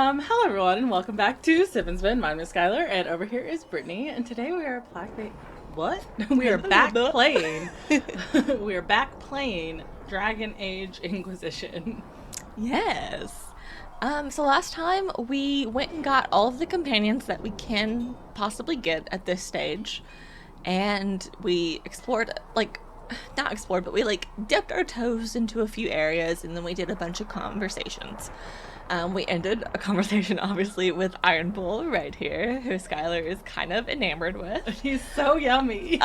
Hello everyone, and welcome back to Sip and Spin. My name is Skylar, and over here is Brittany, and today we are What? We are back playing. We are back playing Dragon Age Inquisition. Yes. So last time we went and got all of the companions that we can possibly get at this stage, and we explored, not explored, but we dipped our toes into a few areas, and then we did a bunch of conversations. We ended a conversation, obviously, with Iron Bull right here, who Skylar is kind of enamored with. He's so yummy.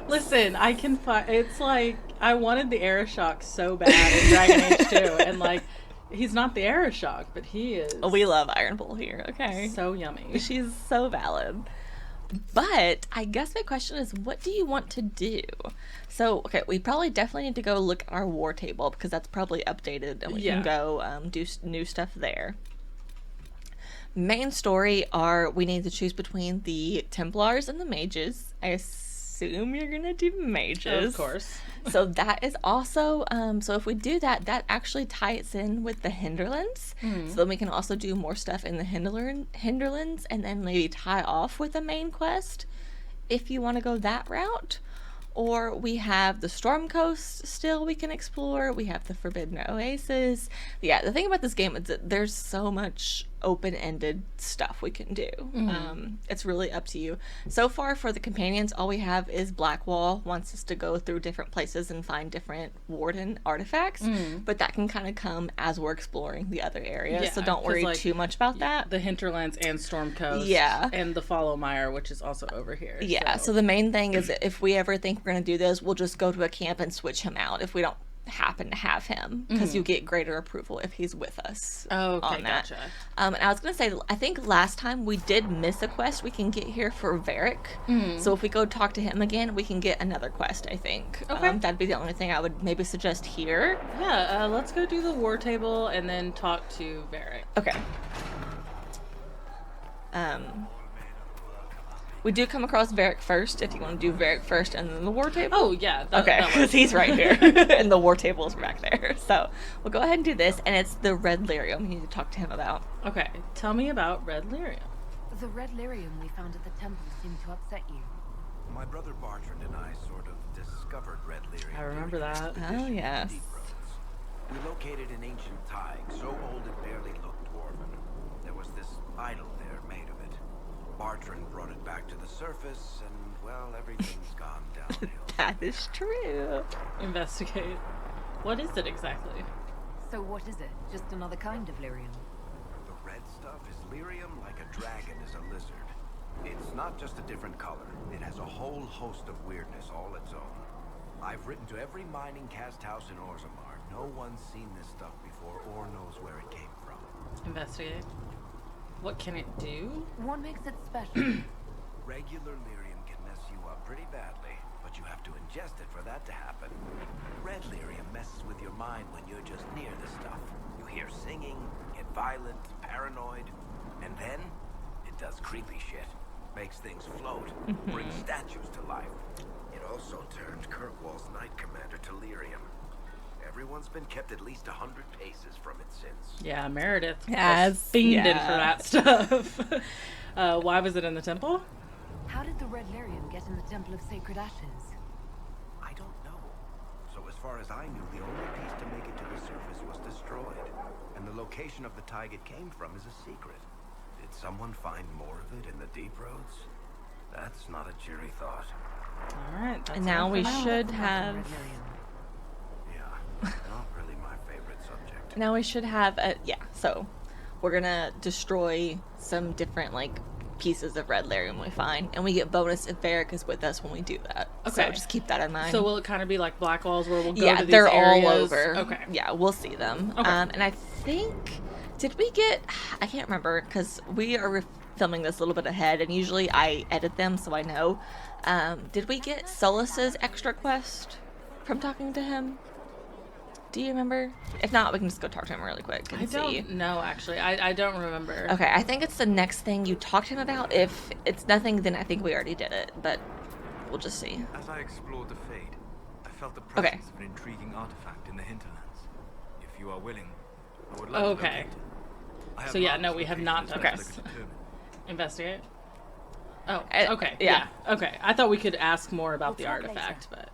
Listen, I can find. It's like I wanted the Aeroshock so bad in Dragon Age 2, and he's not the Aeroshock, but he is. We love Iron Bull here. Okay, so yummy. She's so valid. But I guess my question is, what do you want to do? So, okay, we probably definitely need to go look at our war table because that's probably updated and we can go do new stuff there. Main story we need to choose between the Templars and the mages. I assume you're going to do mages. Of course. So that is also, so if we do that, that actually ties in with the Hinterlands. So then we can also do more stuff in the Hinterlands and then maybe tie off with the main quest if you want to go that route. Or we have the Storm Coast still we can explore. We have the Forbidden Oasis. Yeah, the thing about this game is that there's so much open-ended stuff we can do. It's really up to you. So far for the companions, all we have is Blackwall wants us to go through different places and find different Warden artifacts, but that can kind of come as we're exploring the other areas, so don't worry too much about that. The Hinterlands and Storm Coast. Yeah. And the Followmire, which is also over here. Yeah, so the main thing is that if we ever think we're going to do this, we'll just go to a camp and switch him out if we don't happen to have him, because you get greater approval if he's with us. On that. Gotcha. And I was gonna say, I think last time we did miss a quest we can get here for Varric. So if we go talk to him again, we can get another quest, I think. Okay. That'd be the only thing I would maybe suggest here. Yeah, let's go do the war table and then talk to Varric. Okay. We do come across Varric first, if you want to do Varric first and then the war table. Oh, yeah. Okay, because he's right here, and the war table is back there. So we'll go ahead and do this, and it's the Red Lyrium you need to talk to him about. Okay, tell me about Red Lyrium. The Red Lyrium we found at the temple seemed to upset you. My brother Bartrand and I sort of discovered Red Lyrium. I remember that. Oh, yes. We located an ancient tide, so old it barely looked dwarven. There was this idol there made of it. Bartrand brought it back to the surface, and, well, everything's gone downhill. That is true. Investigate. What is it exactly? So what is it? Just another kind of lyrium? The red stuff is lyrium like a dragon is a lizard. It's not just a different color. It has a whole host of weirdness all its own. I've written to every mining cast house in Orzammar. No one's seen this stuff before or knows where it came from. Investigate. What can it do? What makes it special? Regular lyrium can mess you up pretty badly, but you have to ingest it for that to happen. Red lyrium messes with your mind when you're just near the stuff. You hear singing, get violent, paranoid, and then it does creepy shit. Makes things float, brings statues to life. It also turned Kirkwall's Knight Commander to lyrium. Everyone's been kept at least 100 paces from it since. Yeah, Meredith Yes, was fiending for that stuff. Why was it in the temple? How did the Red Lyrium get in the Temple of Sacred Ashes? I don't know. So as far as I knew, the only piece to make it to the surface was destroyed. And the location of the tide it came from is a secret. Did someone find more of it in the deep roads? That's not a cheery thought. Alright, that's And now all we for now. should have... Red Lyrium. Yeah, not really my favorite subject. Now we should have so we're gonna destroy some different pieces of Red Lyrium we find, and we get bonus if Varric is with us when we do that. Okay. So just keep that in mind. So will it kind of be like Black Walls where we'll go to these they're areas? all over. Okay. Yeah, we'll see them. Okay. And I think, did we get, I can't remember, because we are filming this a little bit ahead, and usually I edit them so I know. Did we get Solus's extra quest from talking to him? Do you remember? If not, we can just go talk to him really quick and I see. don't know, actually. I don't remember. Okay, I think it's the next thing you talk to him about. If it's nothing, then I think we already did it, but we'll just see. As I explored the Fade, I felt the presence of an intriguing artifact in the hinterlands. If you are willing, I would like to locate it. So yeah, no, we have not done Okay. this. Investigate. Oh, I- okay. yeah. Yeah. Okay. I thought we could ask more about the talk artifact, but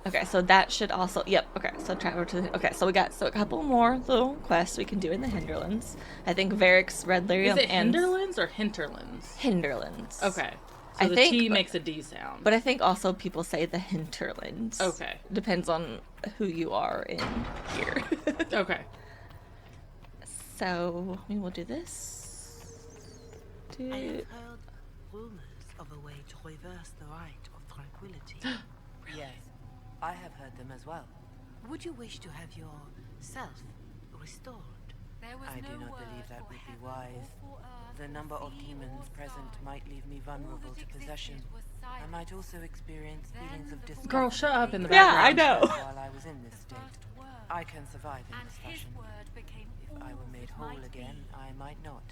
Okay, so that should also, yep, okay, so travel to the, okay, so we got, so a couple more little quests we can do in the Hinterlands. I think Varric's Red Lyrium is it and Hinterlands or Hinterlands? Hinterlands. Okay. So I the think- T makes a D sound. But I think also people say the Hinterlands. Okay. Depends on who you are in here. Okay. So we will do this. I have Do, heard rumors of a way to reverse the right of tranquility. Yes, I have heard them as well. Would you wish to have your self restored? I do not believe that would be wise. The number of demons present might leave me vulnerable to possession. I might also experience feelings of discomfort. Girl, shut up in the Yeah, background. I know. While I was in this state, I can survive in this fashion. If I were made whole again, I might not.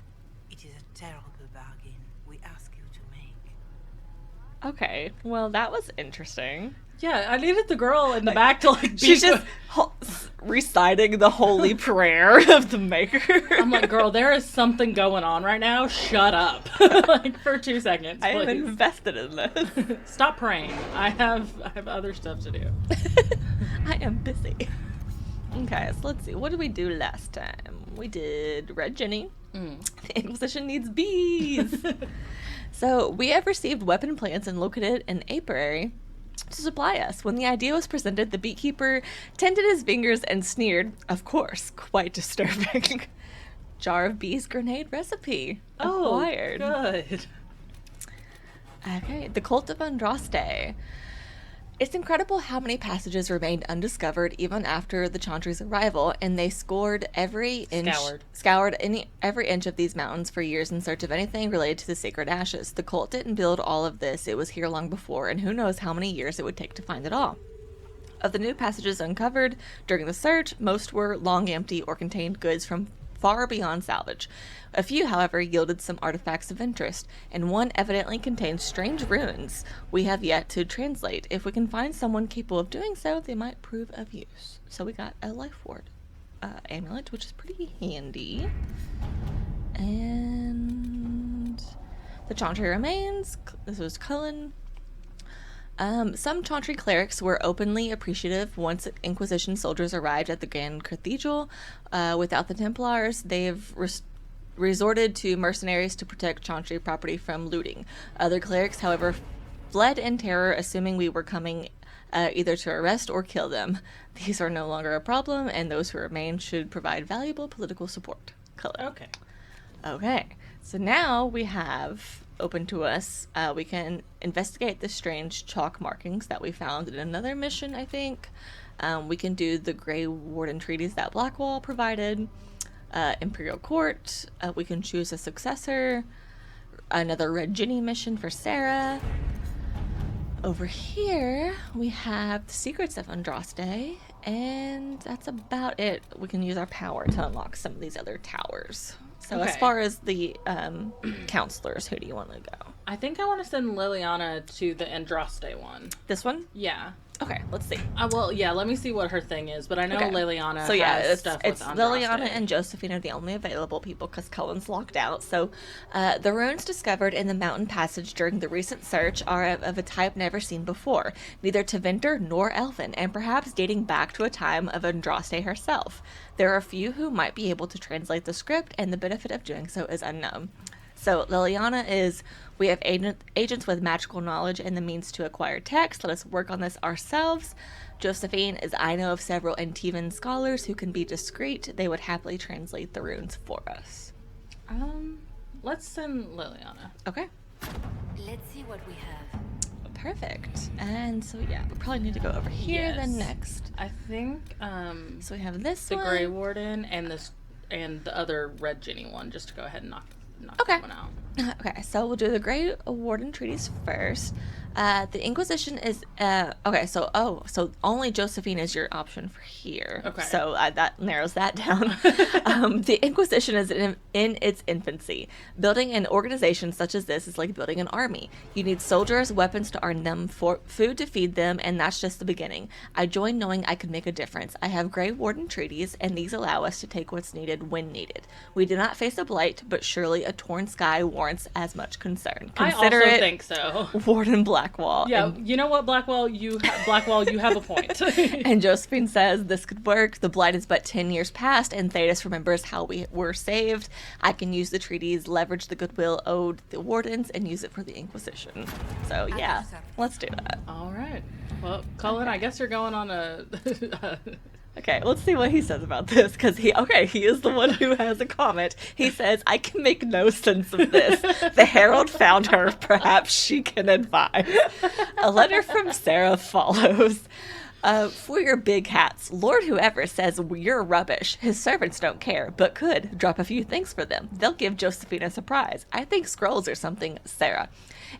It is a terrible bargain we ask you to make. okay, well that was interesting. Yeah, I needed the girl in the back to like. She's be- just reciting the holy prayer of the maker. I'm like, girl, there is something going on right now. Shut up, like for 2 seconds. I am Please. invested in this. Stop praying. I have other stuff to do. I am busy. Okay, so let's see. What did we do last time? We did Red Jenny. The Inquisition needs bees. So we have received weapon plants and located an apiary to supply us. When the idea was presented, the beekeeper tended his fingers and sneered, of course, quite disturbing. Jar of bees grenade recipe acquired. Good. Okay, the Cult of Andraste. It's incredible how many passages remained undiscovered even after the Chantry's arrival, and they scoured every inch of these mountains for years in search of anything related to the sacred ashes. The cult didn't build all of this; it was here long before, and who knows how many years it would take to find it all. Of the new passages uncovered during the search, most were long empty or contained goods from far beyond salvage. A few, however, yielded some artifacts of interest, and one evidently contains strange runes we have yet to translate. If we can find someone capable of doing so, they might prove of use. So we got a life ward amulet, which is pretty handy. And the Chantry remains. This was Cullen. Some Chantry clerics were openly appreciative once Inquisition soldiers arrived at the Grand Cathedral. Without the Templars, they've resorted to mercenaries to protect Chantry property from looting. Other clerics, however, fled in terror, assuming we were coming either to arrest or kill them. These are no longer a problem, and those who remain should provide valuable political support. Cullen. Okay. Okay, so now we have open to us, we can investigate the strange chalk markings that we found in another mission, I think. We can do the Grey Warden treaties that Blackwall provided, Imperial Court, we can choose a successor, another Red Ginny mission for Sarah. Over here, we have the Secrets of Andraste, and that's about it. We can use our power to unlock some of these other towers. So as Okay. far as the counselors, who do you want to go? I think I want to send Liliana to the Andraste one. This one? Yeah. Okay, let's see. Well, yeah, let me see what her thing is, but I know Okay. Liliana So yeah, has it's stuff it's with Andraste. Liliana and Josephine are the only available people because Cullen's locked out. So the runes discovered in the mountain passage during the recent search are of a type never seen before, neither Tevinter nor Elven, and perhaps dating back to a time of Andraste herself. There are few who might be able to translate the script, and the benefit of doing so is unknown. So Liliana is, we have agents with magical knowledge and the means to acquire text. Let us work on this ourselves. Josephine is, I know of several Antivan scholars who can be discreet. They would happily translate the runes for us. Let's send Liliana. Okay, Let's see what we have. perfect. And so yeah, we probably need to go over here then Yes. next. I think So we have this the one. Grey Warden and the other Red Ginny one, just to go ahead and knock Okay. that one out. Okay, so we'll do the Grey Warden treaties first. The Inquisition is so only Josephine is your option for here. Okay. So that narrows that down. The Inquisition is in its infancy. Building an organization such as this is like building an army. You need soldiers, weapons to arm them, food to feed them, and that's just the beginning. I joined knowing I could make a difference. I have Grey Warden treaties, and these allow us to take what's needed when needed. We do not face a blight, but surely a torn sky warrants as much concern. Consider I also it think so. Warden Blackwall. Yeah, you know what, Blackwall? You have a point. And Josephine says this could work. The blight is but 10 years past, and Thetis remembers how we were saved. I can use the treaties, leverage the goodwill owed the wardens, and use it for the Inquisition. So yeah, let's do that. All right. Well, Cullen, I guess you're going on a... Okay, let's see what he says about this, because he is the one who has a comment. He says, I can make no sense of this. The Herald found her. Perhaps she can advise. A letter from Sarah follows. For your big hats, Lord whoever says you're rubbish. His servants don't care, but could drop a few things for them. They'll give Josephine a surprise. I think scrolls or something, Sarah.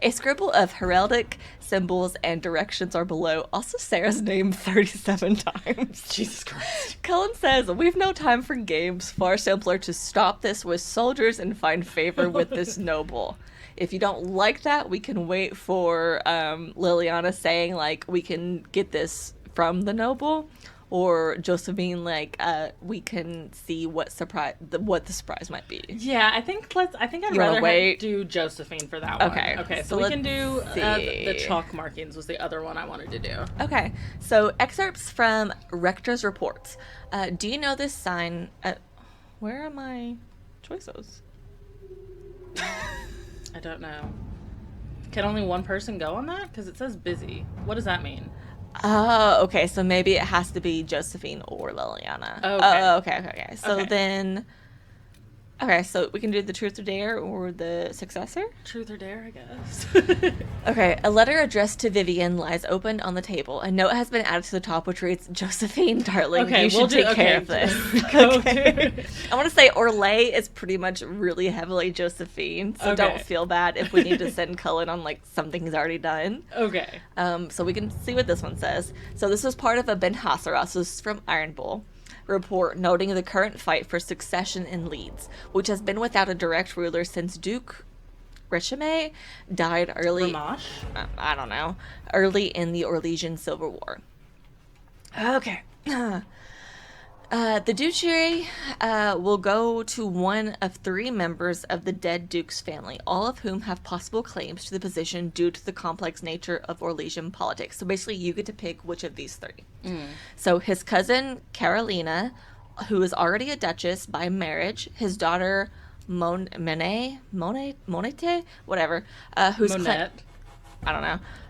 A scribble of heraldic symbols and directions are below. Also Sarah's name 37 times. Jesus Christ. Cullen says, we've no time for games. Far simpler to stop this with soldiers and find favor with this noble. If you don't like that, we can wait for Liliana saying, like, we can get this from the noble, or Josephine, like, we can see what the surprise might be. Yeah, I think I'd rather do Josephine for that one. Okay, so we can do the chalk markings was the other one I wanted to do. Okay, so excerpts from Rector's reports. Do you know this sign? Where are my choices? I don't know. Can only one person go on that? Because it says busy. What does that mean? Oh, okay. So maybe it has to be Josephine or Liliana. Okay. So then... Okay, so we can do the truth or dare or the successor? Truth or dare, I guess. Okay, a letter addressed to Vivian lies open on the table. A note has been added to the top which reads, Josephine, darling, you should take care of this. Okay. I want to say Orlais is pretty much really heavily Josephine, so don't feel bad if we need to send Cullen on, like, something he's already done. Okay. So we can see what this one says. So this was part of a Ben Hassaras, so this is from Iron Bull. Report noting the current fight for succession in Leeds, which has been without a direct ruler since Duke Richemay died early. I don't know. Early in the Orlesian Civil War. Okay. The duchy will go to one of 3 members of the dead Duke's family, all of whom have possible claims to the position due to the complex nature of Orlesian politics. So basically, you get to pick which of these 3. So his cousin, Carolina, who is already a duchess by marriage, his daughter, Monete, whatever,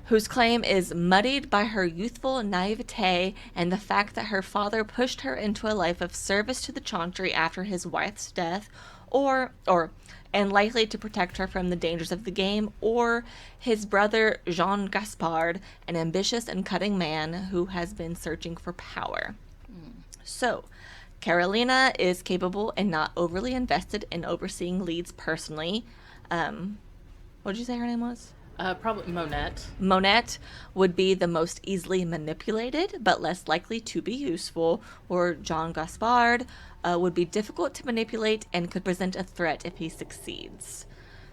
whose claim is muddied by her youthful naivete and the fact that her father pushed her into a life of service to the Chauntry after his wife's death, and likely to protect her from the dangers of the game, or his brother Jean Gaspard, an ambitious and cutting man who has been searching for power. So, Carolina is capable and not overly invested in overseeing Leeds personally. What did you say her name was? Probably Monette. Monette would be the most easily manipulated, but less likely to be useful, or Jean Gaspard would be difficult to manipulate and could present a threat if he succeeds.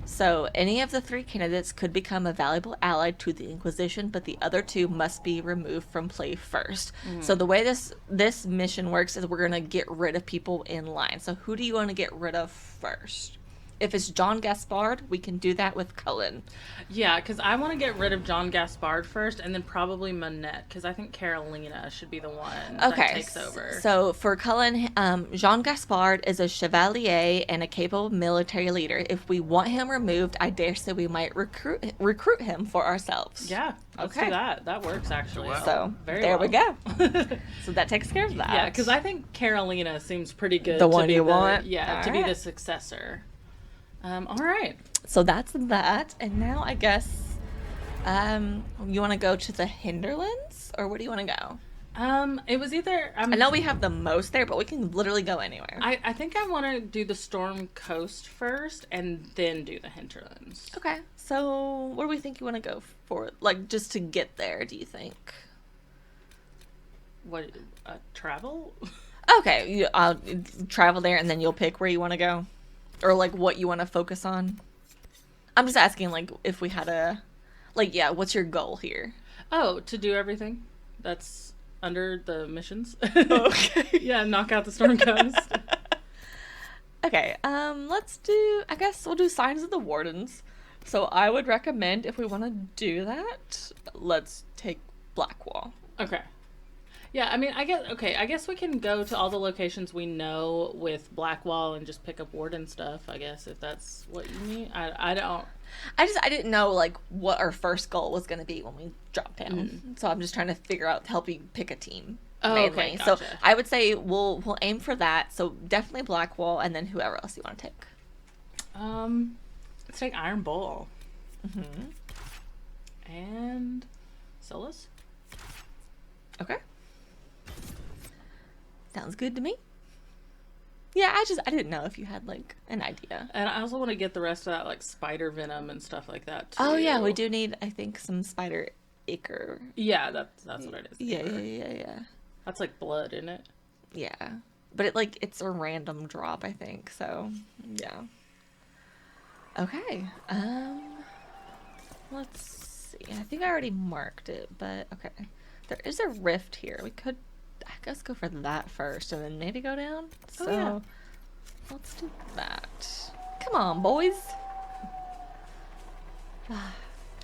So any of the 3 candidates could become a valuable ally to the Inquisition, but the other 2 must be removed from play first. So the way this mission works is we're going to get rid of people in line. So who do you want to get rid of first? If it's John Gaspard, we can do that with Cullen. Yeah, because I want to get rid of John Gaspard first, and then probably Monette, because I think Carolina should be the one that takes over. So for Cullen, Jean Gaspard is a chevalier and a capable military leader. If we want him removed, I dare say we might recruit him for ourselves. Yeah, let's do that. That works, actually. Well. So we go. So that takes care of that. Yeah, because I think Carolina seems pretty good. The one you want? Yeah, to be the successor. All right. So that's that. And now I guess you want to go to the Hinterlands, or where do you want to go? It was either... I know we have the most there, but we can literally go anywhere. I think I want to do the Storm Coast first, and then do the Hinterlands. Okay. So what do we think you want to go for? Like, just to get there, do you think? What, travel? Okay. I'll travel there, and then you'll pick where you want to go. or like what you want to focus on? I'm just asking, like, if we had a, like, yeah, what's your goal here? Oh, to do everything that's under the missions. Okay. Yeah, knock out the Storm Coast. Okay, let's do, I guess we'll do Signs of the Wardens. So I would recommend, if we want to do that, let's take Blackwall. Okay. Yeah, I mean, I guess we can go to all the locations we know with Blackwall and just pick up Warden stuff, I guess, if that's what you mean. I I didn't know, like, what our first goal was going to be when we dropped down. So I'm just trying to figure out, help you pick a team. Oh, mainly. okay, gotcha. So I would say we'll aim for that. So definitely Blackwall, and then whoever else you want to take. Let's take Iron Bull. Mm-hmm. And Solus. Okay. Sounds good to me. Yeah, I didn't know if you had, like, an idea. And I also want to get the rest of that, like, spider venom and stuff like that, too. Oh, yeah, we do need, I think, some spider ichor. Yeah, that's what it is. Yeah. That's like blood, isn't it? Yeah. But it's a random drop, I think, so, yeah. Okay, let's see. I think I already marked it, but okay. There is a rift here. We could, I guess, go for that first and then maybe go down. So, yeah. Let's do that. Come on, boys.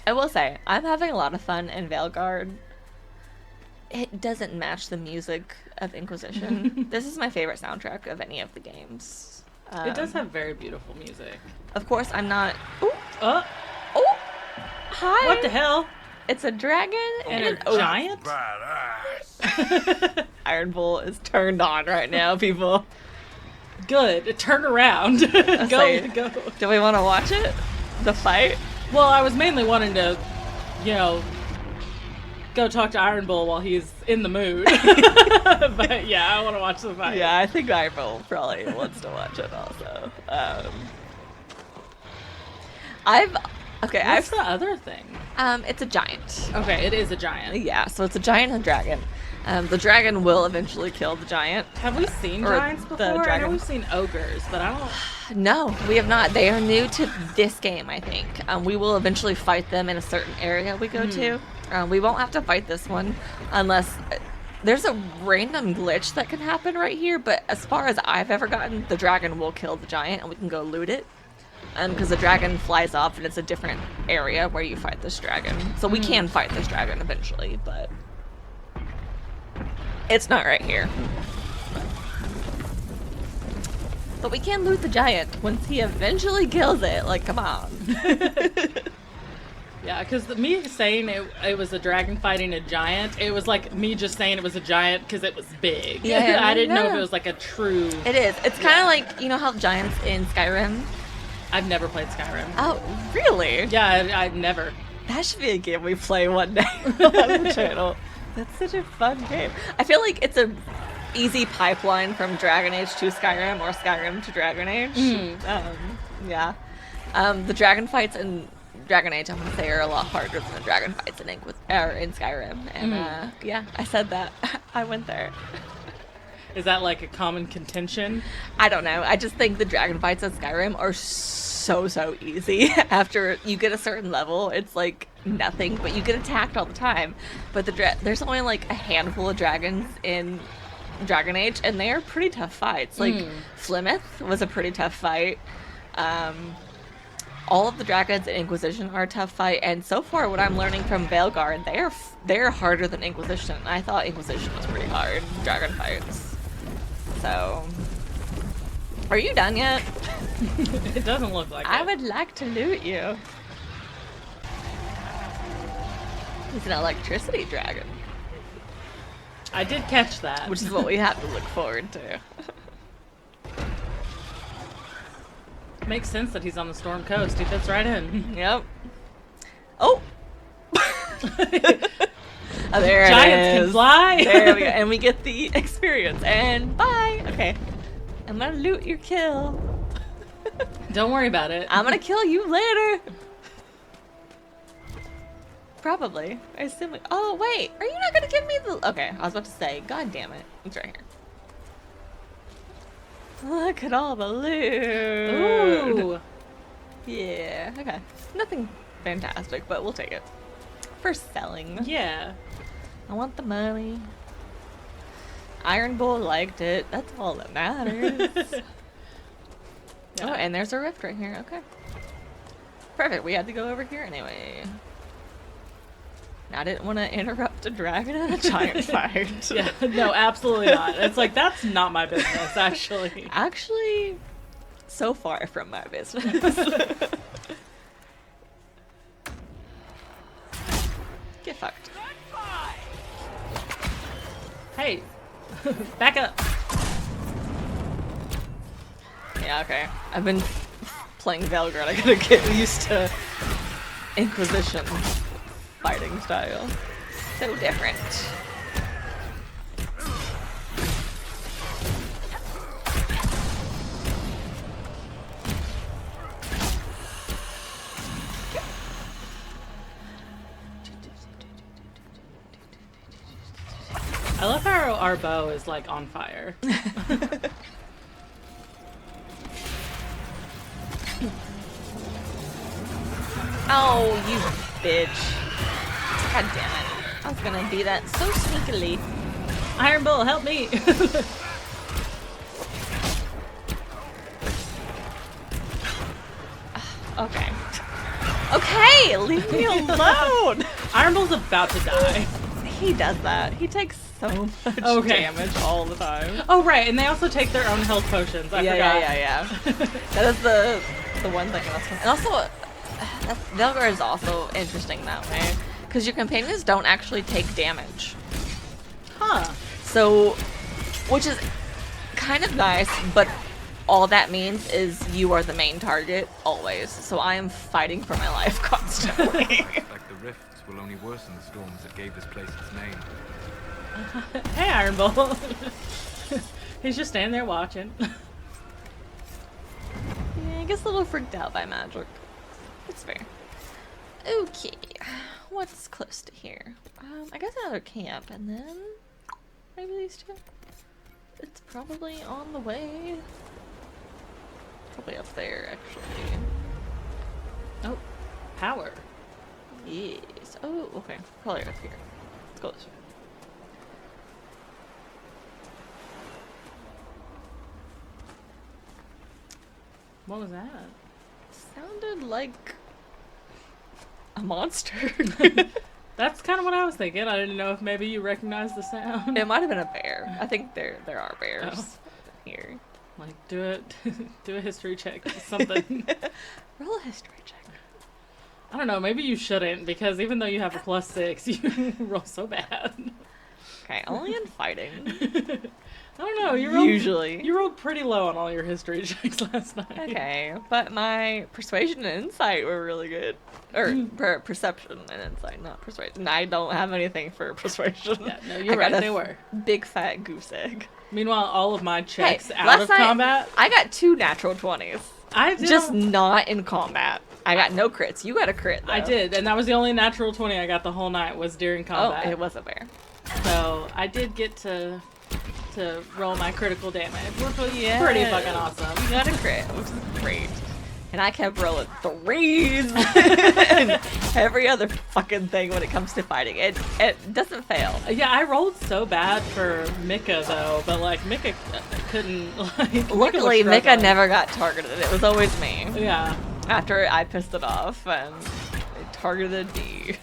I will say, I'm having a lot of fun in Veilguard. It doesn't match the music of Inquisition. This is my favorite soundtrack of any of the games. It does have very beautiful music. Of course, I'm not... Ooh. Oh, Hi. what the hell? It's a dragon And an a giant? Iron Bull is turned on right now, people. Good. Turn around. Go. Do we want to watch it? The fight? Well, I was mainly wanting to, go talk to Iron Bull while he's in the mood. But yeah, I want to watch the fight. Yeah, I think Iron Bull probably wants to watch it also. What's the other thing? It's a giant. Okay, it is a giant. Yeah, so it's a giant and a dragon. The dragon will eventually kill the giant. Have we seen Or giants the before? I know dragon. we've seen ogres, but I don't... No, we have not. They are new to this game, I think. We will eventually fight them in a certain area we go to. We won't have to fight this one unless... There's a random glitch that can happen right here, but as far as I've ever gotten, the dragon will kill the giant and we can go loot it. Because the dragon flies off and it's a different area where you fight this dragon. So we can fight this dragon eventually, but... It's not right here. But we can loot the giant once he eventually kills it. Like, come on. Yeah, because me saying it was a dragon fighting a giant, it was like me just saying it was a giant because it was big. Yeah, I didn't know if no. it was like a true... It is. It's kind of like, you know how giants in Skyrim? I've never played Skyrim. Oh, really? Yeah, I've never. That should be a game we play one day on the channel. That's such a fun game. I feel like it's a easy pipeline from Dragon Age to Skyrim or Skyrim to Dragon Age. Yeah. The dragon fights in Dragon Age, I'm going to say, are a lot harder than the dragon fights in Skyrim. And yeah, I said that. I went there. Is that like a common contention? I don't know. I just think the dragon fights in Skyrim are so easy. After you get a certain level, it's like nothing, but you get attacked all the time. But there's only like a handful of dragons in Dragon Age, and they are pretty tough fights. Like Flemeth was a pretty tough fight. All of the dragons in Inquisition are a tough fight, and so far what I'm learning from Veilguard, they're harder than Inquisition. I thought Inquisition was pretty hard, dragon fights. So, are you done yet? It doesn't look like I it. would like to loot you. He's an electricity dragon, I did catch that. which is what we have to look forward to. Makes sense that he's on the Storm Coast. He fits right in. Yep. Oh! Oh, there it Giants is. can fly. There we go. And we get the experience. And bye. Okay. I'm gonna loot your kill. Don't worry about it. I'm gonna kill you later. Probably. I assume. Oh, wait. Are you not gonna give me the... Okay, I was about to say. God damn it. It's right here. Look at all the loot. Ooh. Yeah, okay. Nothing fantastic, but we'll take it. For selling. Yeah. I want the money. Iron Bull liked it. That's all that matters. Yeah. Oh, and there's a rift right here. Okay. Perfect. We had to go over here anyway. I didn't want to interrupt a dragon in a giant fight. Yeah, no, absolutely not. It's like, that's not my business, actually. Actually, so far from my business. Get fucked. Hey, back up. Yeah, okay. I've been playing Valgrind. I gotta get used to Inquisition fighting style. So different. I love how our bow is like on fire. Oh, you bitch. God damn it. I was gonna do that so sneakily. Iron Bull, help me! Okay. Okay, leave me alone! Iron Bull's about to die. He does that. He takes so much Okay. damage all the time. Oh, right, and they also take their own health potions. I forgot. Yeah. That is the one thing. And also, Velgar is also interesting that way. Because your companions don't actually take damage. Huh. So, which is kind of nice, but all that means is you are the main target always. So I am fighting for my life constantly. Like the rifts will only worsen the storms that gave this place its name. Hey, Iron Bull. He's just standing there watching. Yeah, I guess a little freaked out by magic. It's fair. Okay, what's close to here? I guess another camp, and then maybe these two. It's probably on the way. Probably up there, actually. Oh, power. Yes. Oh, okay. Probably up here. Let's go this way. What was that? Sounded like a monster. That's kind of what I was thinking. I didn't know if maybe you recognized the sound. It might have been a bear. I think there are bears here. Like, do a history check, something. Roll a history check. I don't know, maybe you shouldn't, because even though you have a +6, you roll so bad. Okay, only in fighting. I don't know, you rolled pretty low on all your history checks last night. Okay, but my persuasion and insight were really good. Or perception and insight, not persuasion. I don't have anything for persuasion. Yeah, no, you're right, they were. Big fat goose egg. Meanwhile, all of my checks out last of night, combat. I got 2 natural 20s. I did. Just not in combat. I got no crits. You got a crit, though. I did, and that was the only natural 20 I got the whole night was during combat. Oh, it was a bear. So I did get to roll my critical damage, which was pretty fucking awesome. You got a crit, which is great. And I kept rolling 3s and every other fucking thing when it comes to fighting. It doesn't fail. Yeah, I rolled so bad for Mika though, but like Mika couldn't like. Luckily, Mika struggling. never got targeted. It was always me. Yeah. After I pissed it off and it targeted me.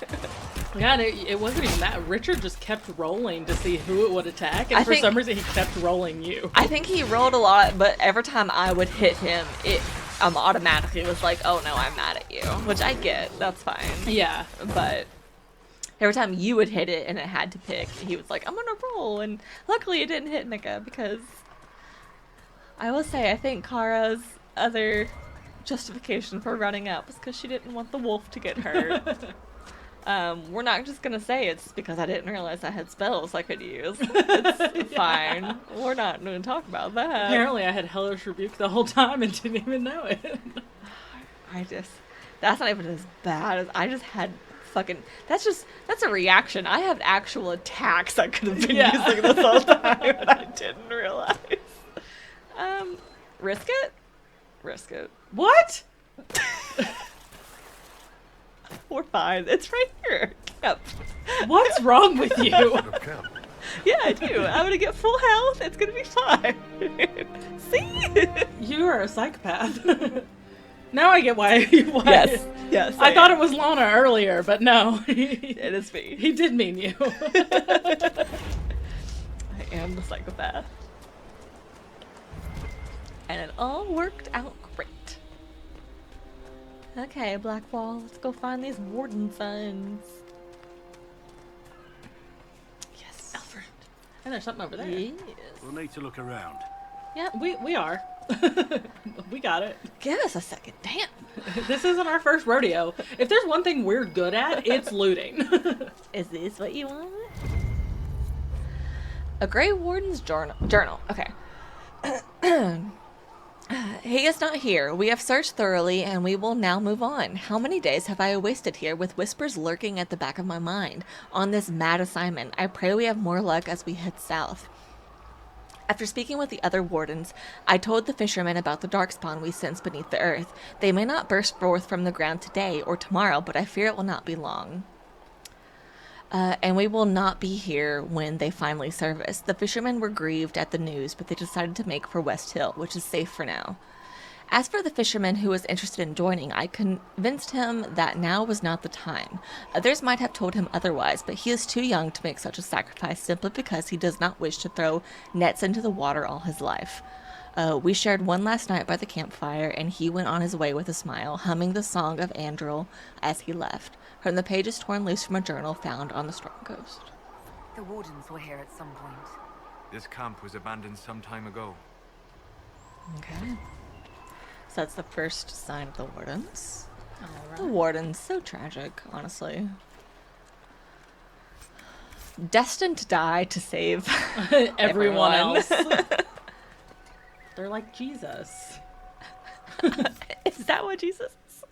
Yeah, and it wasn't even that. Richard just kept rolling to see who it would attack, and for some reason he kept rolling you. I think he rolled a lot, but every time I would hit him, it automatically was like, oh no, I'm mad at you. Which I get, that's fine. Yeah. But every time you would hit it and it had to pick, he was like, I'm gonna roll. And luckily it didn't hit Mika, because I will say, I think Kara's other justification for running out was because she didn't want the wolf to get hurt. We're not just gonna say it's because I didn't realize I had spells I could use. It's fine. We're not gonna talk about that. Apparently I had Hellish Rebuke the whole time and didn't even know it. That's not even as bad as I just had fucking, that's a reaction. I have actual attacks I could have been using this whole time and I didn't realize. Risk it? Risk it. What? We're fine. It's right here. Yep. What's wrong with you? Yeah, I do. I'm gonna get full health. It's gonna be fine. See? You are a psychopath. Now I get why. Yes. Yes. I thought it was Lana earlier, but no. It is me. He did mean you. I am the psychopath. And it all worked out great. Okay, Blackwall, let's go find these warden sons. Yes, Alfred. And there's something over there. Yes. We'll need to look around. Yeah, we are. We got it. Give us a second. Damn. This isn't our first rodeo. If there's one thing we're good at, it's looting. Is this what you want? A Grey Warden's journal. Okay. He is not here. We have searched thoroughly, and we will now move on. How many days have I wasted here with whispers lurking at the back of my mind on this mad assignment? I pray we have more luck as we head south. After speaking with the other wardens, I told the fishermen about the darkspawn we sense beneath the earth. They may not burst forth from the ground today or tomorrow, but I fear it will not be long. And we will not be here when they finally surface. The fishermen were grieved at the news, but they decided to make for West Hill, which is safe for now. As for the fisherman who was interested in joining, I convinced him that now was not the time. Others might have told him otherwise, but he is too young to make such a sacrifice simply because he does not wish to throw nets into the water all his life. We shared one last night by the campfire, and he went on his way with a smile, humming the song of Andril as he left, from the pages torn loose from a journal found on the Storm Coast. The wardens were here at some point. This camp was abandoned some time ago. Okay. So that's the first sign of the wardens. All The right. wardens, so tragic, honestly. Destined to die to save Everyone everyone. else. They're like Jesus. Is that what Jesus is?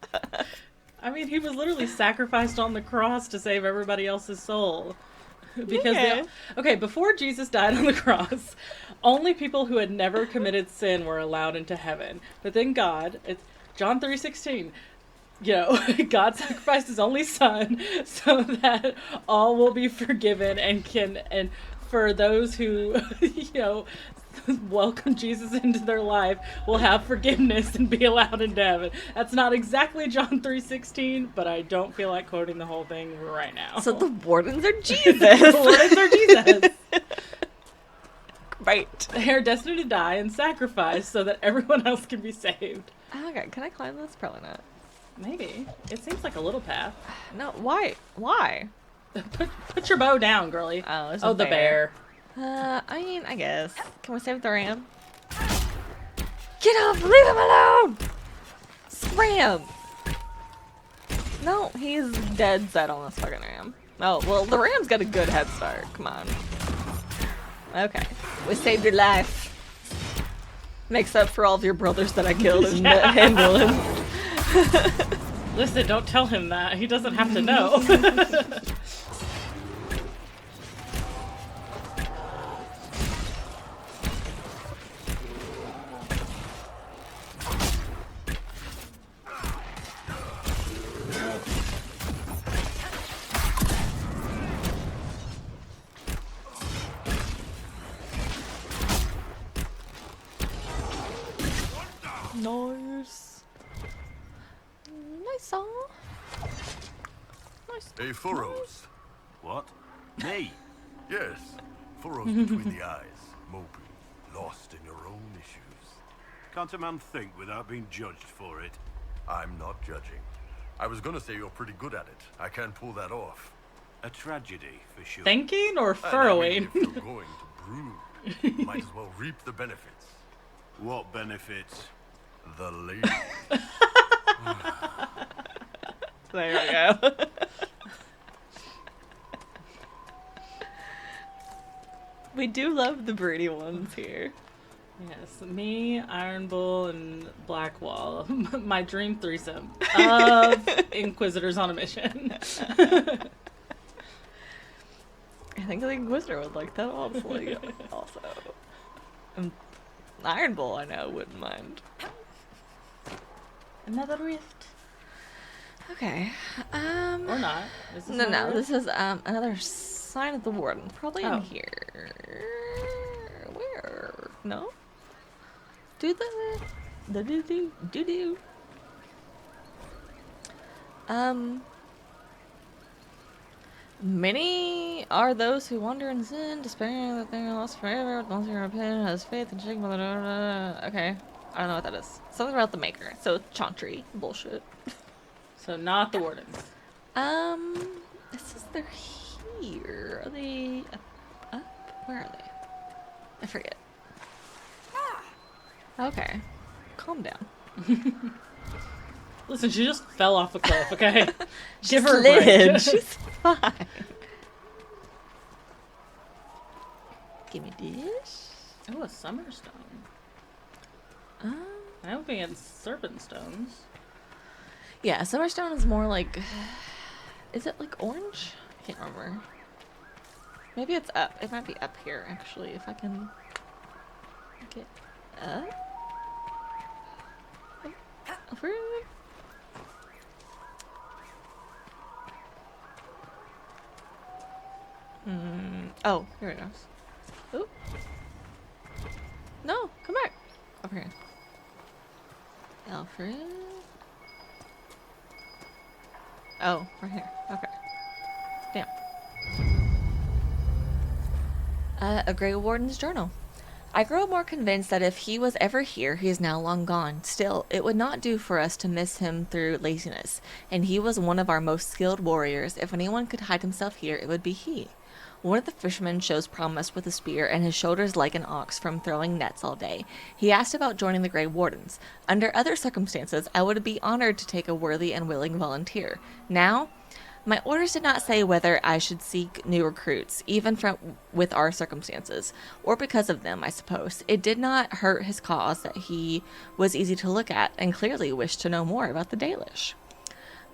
I mean, he was literally sacrificed on the cross to save everybody else's soul. Because Yeah. okay, before Jesus died on the cross, only people who had never committed sin were allowed into heaven. But then God, it's John 3:16, you know, God sacrificed his only son so that all will be forgiven and for those who, you know, welcome Jesus into their life will have forgiveness and be allowed into heaven. That's not exactly John 3:16, but I don't feel like quoting the whole thing right now. So the wardens are The Jesus. wardens are Jesus. Right. They are destined to die and sacrifice so that everyone else can be saved. Okay, can I climb this? Probably not. Maybe. It seems like a little path. No, why? Why? Put your bow down, girly. Oh, there's Oh, a the bear. I mean, I guess. Can we save the ram? Get off! Leave him alone! Scram! No, he's dead set on this fucking ram. Oh, well, the ram's got a good head start. Come on. Okay. We saved your life. Makes up for all of your brothers that I killed in the ambulance. Listen, don't tell him that. He doesn't have to know. Nice. Nice song. Nice. Hey, furrows. What? Me? Yes, furrows between the eyes. Moping, lost in your own issues. Can't a man think without being judged for it? I'm not judging. I was gonna say you're pretty good at it. I can't pull that off. A tragedy, for sure. Thinking or And I mean, furrowing? if you're going to brood, might as well reap the benefits. What benefits? The lady. There we go. We do love the broody ones here. Yes, me, Iron Bull, and Blackwall. My dream threesome of Inquisitors on a mission. I think the Inquisitor would like that, honestly. Also. Iron Bull, I know, wouldn't mind. Another rift. Okay. Or not. Is this No, another no. rift? This is another sign of the warden. Probably in Oh. here. Where? No. Do the do. Many are those who wander in sin, despairing that they are lost forever. Once you repent, has faith and shake. Okay, I don't know what that is. Something about the maker. So Chantry bullshit. So not the wardens. It says they're here. Are they up? Where are they? I forget. Okay, calm down. Listen, she just fell off the cliff, okay? Give She her a break. slid. She's fine. Give me this. Oh, a summer stone. I'm hoping it's serpent stones. Yeah, Summerstone is more like... Is it like orange? I can't remember. Maybe it's up. It might be up here, actually, if I can get up. Over. Oh, here it goes. Oop. No, come back. Over here. Alfred. Oh, right here. Okay. Damn. A Grey Warden's journal. I grow more convinced that if he was ever here, he is now long gone. Still, it would not do for us to miss him through laziness, and he was one of our most skilled warriors. If anyone could hide himself here, it would be he. One of the fishermen shows promise with a spear, and his shoulders like an ox from throwing nets all day. He asked about joining the Grey Wardens. Under other circumstances, I would be honored to take a worthy and willing volunteer. Now, my orders did not say whether I should seek new recruits, even with our circumstances, or because of them, I suppose. It did not hurt his cause that he was easy to look at, and clearly wished to know more about the Dalish.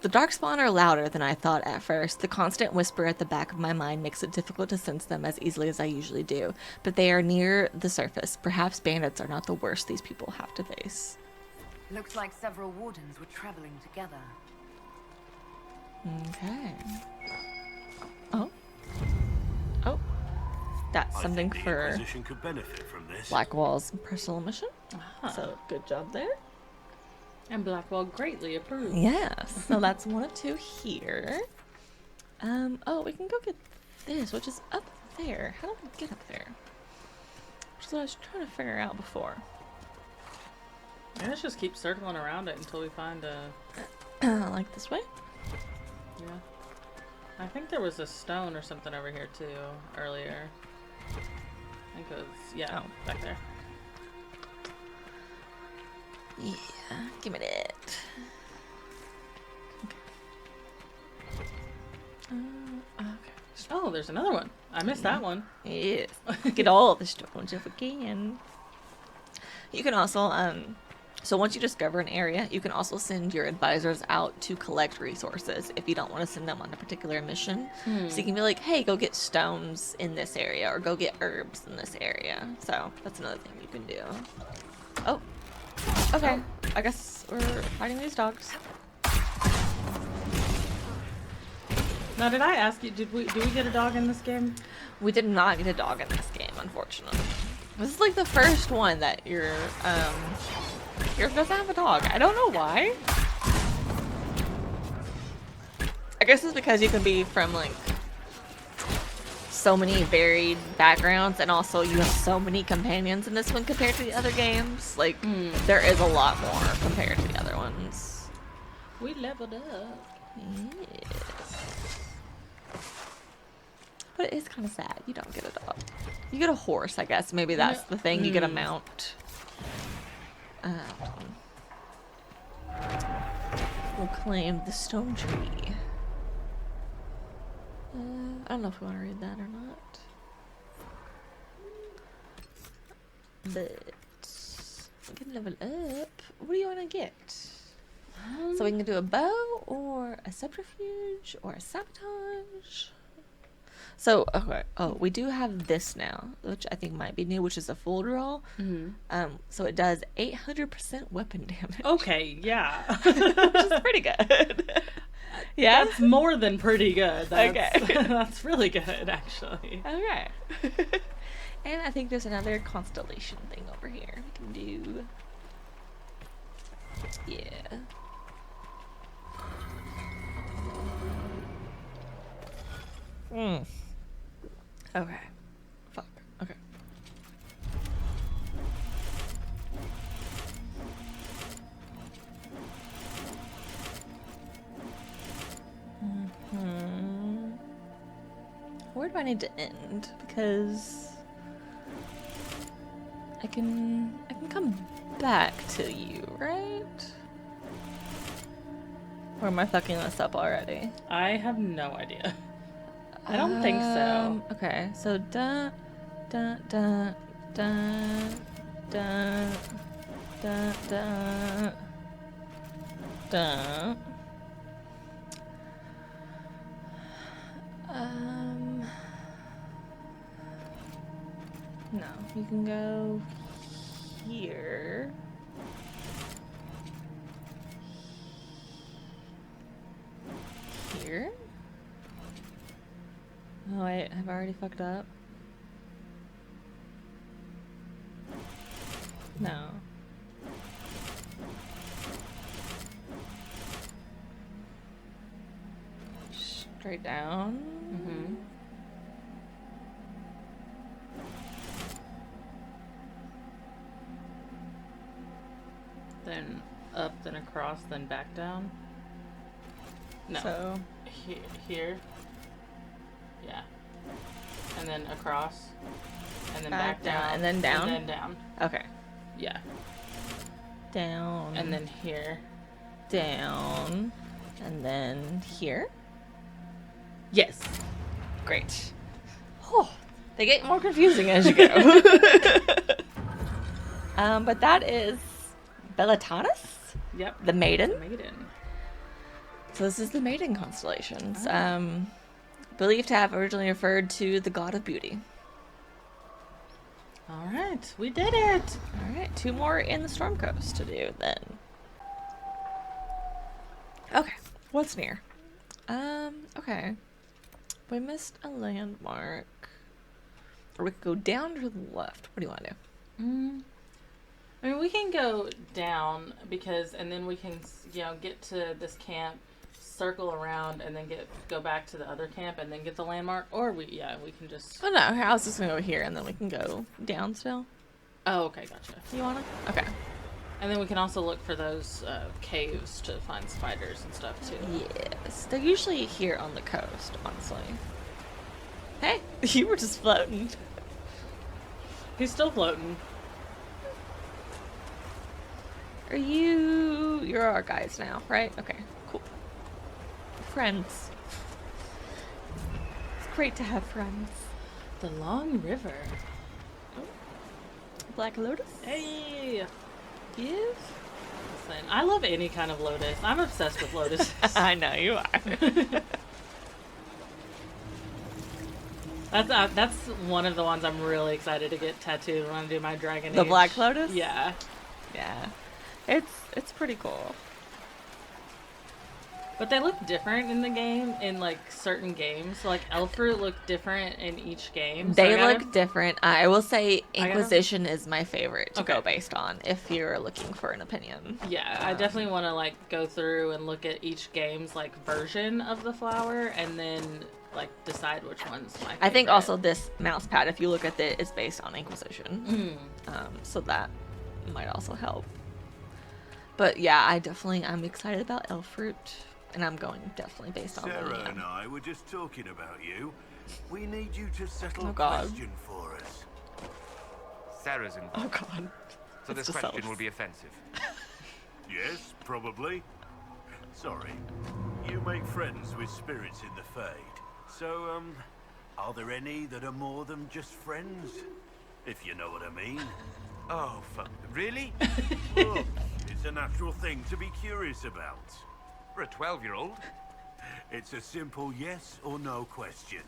The Darkspawn are louder than I thought at first. The constant whisper at the back of my mind makes it difficult to sense them as easily as I usually do, but they are near the surface. Perhaps bandits are not the worst these people have to face. Looks like several wardens were traveling together. Okay. Oh. Oh. That's something I think the for Inquisition could benefit from this. Blackwall's personal mission. Ah. So, good job there. And Blackwall greatly approved. Yes. So that's 1 of 2 here. Oh, we can go get this, which is up there. How do we get up there? Which is what I was trying to figure out before. Let's just keep circling around it until we find a... Like this way? Yeah. I think there was a stone or something over here too, earlier. I think it was... Yeah, back there. Yeah, give me that. Okay. Oh, there's another one. I missed that one. Yes. Get all the stones if we can. You can also, so once you discover an area, you can also send your advisors out to collect resources if you don't want to send them on a particular mission. So you can be like, hey, go get stones in this area, or go get herbs in this area. So that's another thing you can do. Oh. Okay. I guess we're fighting these dogs. Now, did I ask you, do we get a dog in this game? We did not get a dog in this game, unfortunately. This is like the first one that yours doesn't have a dog. I don't know why. I guess it's because you can be from like so many varied backgrounds, and also you have so many companions in this one compared to the other games. Like, there is a lot more compared to the other ones. We leveled up. Yes. But it is kind of sad. You don't get a dog. You get a horse, I guess. Maybe that's the thing. You get a mount. We'll claim the stone tree. I don't know if we want to read that or not. But we can level up. What do you want to get? So we can do a bow, or a subterfuge, or a sabotage. So, okay. Oh, we do have this now, which I think might be new, which is a full draw. So it does 800% weapon damage. Okay, yeah. Which is pretty good. Yeah. That's more than pretty good. That's, Okay. That's really good, actually. Okay. And I think there's another constellation thing over here we can do. Yeah. Okay. Fuck. Okay. Where do I need to end? Because I can come back to you, right? Or am I fucking this up already? I have no idea. I don't think so. Okay, so da da da da da da da da. No, you can go here. Here? Oh wait, have I already fucked up? No. Straight down. Mm-hmm. Then up, then across, then back down. No. So Here. Yeah. And then across. And then back down. And then down? And then down. okay. Yeah. Down. And then here. down. And then here. Yes. Great. Oh, they get more confusing as you go. But that is Bellatanus? Yep. The maiden. The maiden. So this is the maiden constellations. Believed to have originally referred to the god of beauty. All right, we did it. All right, 2 more in the Storm Coast to do then. Okay, what's near? Okay. We missed a landmark. Or we could go down to the left. What do you want to do? I mean, we can go down because, and then we can, get to this camp, circle around, and then go back to the other camp, and then get the landmark. Or we can just. Oh no, I was just gonna go here, and then we can go down still. Oh, okay, gotcha. You wanna? Okay. And then we can also look for those caves to find spiders and stuff too. Yes, they're usually here on the coast, honestly. Hey, you were just floating. He's still floating. You're our guys now, right? Okay, cool. Friends. It's great to have friends. The Long River. Black Lotus? Hey. Yes. Listen, I love any kind of lotus. I'm obsessed with lotuses. I know you are. That's one of the ones I'm really excited to get tattooed when I do my Dragon The Age. Black Lotus? Yeah. Yeah. It's pretty cool. But they look different in the game, in like certain games. So like Elfruit look different in each game. So They look different. I will say Inquisition is my favorite to Okay. go based on if you're looking for an opinion. Yeah, I definitely want to like go through and look at each game's like version of the flower and then like decide which one's my favorite. I think also this mouse pad, if you look at it, is based on Inquisition. So that might also help. But yeah, I'm excited about Elfruit. And I'm going definitely based on Sarah Linnea. and I were just talking about you. We need you to settle Oh, a God. question for us. Sarah's involved. Oh god. So this It's question just will be offensive. Yes, probably. Sorry. You make friends with spirits in the Fade. So, are there any that are more than just friends? If you know what I mean. Oh, fuck. Really? Look, it's a natural thing to be curious about. For a 12-year-old? It's a simple yes or no question.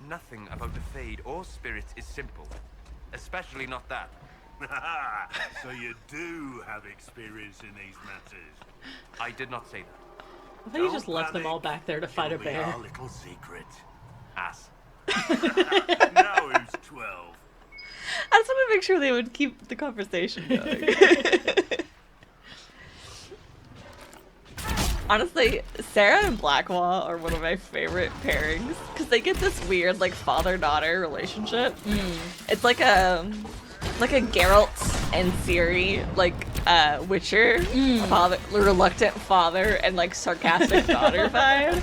Nothing about the Fade or spirits is simple. Especially not that. So you do have experience in these matters. I did not say that. I think you just left them all back there to fight a It'll be bear. our little secret. Ass. Now who's 12? I just want to make sure they would keep the conversation going. Honestly, Sarah and Blackwall are one of my favorite pairings because they get this weird like father-daughter relationship. It's like a Geralt and Ciri like Witcher father, reluctant father and like sarcastic daughter vibe.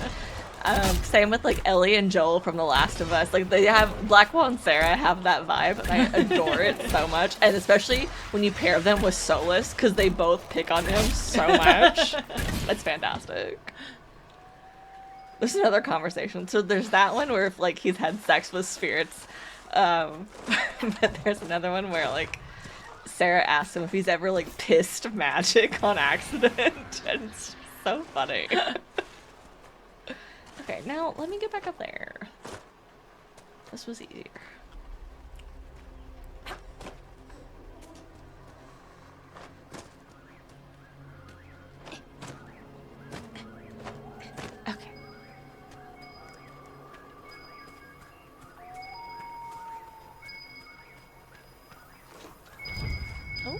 Same with like Ellie and Joel from The Last of Us. Like they have Blackwall and Sarah have that vibe, and I adore it so much. And especially when you pair them with Solus, because they both pick on him so much. It's fantastic. There's another conversation. So there's that one where if like he's had sex with spirits, but there's another one where like Sarah asks him if he's ever like pissed magic on accident, and it's so funny. Okay, now let me get back up there. This was easier. Okay. Oh.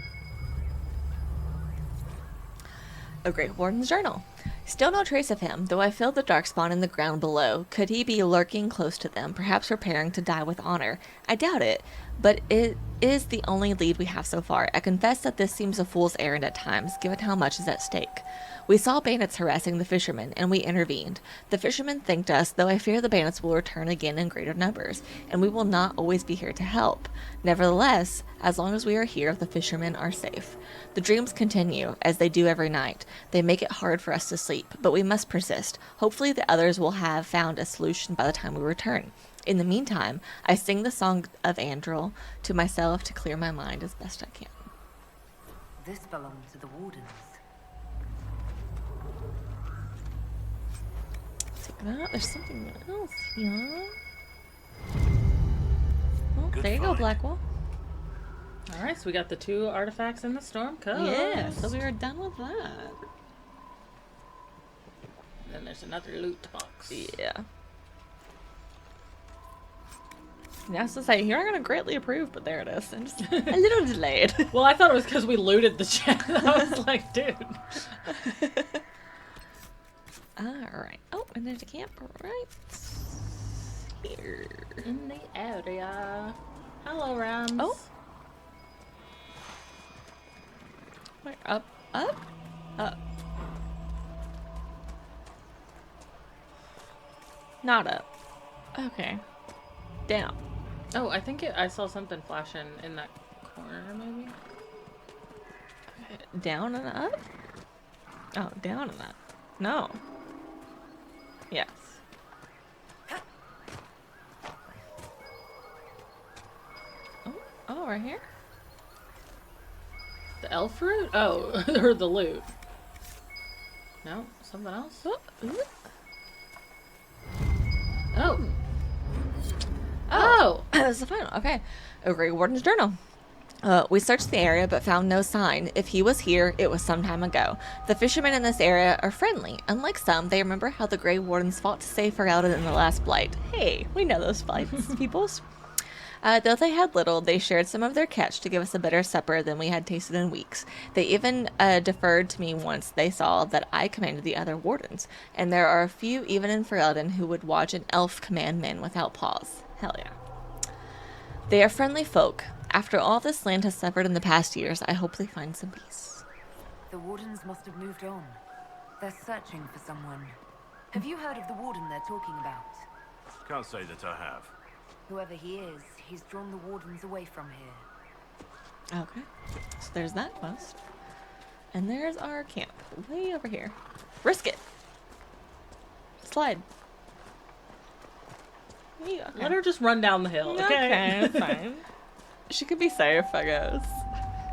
A Great Warden's Journal. Still no trace of him, though I feel the darkspawn in the ground below. Could he be lurking close to them, perhaps preparing to die with honor? I doubt it, but it is the only lead we have so far. I confess that this seems a fool's errand at times, given how much is at stake. We saw bandits harassing the fishermen, and we intervened. The fishermen thanked us, though I fear the bandits will return again in greater numbers, and we will not always be here to help. Nevertheless, as long as we are here, the fishermen are safe. The dreams continue, as they do every night. They make it hard for us to sleep, but we must persist. Hopefully the others will have found a solution by the time we return. In the meantime, I sing the song of Andril to myself to clear my mind as best I can. This belongs to the wardens. Take that. There's something else here. Oh, Good there you go, find. Blackwall. Alright, so we got the 2 artifacts in the storm coast. Yeah, so we are done with that. Then there's another loot box. Yeah. I was to say, you're not going to greatly approve, but there it is. I'm just a little delayed. Well, I thought it was because we looted the chest. I was like, dude. Alright. Oh, and there's a camp right here. In the area. Hello, Rams. Oh. Wait, up, up, up. Not up. Okay. Down. Oh, I think I saw something flashing in that corner, maybe? Down and up? Oh, down and up. No. Yes. Oh, right here? The elf fruit? Oh, or the loot. No, something else? Oh. Ooh. Oh. Oh! That's the final. Okay. A Great Warden's Journal. We searched the area but found no sign. If he was here, it was some time ago. The fishermen in this area are friendly. Unlike some, they remember how the Grey Wardens fought to save Ferelden in the last blight. Hey, we know those fights, peoples. Though they had little, they shared some of their catch to give us a better supper than we had tasted in weeks. They even deferred to me once they saw that I commanded the other wardens, and there are a few even in Ferelden who would watch an elf command men without pause. Hell yeah. They are friendly folk. After all this land has suffered in the past years, I hope they find some peace. The wardens must have moved on. They're searching for someone. Have you heard of the warden they're talking about? Can't say that I have. Whoever he is, he's drawn the wardens away from here. Okay. So there's that quest. And there's our camp. Way over here. Risk it. Slide. Yeah, okay. Let her just run down the hill, okay? Okay, fine. She could be safe, I guess.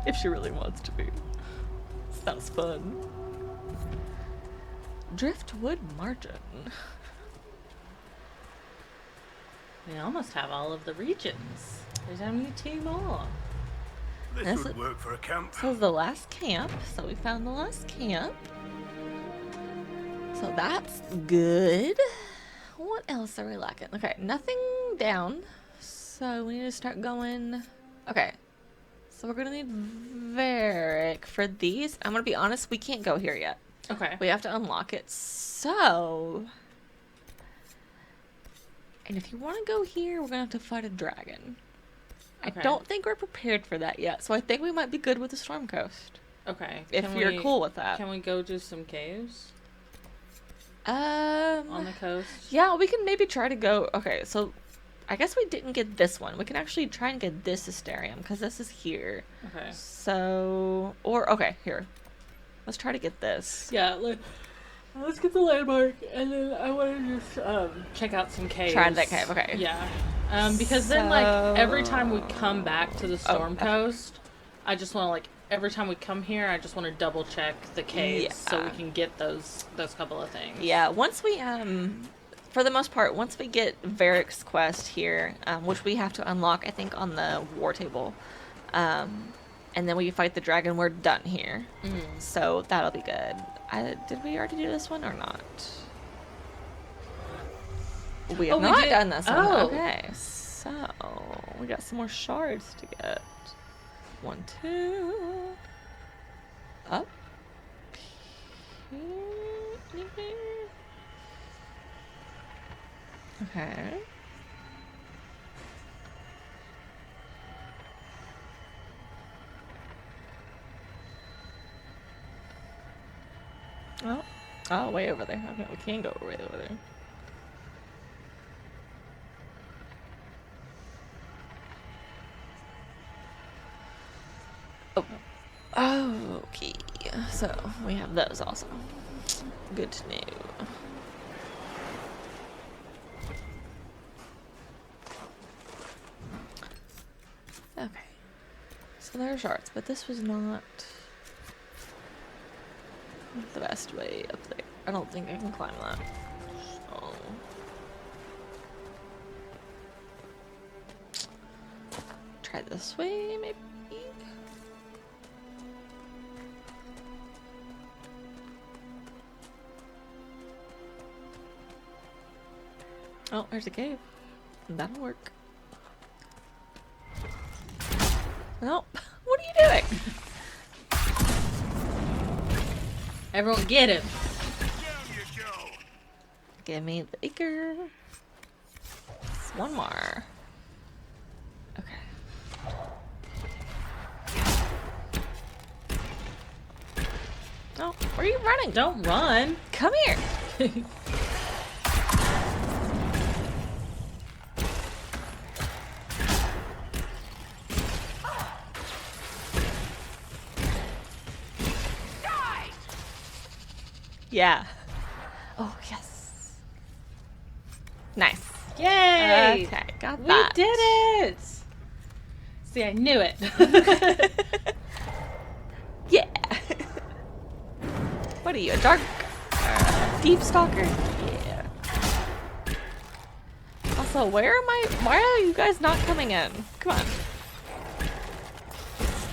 If she really wants to be. Sounds fun. Driftwood Margin. We almost have all of the regions. There's only 2 more. This would work for a camp. This is the last camp. So we found the last camp. So that's good. What else are we lacking? Okay, nothing down. So we need to start going. Okay. So we're going to need Varric for these. I'm going to be honest, we can't go here yet. Okay. We have to unlock it. So... And if you want to go here, we're going to have to fight a dragon. Okay. I don't think we're prepared for that yet. So I think we might be good with the Storm Coast. Okay. If you're cool with that. Can we go do some caves? On On the coast? Yeah, we can maybe try to go... Okay, so... I guess we didn't get this one. We can actually try and get this Asterium, because this is here. Okay. So... Or, okay, here. Let's try to get this. Yeah, let's get the landmark, and then I want to just check out some caves. Try that cave, okay. Yeah. Because then, like, every time we come back to the Storm Coast, I just want to, like, every time we come here, I just want to double check the caves so we can get those couple of things. Yeah, once we, for the most part, once we get Varric's quest here, which we have to unlock, I think, on the war table, and then we fight the dragon, we're done here. So that'll be good. Did we already do this one or not? We have not done this one. Okay, so we got some more shards to get. 1, 2. Up. Okay. Oh, way over there. Okay, we can go way over there. Oh, okay. So we have those also. Good to know. Okay. So there are shards, but this was not the best way up there. I don't think I can climb that. So. Try this way, maybe? Oh, there's a cave. That'll work. Nope. What are you doing? Everyone get him. Give me the beaker. One more. Okay. Oh, where are you running? Don't run. Come here. Yeah. Oh, yes. Nice. Yay! Okay, got We that. did it! See, I knew it. Yeah. What are you, a dark, deep stalker? Yeah. Also, why are you guys not coming in? Come on.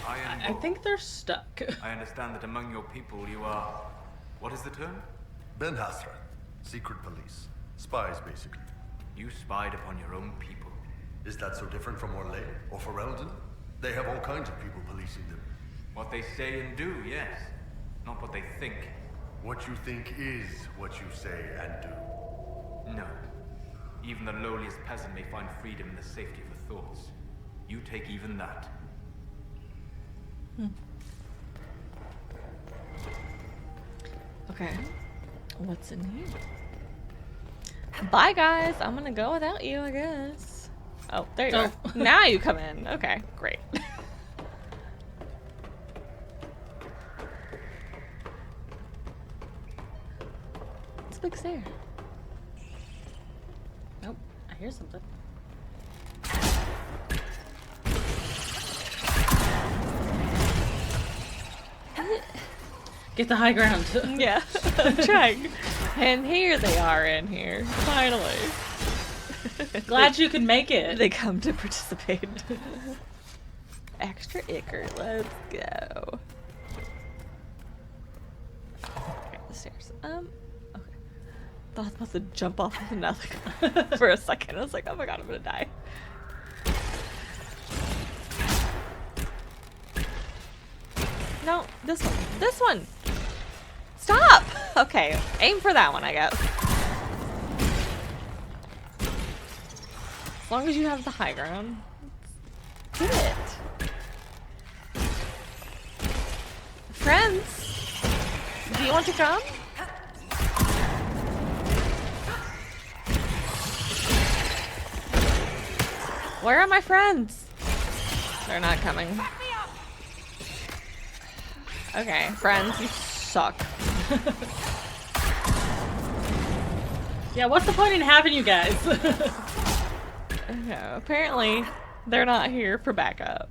I think they're stuck. I understand that among your people you are... What is the term? Ben Hasra. Secret police. Spies, basically. You spied upon your own people. Is that so different from Orlais or Ferelden? They have all kinds of people policing them. What they say and do, yes. Not what they think. What you think is what you say and do. No. Even the lowliest peasant may find freedom in the safety of her thoughts. You take even that. Okay. What's in here? Bye, guys. I'm gonna go without you, I guess. Oh, there you are. Now you come in. Okay, great. It's a big stair. Nope, I hear something. Get the high ground. Yeah, I'm trying. And here they are in here, finally. Glad you could make it. They come to participate. Extra icker. Let's go. Okay, the stairs. Okay. Thought I was about to jump off of nothing for a second. I was like, oh my god, I'm gonna die. No, this one. This one! Stop! Okay, aim for that one, I guess. As long as you have the high ground. Get it. Friends, do you want to come? Where are my friends? They're not coming. Okay, friends, you suck. Yeah, what's the point in having you guys? Okay, apparently, they're not here for backup.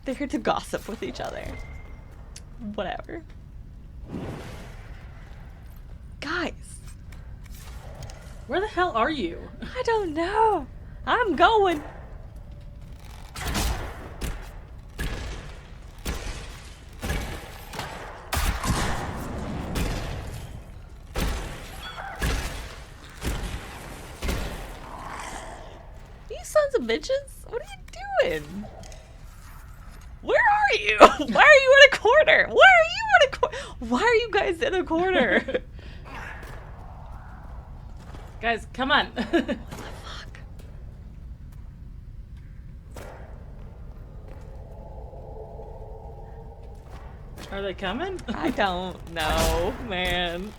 They're here to gossip with each other. Whatever. Guys. Where the hell are you? I don't know. I'm going. You sons of bitches. What are you doing? Where are you? Why are you in a corner? Why are you in a corner? Why are you guys in a corner? Guys, come on. What the fuck? Are they coming? I don't know, man.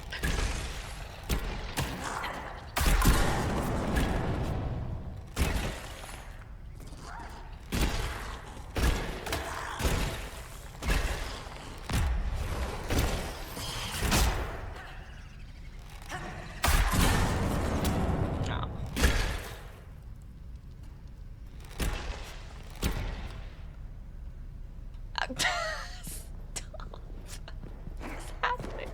Stop. What's happening?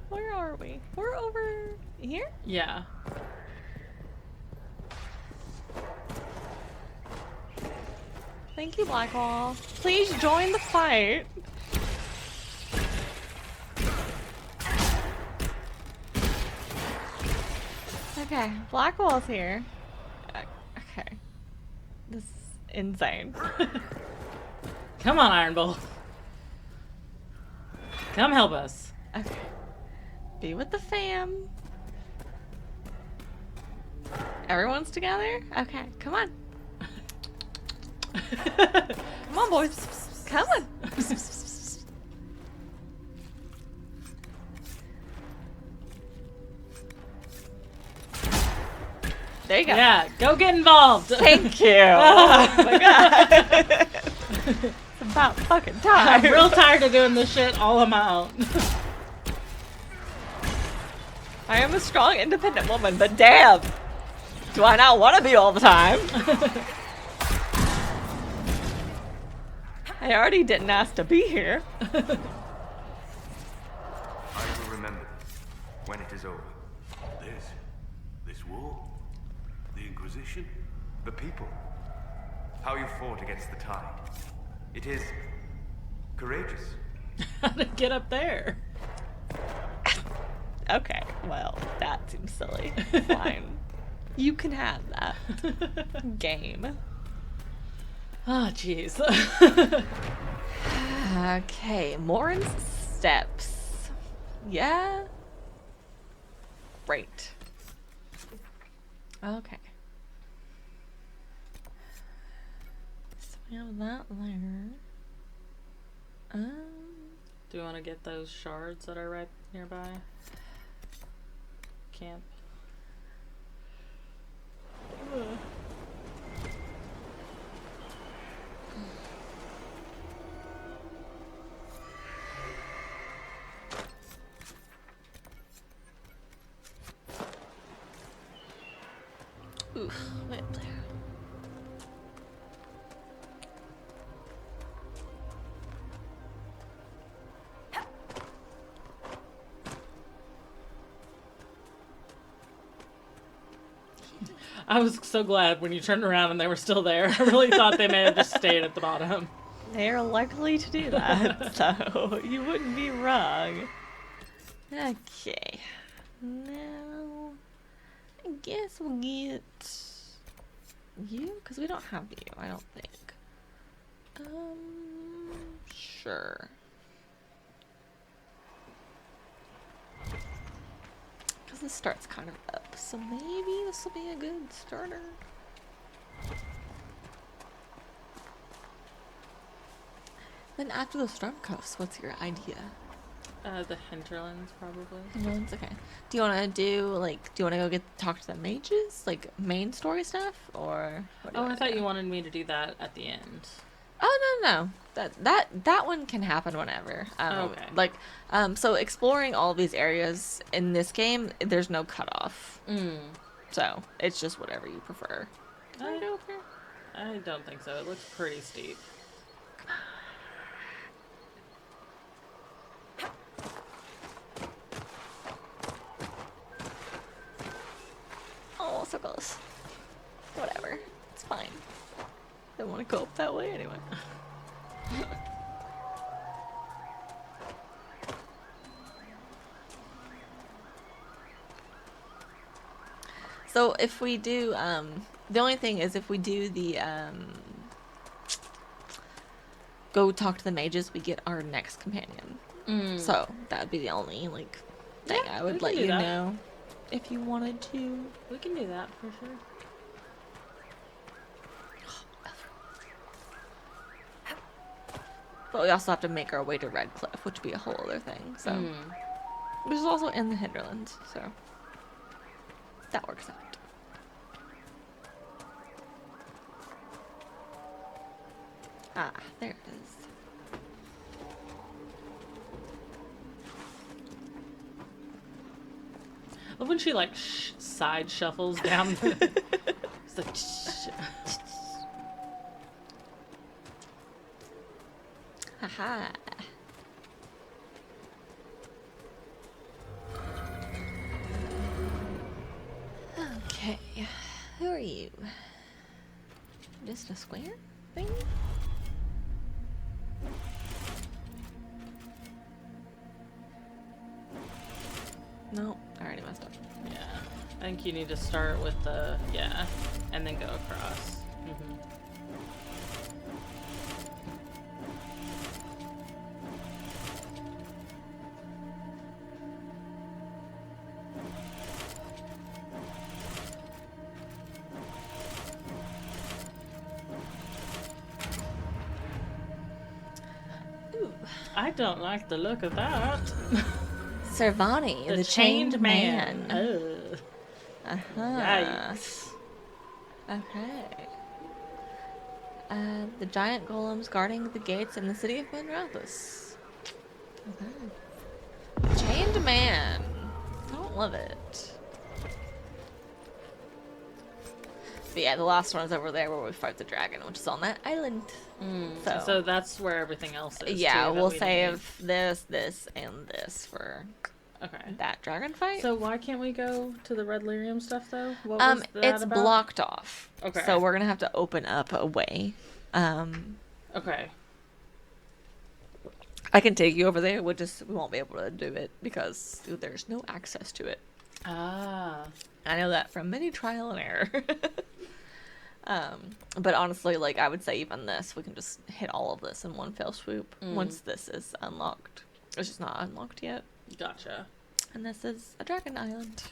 Where are we? We're over here? Yeah. Thank you, Blackwall. Please join the fight. Okay, Blackwall's here. Okay. This is insane. Come on, Iron Bull. Come help us. Okay. Be with the fam. Everyone's together? Okay, come on. Come on, boys. Come on. There you go. Yeah, go get involved. Thank you. Oh my god. It's about fucking time. I'm real tired of doing this shit all on my own. I am a strong, independent woman, but damn, do I not want to be all the time? I already didn't ask to be here. I will remember this when it is over. This war? The Inquisition? The people. How you fought against the tide. It is courageous. How to get up there? Okay, well, that seems silly. Fine. You can have that. Game. Oh, jeez. Okay, Morin's steps. Yeah? Right. Okay. So we have that there. Do you want to get those shards that are right nearby? Camp. Oof, wait there. I was so glad when you turned around and they were still there. I really thought they may have just stayed at the bottom. They're likely to do that, so you wouldn't be wrong. Okay. Now, I guess we'll get you, because we don't have you, I don't think. Sure. Because this starts kind of up, so maybe this will be a good starter. Then after the storm coast, what's your idea? The hinterlands, probably. Hinterlands, okay. Do you want to do you want to go talk to the mages, like main story stuff, or? What do Oh, you I thought do? you wanted me to do that at the end. Oh no. That one can happen whenever. Okay. So exploring all these areas in this game, there's no cutoff. So it's just whatever you prefer. Can I go up here? I don't think so. It looks pretty steep. Oh, so close. Whatever. It's fine. Don't want to go up that way anyway. So if we do, the only thing is if we do the, go talk to the mages, we get our next companion. So that would be the only, thing I would let you know if you wanted to. We can do that for sure. But we also have to make our way to Red Cliff, which would be a whole other thing, so. Which is also in the hinterlands, so. That works out. Ah, there it is. Love when she side shuffles down the. It's like. Haha. Okay, who are you? Just a square thing? No, I already messed up. Yeah. I think you need to start with the. Yeah. And then go across. I don't like the look of that. Servani, the chained man. Oh. Yikes. Okay. The giant golems guarding the gates in the city of Monrathus. Okay. Chained man. Don't love it. But yeah, the last one is over there where we fight the dragon, which is on that island. So that's where everything else is. Yeah, too, we'll save this, and this for okay. that dragon fight. So why can't we go to the red lyrium stuff though? What was that it's about? blocked off. Okay. So we're gonna have to open up a way. Okay. I can take you over there. We won't be able to do it because there's no access to it. Ah. I know that from many trial and error. But honestly, I would say even this, we can just hit all of this in one fell swoop once this is unlocked. It's just not unlocked yet. Gotcha. And this is a dragon island.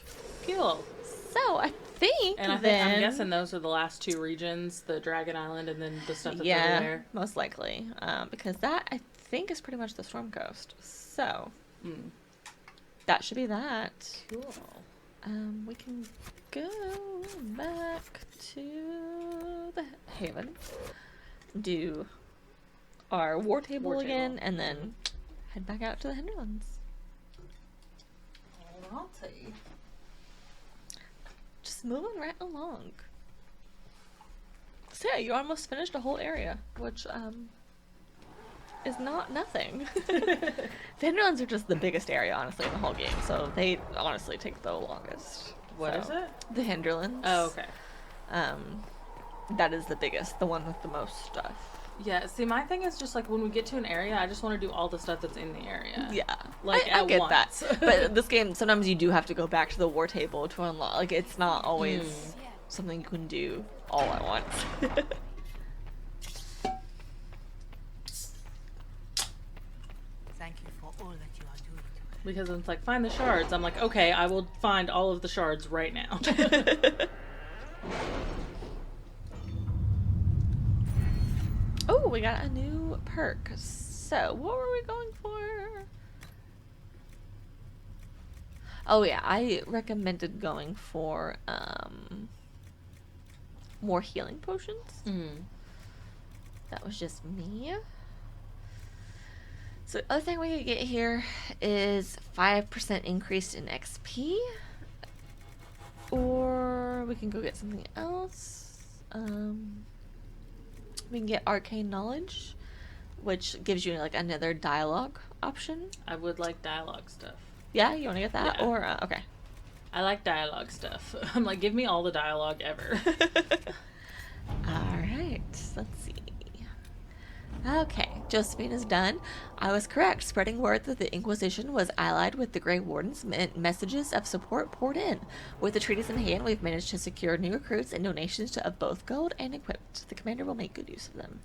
Cool. So I think I'm guessing those are the last two regions, the Dragon Island and then the stuff that's over there. Most likely. Because that, I think, is pretty much the Storm Coast. So, that should be that. Cool. We can go back to the Haven, do our war table again, and then head back out to the hinterlands. Alrighty. Just moving right along. So yeah, you almost finished a whole area, which is not nothing. The hinterlands are just the biggest area, honestly, in the whole game, so they honestly take the longest. What is it? The hinterlands. Oh, okay. That is the biggest, the one with the most stuff. Yeah, see, my thing is just, like, when we get to an area, I just want to do all the stuff that's in the area. Yeah. Like, I at get once. that. But this game, sometimes you do have to go back to the war table to unlock. Like, it's not always something you can do all at once. Thank you for all that you are doing to us. Because it's like, find the shards. I'm like, okay, I will find all of the shards right now. Oh, we got a new perk. So, what were we going for? Oh yeah, I recommended going for more healing potions. That was just me. So the other thing we could get here is 5% increase in XP. Or we can go get something else. We can get arcane knowledge, which gives you like another dialogue option. I would like dialogue stuff. Yeah, you want to get that? Yeah. Or okay. I like dialogue stuff. I'm like, give me all the dialogue ever. Alright, let's see. Okay, Josephine is done. I was correct. Spreading word that the Inquisition was allied with the Grey Wardens meant messages of support poured in. With the treaties in hand, we've managed to secure new recruits and donations of both gold and equipped. The commander will make good use of them.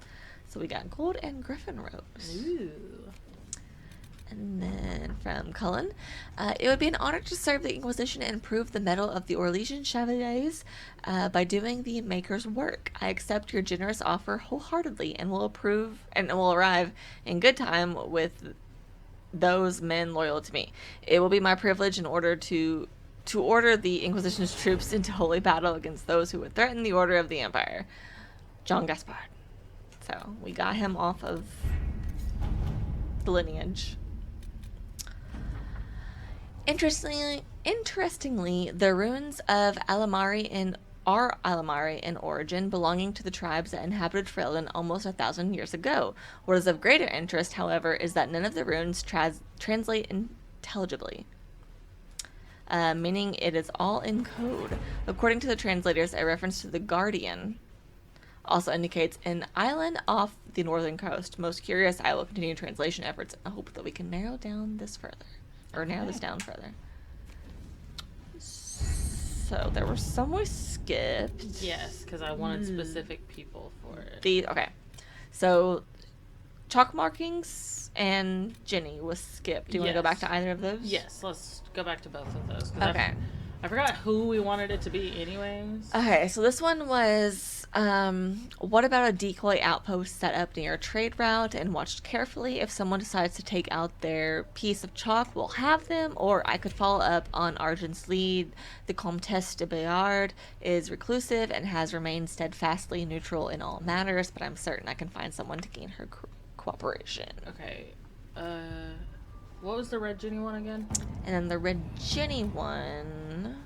So we got gold and griffin robes. Ooh. And then from Cullen, it would be an honor to serve the Inquisition and prove the mettle of the Orlesian Chevaliers by doing the Maker's work. I accept your generous offer wholeheartedly and will arrive in good time with those men loyal to me. It will be my privilege in order to order the Inquisition's troops into holy battle against those who would threaten the order of the Empire. John Gaspard. So we got him off of the lineage. Interestingly, the ruins of Alamari are Alamari in origin, belonging to the tribes that inhabited Freeland almost 1,000 years ago. What is of greater interest, however, is that none of the runes translate intelligibly, meaning it is all in code. According to the translators, a reference to the Guardian also indicates an island off the northern coast. Most curious, I will continue translation efforts and hope that we can narrow this down further. So there were some we skipped. Yes, because I wanted specific people for it. Okay. So chalk markings and Jenny was skipped. Do you want to go back to either of those? Yes, let's go back to both of those. Okay. I forgot who we wanted it to be anyways. Okay, so this one was, what about a decoy outpost set up near a trade route and watched carefully? If someone decides to take out their piece of chalk, we'll have them, or I could follow up on Argent's lead. The Comtesse de Bayard is reclusive and has remained steadfastly neutral in all matters, but I'm certain I can find someone to gain her cooperation. Okay, what was the Red Jenny one again? And then the Red Jenny one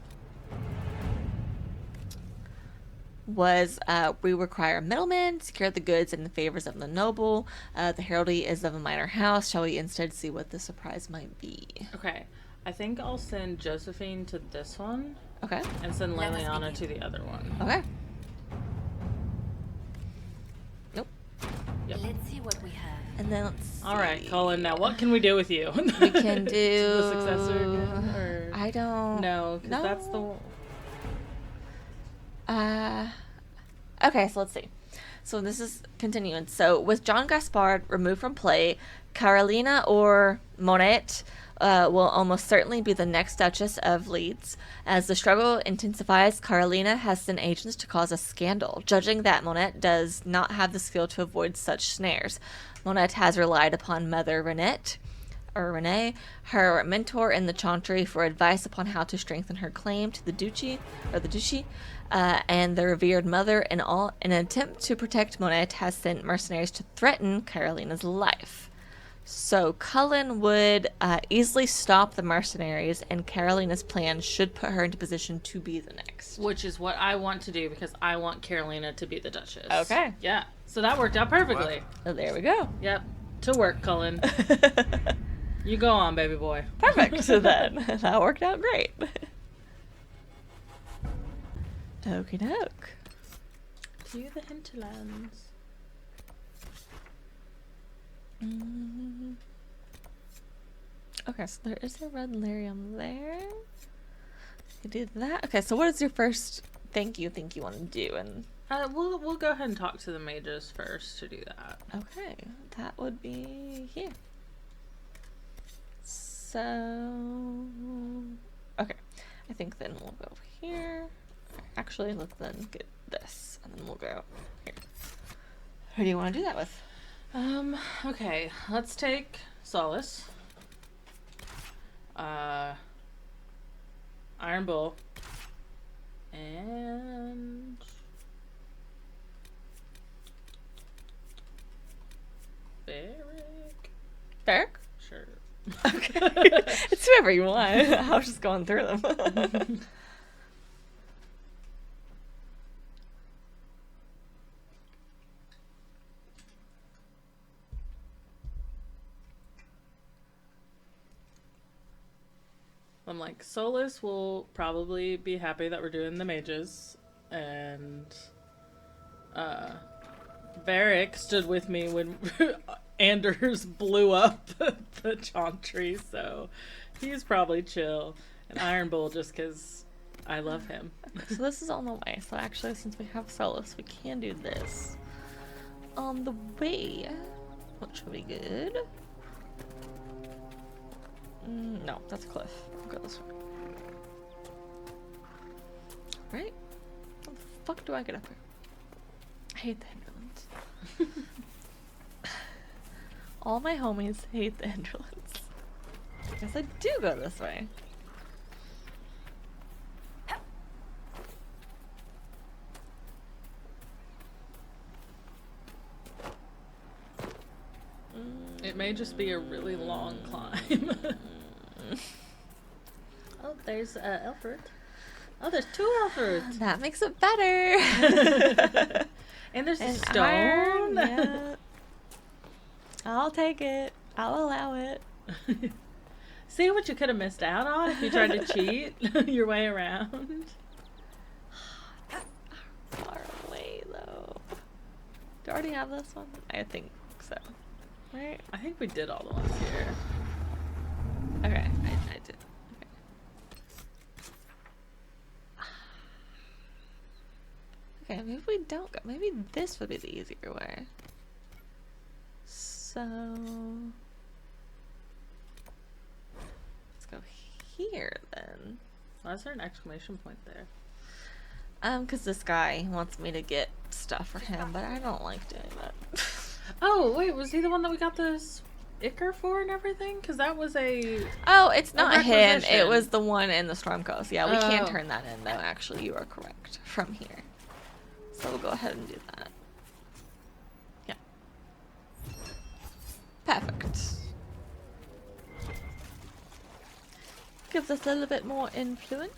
was, we require a middleman, secure the goods in the favors of the noble. The heraldry is of a minor house. Shall we instead see what the surprise might be? Okay, I think I'll send Josephine to this one. Okay. And send Liliana to the other one. Okay. Nope. Yep. Let's see what we have. And then let's see. All right, Colin. Now, what can we do with you? We can do the successor again, or I don't no, because know. that's the. Okay, so let's see. So this is continuing. So with John Gaspard removed from play, Carolina or Monet will almost certainly be the next Duchess of Leeds. As the struggle intensifies, Carolina has sent agents to cause a scandal, judging that Monet does not have the skill to avoid such snares. Monet has relied upon Mother Renee, her mentor in the Chantry, for advice upon how to strengthen her claim to the duchy, and the revered mother, in an attempt to protect Monet, has sent mercenaries to threaten Carolina's life. So Cullen would easily stop the mercenaries, and Carolina's plan should put her into position to be the next. Which is what I want to do, because I want Carolina to be the Duchess. Okay. Yeah. So that worked out perfectly. So there we go. Yep. To work, Cullen. You go on, baby boy. Perfect. So then that worked out great. Okie doke. to the hinterlands. Okay, so there is a red lyrium there. You do that. Okay, so what is your first thank you think you want to do? And We'll go ahead and talk to the mages first to do that. okay, that would be here. So okay, I think then we'll go here. Actually, let's then get this, and then we'll go here. Who do you want to do that with? Okay, let's take Solace. Iron Bull. And Barrick. Barrick? Sure. Okay. It's whoever you want. I was just going through them. I'm like, Solus will probably be happy that we're doing the mages, and Varric stood with me when Anders blew up the Chauntry, so he's probably chill. And Iron Bull just because I love him. So this is on the way. So actually, since we have Solus, we can do this on the way, which will be good. No, that's a cliff. I'll go this way. Right? How the fuck do I get up here? I hate the hinterlands. All my homies hate the hinterlands. I guess I do go this way. It may just be a really long climb. Oh, there's Elford. Oh, there's 2 Elfords. That makes it better. And there's a An stone. iron, yeah. I'll take it. I'll allow it. See what you could have missed out on if you tried to cheat your way around. Far away though. Do I already have this one? I think so. Right? I think we did all the ones here. Okay, I did. Okay, maybe we don't go. Maybe this would be the easier way. So let's go here then. Why is there an exclamation point there? Because this guy wants me to get stuff for him, but I don't like doing that. Oh, wait, was he the one that we got this Ichor for and everything? Because that was a... Oh, it's not him. requisition. It was the one in the Storm Coast. Yeah, we can Oh. turn that in, though. Actually, you are correct. From here. So we'll go ahead and do that. Yeah. Perfect. Gives us a little bit more influence.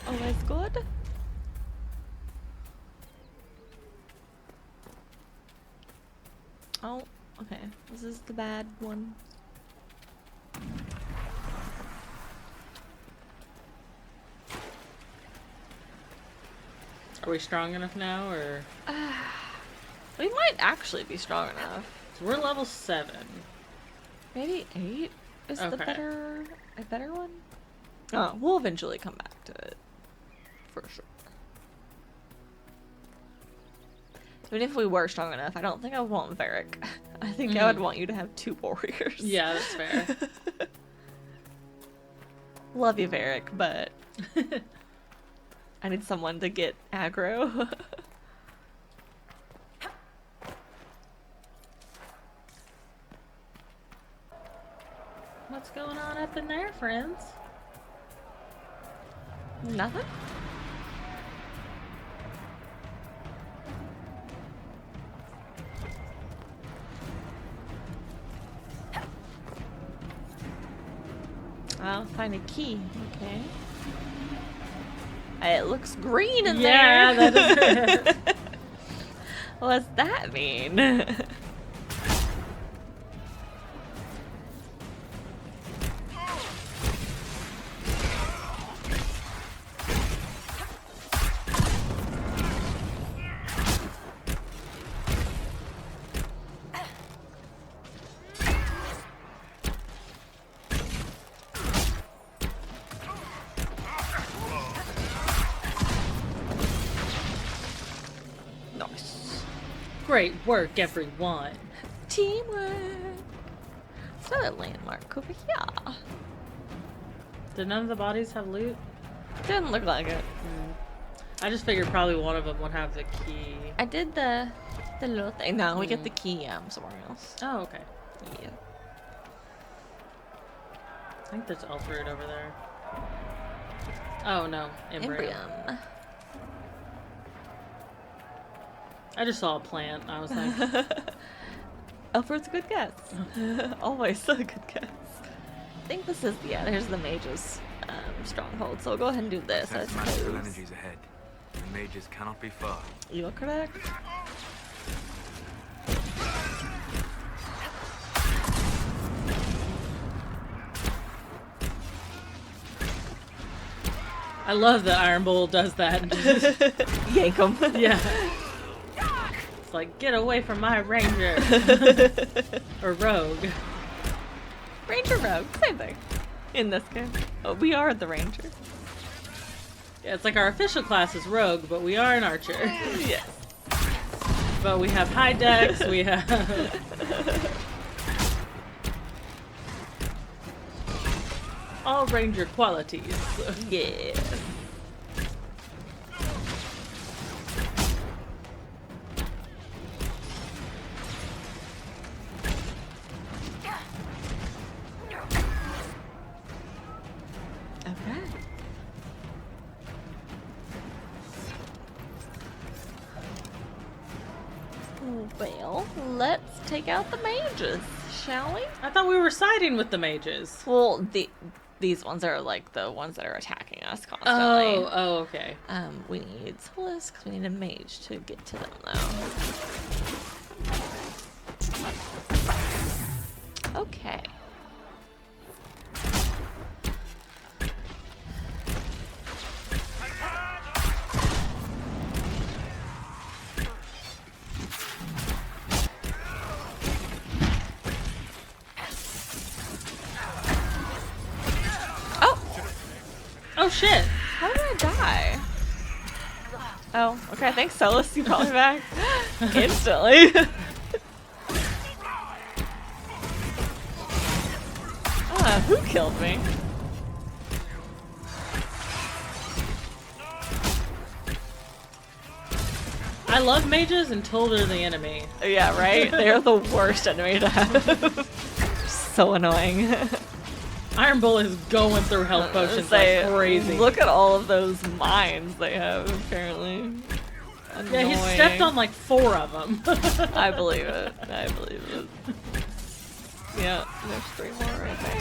Always good. Oh, okay. This is the bad one. Are we strong enough now, or... We might actually be strong enough. So we're level 7. Maybe 8 is the Okay. a better one? Oh, we'll eventually come back to it. For sure. Even if we were strong enough, I don't think I would want Varric. I think I would want you to have 2 warriors. Yeah, that's fair. Love you, Varric, but I need someone to get aggro. What's going on up in there, friends? Nothing? I'll find a key. Okay. It looks green in Yeah, there. that is it. What's that mean? Great work, everyone. Teamwork. So a landmark over here. Did none of the bodies have loot? Didn't look like it. I just figured probably one of them would have the key. I did the little thing. No, we get the key somewhere else. Oh, okay. Yeah. I think there's elf fruit over there. Oh no, embryo. Embryo. I just saw a plant. I was like, Alfred's a good guess. Always a good guess. I think this is, yeah, there's the mage's stronghold. So we'll go ahead and do this. I Sense magical suppose. energies ahead. The mages cannot be far. You are correct. I love that Iron Bull does that. Yank him. Yeah. It's like, get away from my ranger. Or rogue. Ranger rogue, same thing. In this game. Oh, we are the ranger. Yeah, it's like our official class is rogue, but we are an archer. Yes. But we have high decks, we have... all ranger qualities. Yeah. Okay. Well, let's take out the mages, shall we? I thought we were siding with the mages. Well, these ones are like the ones that are attacking us constantly. Oh, okay. We need Solus because we need a mage to get to them though. Okay. Oh shit! How did I die? Oh, okay. Thanks, Solus. You brought me back instantly. Who killed me? I love mages until they're the enemy. Yeah, right? They're the worst enemy to have. So annoying. Iron Bull is going through health potions like crazy. Look at all of those mines they have, apparently. Yeah, he stepped on like 4 of them. I believe it. I believe it. Yeah, there's 3 more right there.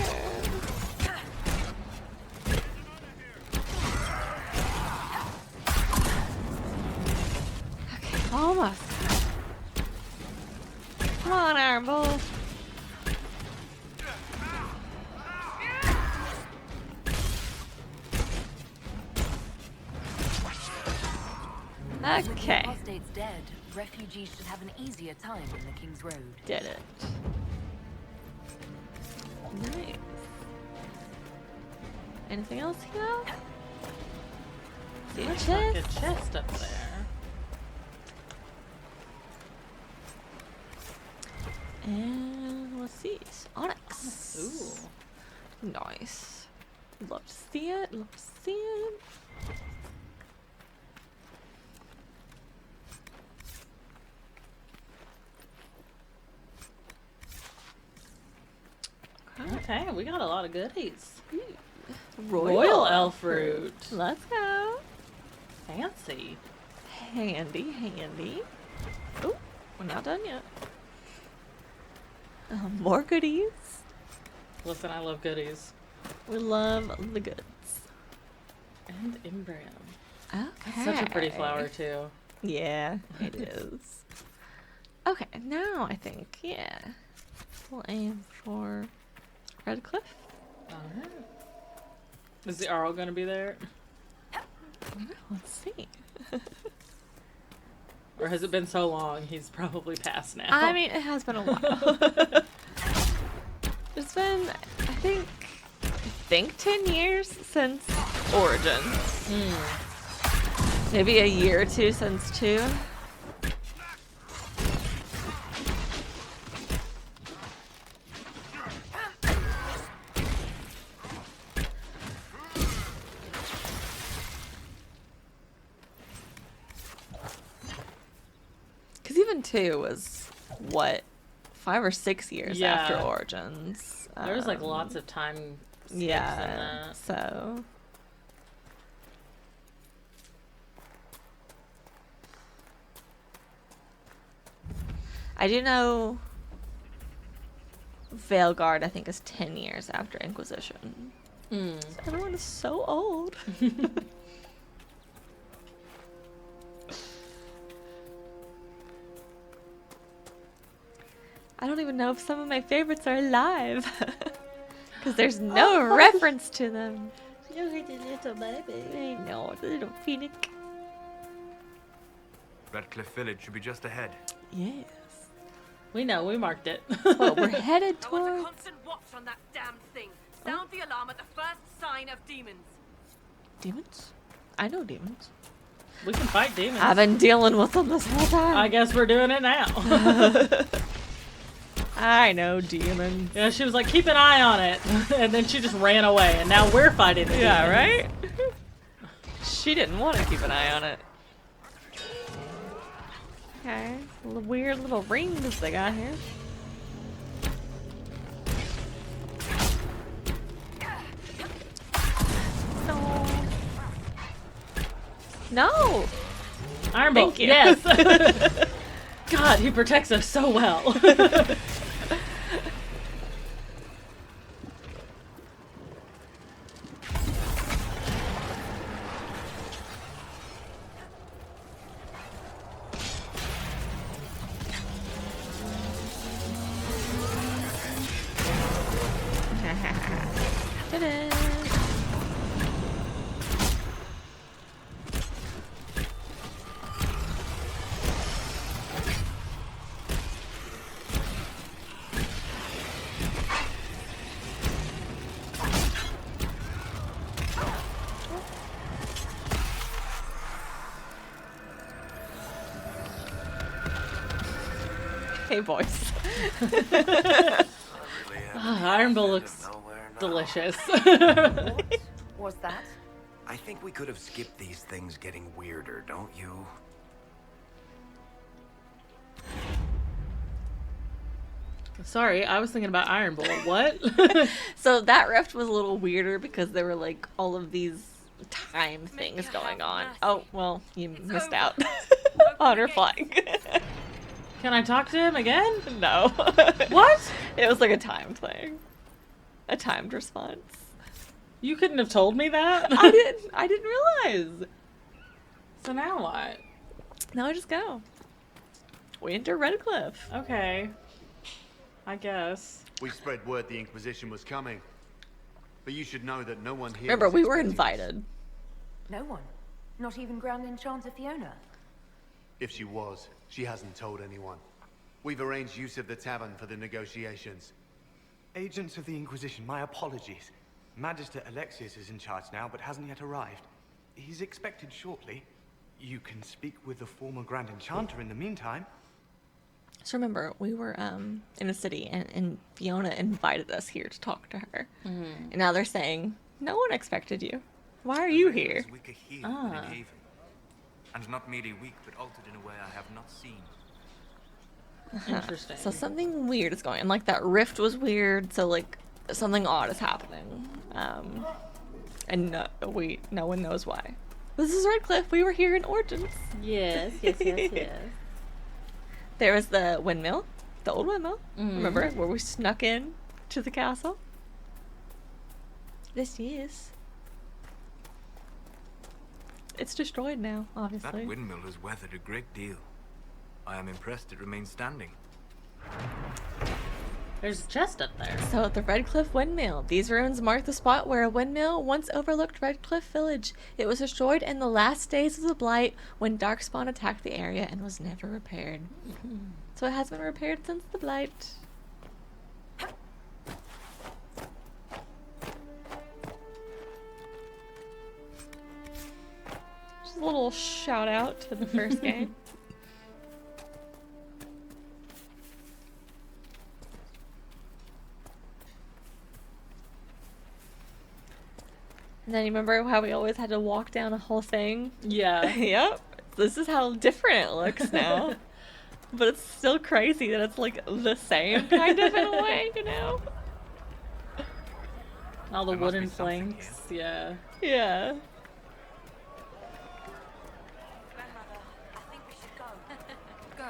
Okay, almost. Come on, Iron Bull. Okay. Apostate's dead. Refugees should have an easier time in the King's Road. Did it. Nice. Anything else here? See a There's like a chest? chest up there. And what's these? Onyx. Ooh. Nice. Love to see it. Love to see it. Okay, we got a lot of goodies. Ooh. Royal elf fruit. Let's go. Fancy. Handy, handy. Oh, we're not done yet. More goodies. Listen, I love goodies. We love the goods. And embryo. Okay. That's such a pretty flower too. Yeah, it is. Okay, now I think, yeah. We'll aim for Red Cliff. Alright. Is the Arl gonna be there? Let's see. Or has it been so long he's probably passed now? I mean, it has been a while. It's been, I think 10 years since Origins. Maybe a year or 2 since 2. Haven 2 was, what, 5 or 6 years after Origins. There was like lots of time skips in that. So... I do know Veilguard, I think, is 10 years after Inquisition. So everyone is so old. I don't even know if some of my favorites are alive. Because there's no reference to them. Look at the little baby. I know, the little phoenix. Redcliffe Village should be just ahead. Yes. We know, we marked it. Well, we're headed I want a towards... constant watch on that damn thing. Sound the alarm at the first sign of demons. Demons? I know demons. We can fight demons. I've been dealing with them this whole time. I guess we're doing it now. I know demons. Yeah, she was like, keep an eye on it. And then she just ran away. And now we're fighting the Yeah, demons. right? She didn't want to keep an eye on it. Okay. Weird little rings they got here. No. No! Iron Thank Bolt, you. yes. God, he protects us so well. Ta-da. Hey, boys. Iron Bolt looks delicious. What Was that? I think we could have skipped these things getting weirder, don't you? Sorry, I was thinking about Iron Bolt. What? So that rift was a little weirder because there were like all of these time things going on. Oh, well, you missed out on her flying. Can I talk to him again? No. What? It was like a time thing. A timed response. You couldn't have told me that? I didn't realize. So now what? Now I just go. We enter Redcliffe. Okay. I guess. We spread word the Inquisition was coming. But you should know that no one here... Remember, was we were expecting invited. No one. Not even Grand Enchanter Fiona. If she was, she hasn't told anyone. We've arranged use of the tavern for the negotiations. Agents of the Inquisition, my apologies. Magister Alexius is in charge now, but hasn't yet arrived. He's expected shortly. You can speak with the former Grand Enchanter in the meantime. So remember, we were in a city, and Fiona invited us here to talk to her. And now they're saying, no one expected you. Why are you here? Weaker here than in Haven. And not merely weak, but altered in a way I have not seen. Interesting. So something weird is going on. Like, that rift was weird, so, like, something odd is happening. And no one knows why. This is Redcliffe. We were here in Origins. Yes. There was the windmill, the old windmill. Remember, where we snuck in to the castle? This is. It's destroyed now, obviously. That windmill has weathered a great deal. I am impressed it remains standing. There's a chest up there. So, the Redcliffe Windmill. These ruins mark the spot where a windmill once overlooked Redcliffe Village. It was destroyed in the last days of the Blight when Darkspawn attacked the area and was never repaired. So it has been repaired since the Blight. Just a little shout out to the first game. And then you remember how we always had to walk down a whole thing? Yeah. Yep. This is how different it looks now. But it's still crazy that it's like the same kind of in a way, you know? All the wooden planks, yeah. Yeah. Grandmother, I think we should go. Go?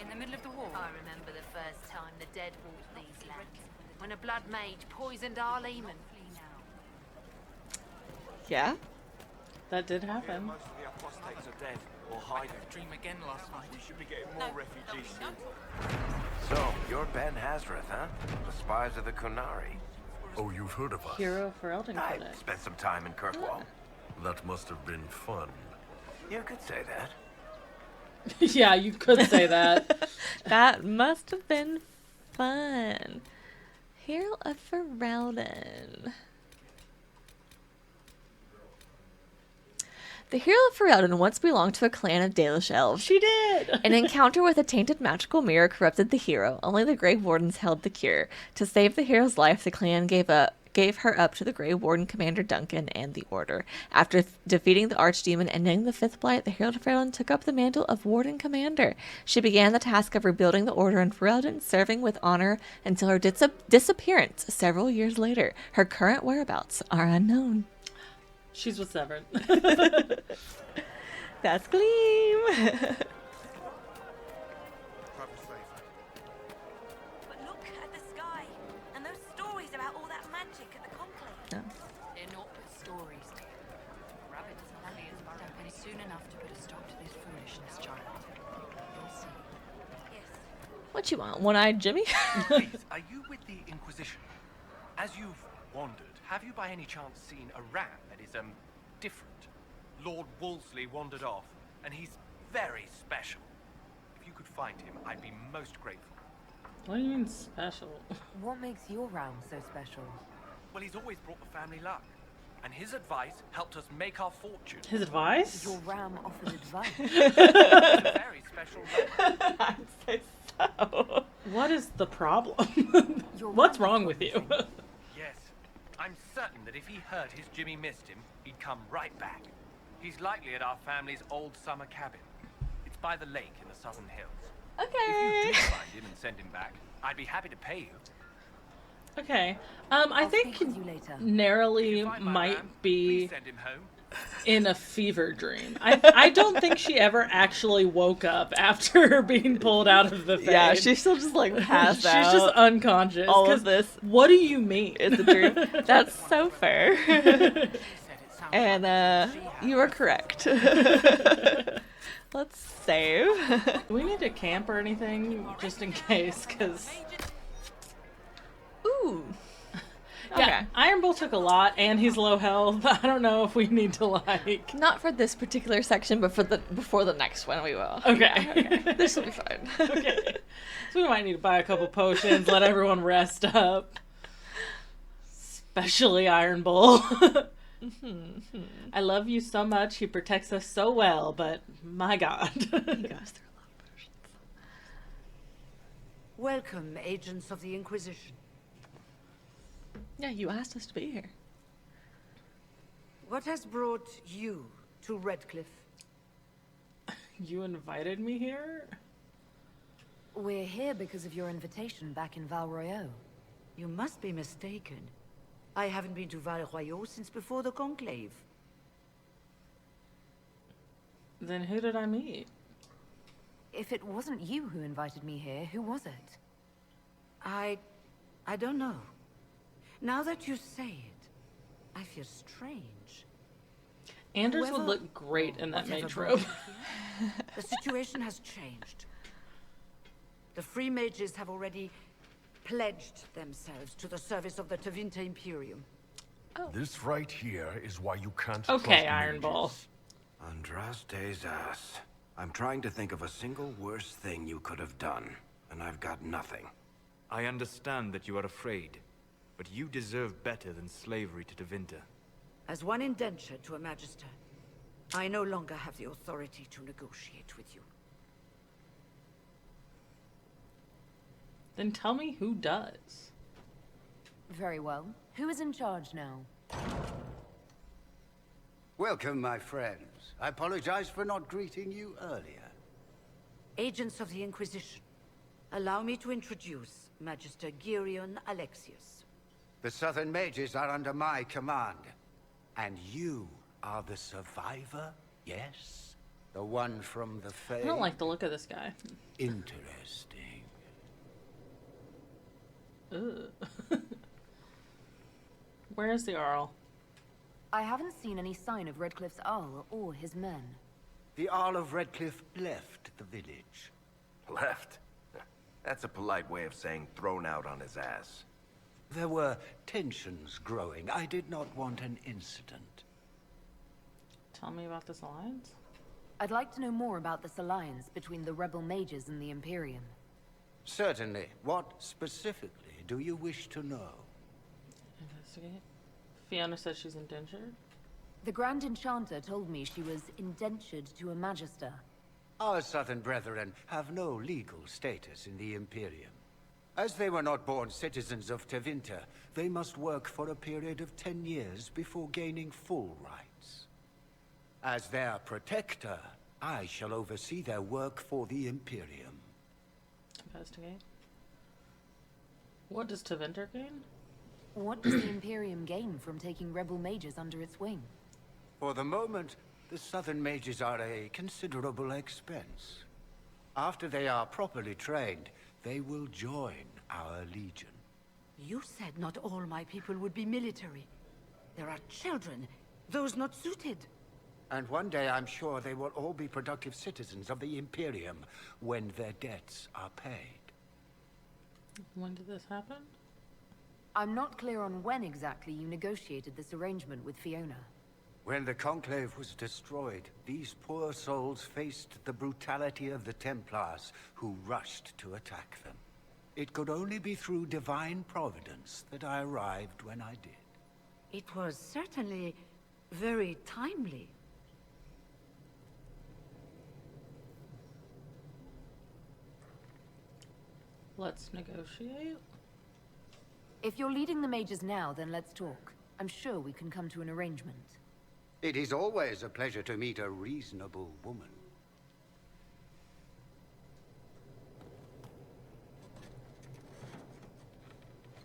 In the middle of the war? I remember the first time the dead walked these lands. When a blood mage poisoned our Lehman. Yeah? That did happen. Most of the apostates are dead or hiding. Dream again last night. We should be getting more refugees soon. So, you're Ben Hazareth, huh? The spies of the Kunari. Oh, you've heard of us? Hero for Elden I Codex. spent some time in Kirkwall. That must have been fun. You could say that. Yeah, you could say that. That must have been fun. Hero of Ferelden. The hero of Ferelden once belonged to a clan of Dalish elves. She did! An encounter with a tainted magical mirror corrupted the hero. Only the Grey Wardens held the cure. To save the hero's life, the clan gave her up to the Grey Warden Commander Duncan and the Order. After defeating the Archdemon and ending the Fifth Blight, the hero of Ferelden took up the mantle of Warden Commander. She began the task of rebuilding the Order in Ferelden, serving with honor until her disappearance several years later. Her current whereabouts are unknown. She's with Severn. That's Gleam. But look at the sky and those stories about all that magic at the conclave. No. They're not but stories. Rabbits and lions don't be soon enough to put a stop to this foolishness, child. You'll see. Yes. What you want, one-eyed Jimmy? Please, are you with the Inquisition? As you've wandered, have you by any chance seen a ram that is, different? Lord Wolseley wandered off, and he's very special. If you could find him, I'd be most grateful. What do you mean special? What makes your ram so special? Well, he's always brought the family luck, and his advice helped us make our fortune. His advice? Your ram offers advice. It's a very special ram. I'd say so. What is the problem? What's wrong with you? Yes, I'm certain that if he heard his Jimmy missed him, he'd come right back. He's likely at our family's old summer cabin. It's by the lake in the southern hills. Okay. If you do find him and send him back, I'd be happy to pay you. Okay. I think narrowly might be Send him home. in a fever dream. I don't think she ever actually woke up after being pulled out of the Fade. Yeah, she's still just like passed out. She's just unconscious. All of this. What do you mean? It's a dream. That's so fair. And you are correct. Let's save. Do we need to camp or anything just in case? Because ooh. yeah, Okay. Iron Bull took a lot, and he's low health. I don't know if we need to like. Not for this particular section, but for before the next one we will. Okay. Okay. This will be fine. Okay. So we might need to buy a couple potions, let everyone rest up. Especially Iron Bull. I love you so much. He protects us so well, but my God. He goes through a lot of potions. Welcome, agents of the Inquisition. Yeah, you asked us to be here. What has brought you to Redcliffe? You invited me here? We're here because of your invitation back in Val Royeaux. You must be mistaken. I haven't been to Val Royeaux since before the Conclave. Then who did I meet? If it wasn't you who invited me here, who was it? I don't know. Now that you say it, I feel strange. Anders Whoever would look great in that whatever mage brought robe. you here, the situation has changed. The free mages have already pledged themselves to the service of the Tevinter Imperium. This right here is why you can't Okay, trust Iron mages. Ball. Andraste's ass. I'm trying to think of a single worse thing you could have done, and I've got nothing. I understand that you are afraid, but you deserve better than slavery to Tevinter. As one indentured to a magister, I no longer have the authority to negotiate with you. Then tell me who does. Very well. Who is in charge now? Welcome, my friends. I apologize for not greeting you earlier. Agents of the Inquisition, allow me to introduce Magister Girion Alexius. The Southern Mages are under my command. And you are the survivor, yes? The one from the Fae? I don't like the look of this guy. Interesting. Ugh. Where is the Arl? I haven't seen any sign of Redcliffe's Arl or his men. The Arl of Redcliffe left the village. Left? That's a polite way of saying thrown out on his ass. There were tensions growing. I did not want an incident. Tell me about this alliance. I'd like to know more about this alliance between the rebel mages and the Imperium. Certainly. What specifically do you wish to know? Investigate. Fiona says she's indentured. The Grand Enchanter told me she was indentured to a Magister. Our Southern brethren have no legal status in the Imperium. As they were not born citizens of Tevinter, they must work for a period of 10 years before gaining full rights. As their protector, I shall oversee their work for the Imperium. Investigate. What does Tevinter gain? What does the Imperium gain from taking rebel mages under its wing? For the moment, the Southern Mages are a considerable expense. After they are properly trained, they will join our legion. You said not all my people would be military. There are children, those not suited. And one day I'm sure they will all be productive citizens of the Imperium when their debts are paid. When did this happen? I'm not clear on when exactly you negotiated this arrangement with Fiona. When the Conclave was destroyed, these poor souls faced the brutality of the Templars, who rushed to attack them. It could only be through divine providence that I arrived when I did. It was certainly very timely. Let's negotiate. If you're leading the mages now, then let's talk. I'm sure we can come to an arrangement. It is always a pleasure to meet a reasonable woman.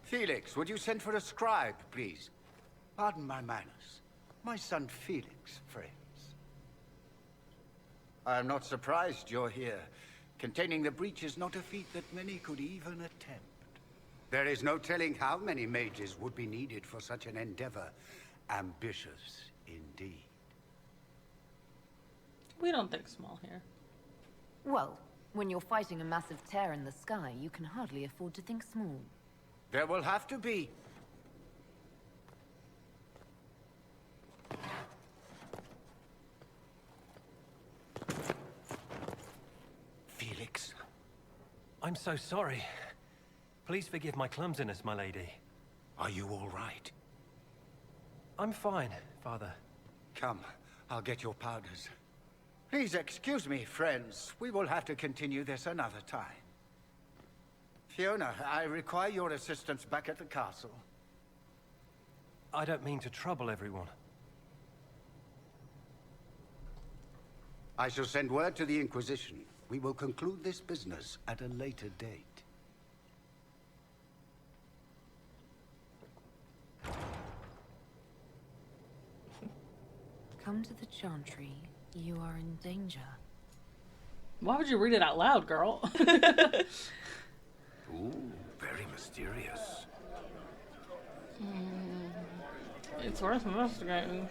Felix, would you send for a scribe, please? Pardon my manners. My son Felix, friends. I am not surprised you're here. Containing the breach is not a feat that many could even attempt. There is no telling how many mages would be needed for such an endeavor. Ambitious indeed. We don't think small here. Well, when you're fighting a massive tear in the sky, you can hardly afford to think small. There will have to be. Felix. I'm so sorry. Please forgive my clumsiness, my lady. Are you all right? I'm fine, Father. Come, I'll get your powders. Please excuse me, friends. We will have to continue this another time. Fiona, I require your assistance back at the castle. I don't mean to trouble everyone. I shall send word to the Inquisition. We will conclude this business at a later date. Come to the Chantry. You are in danger. Why would you read it out loud, girl? Ooh, very mysterious. It's worth investigating.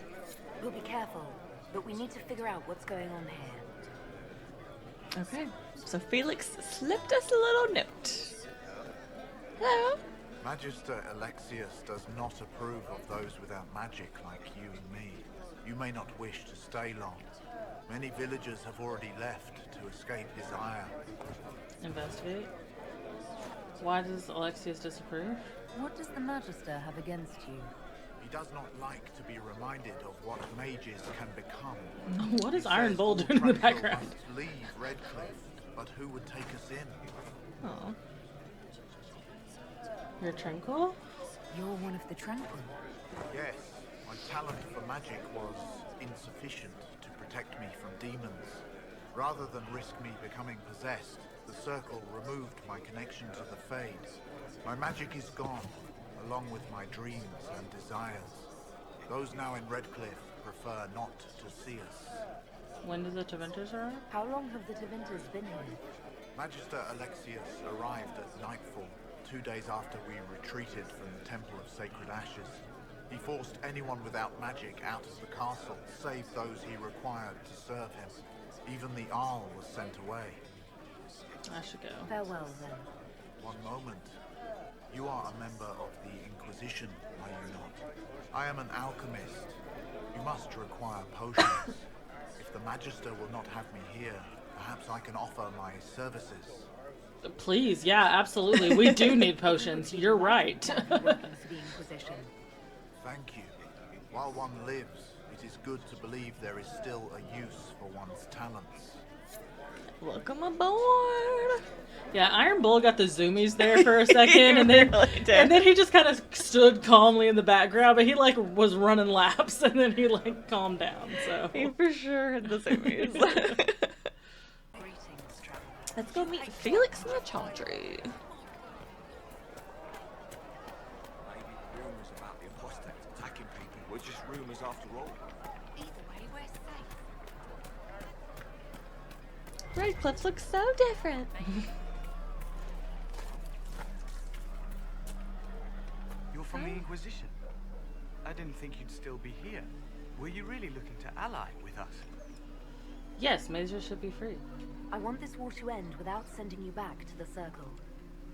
We'll be careful, but we need to figure out what's going on here. Okay, so Felix slipped us a little note. Hello. Magister Alexius does not approve of those without magic like you and me. You may not wish to stay long. Many villagers have already left to escape his ire. Investigate. Why does Alexius disapprove? What does the Magister have against you? He does not like to be reminded of what mages can become. What is Iron Bull doing in the background? Must leave Redcliffe, but who would take us in? Oh. You're tranquil? You're one of the tranquil. Yes, my talent for magic was insufficient to protect me from demons. Rather than risk me becoming possessed, the Circle removed my connection to the Fades. My magic is gone, along with my dreams and desires. Those now in Redcliffe prefer not to see us. When did the Tevinters arrive? How long have the Tevinters been here? Magister Alexius arrived at nightfall, 2 days after we retreated from the Temple of Sacred Ashes. He forced anyone without magic out of the castle, save those he required to serve him. Even the Arl was sent away. I should go. Farewell, then. One moment. You are a member of the Inquisition, are you not? I am an alchemist. You must require potions. If the Magister will not have me here, perhaps I can offer my services. Please, yeah, absolutely. We do need potions. You're right. Thank you. While one lives, it is good to believe there is still a use for one's talents. Welcome aboard. Yeah, Iron Bull got the zoomies there for a second, and then he just kind of stood calmly in the background, but he like was running laps, and then he like calmed down. So he for sure had the zoomies. Let's go meet Felix and the Chantry. Rumors about the apostates attacking people were just rumors after all. Either way, we're safe. Redcliffe looks so different. You're from the Inquisition. I didn't think you'd still be here. Were you really looking to ally with us? yes, Mazers should be free. I want this war to end without sending you back to the Circle.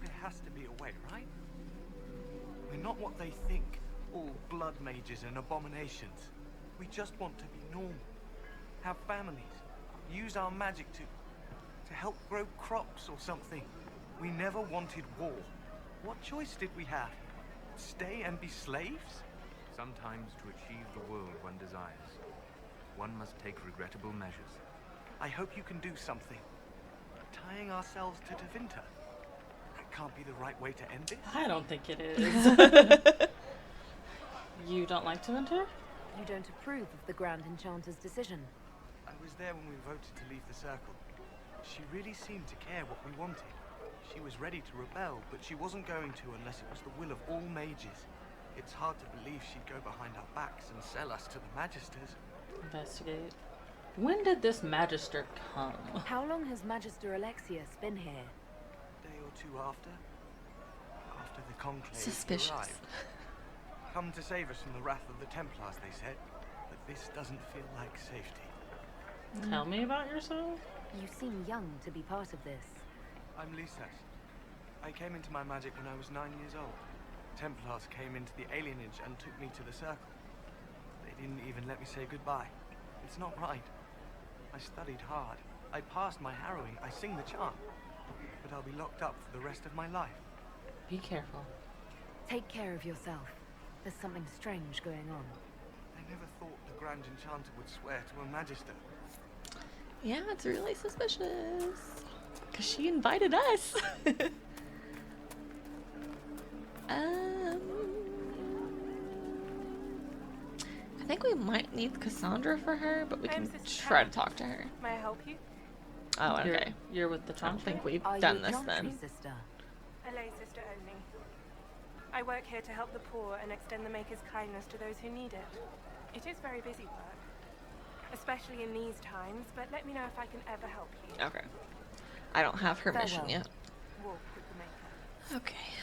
There has to be a way, right? We're not what they think, all blood mages and abominations. We just want to be normal, have families, use our magic to help grow crops or something. We never wanted war. What choice did we have? Stay and be slaves? Sometimes to achieve the world one desires, one must take regrettable measures. I hope you can do something. Tying ourselves to Tevinter. That can't be the right way to end it. I don't think it is. You don't like Teventer? You don't approve of the Grand Enchanter's decision. I was there when we voted to leave the Circle. She really seemed to care what we wanted. She was ready to rebel, but she wasn't going to unless it was the will of all mages. It's hard to believe she'd go behind our backs and sell us to the Magisters. Investigate. When did this Magister come? How long has Magister Alexius been here? A day or two after the conclave Suspicious. arrived. Come to save us from the wrath of the Templars, they said. But this doesn't feel like safety. Tell me about yourself? You seem young to be part of this. I'm Lisas. I came into my magic when I was 9 years old. Templars came into the alienage and took me to the Circle. They didn't even let me say goodbye. It's not right. I studied hard. I passed my harrowing. I sing the charm. But I'll be locked up for the rest of my life. Be careful. Take care of yourself. There's something strange going on. I never thought the Grand Enchanter would swear to a Magister. Yeah, it's really suspicious. Because she invited us. I think we might need Cassandra for her, but we can try to talk to her. May I help you? Oh, okay. You're with the I don't think we've Are done you this Chantry then. sister? A lay sister only. I work here to help the poor and extend the Maker's kindness to those who need it. It is very busy work, especially in these times, but let me know if I can ever help you. Okay. I don't have her mission Farewell. yet. Walk with the Maker. Okay.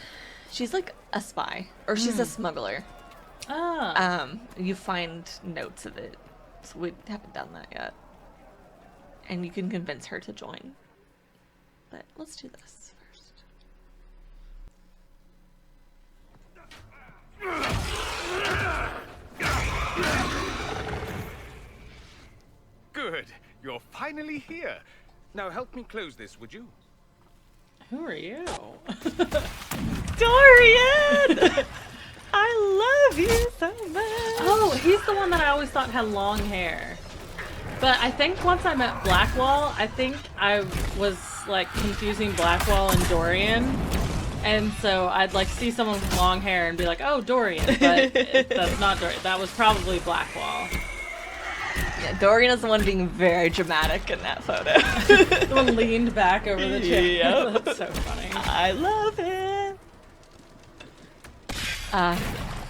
She's like a spy, or she's a smuggler. Ah. You find notes of it, so we haven't done that yet. And you can convince her to join. But let's do this first. Good. You're finally here. Now help me close this, would you? Who are you? Dorian! I love you so much. Oh, he's the one that I always thought had long hair. But I think once I met Blackwall, I think I was like confusing Blackwall and Dorian. And so I'd like see someone with long hair and be like, oh, Dorian. But that's not Dorian. That was probably Blackwall. Yeah, Dorian is the one being very dramatic in that photo. The one leaned back over the chair. Yep. That's so funny. I love it.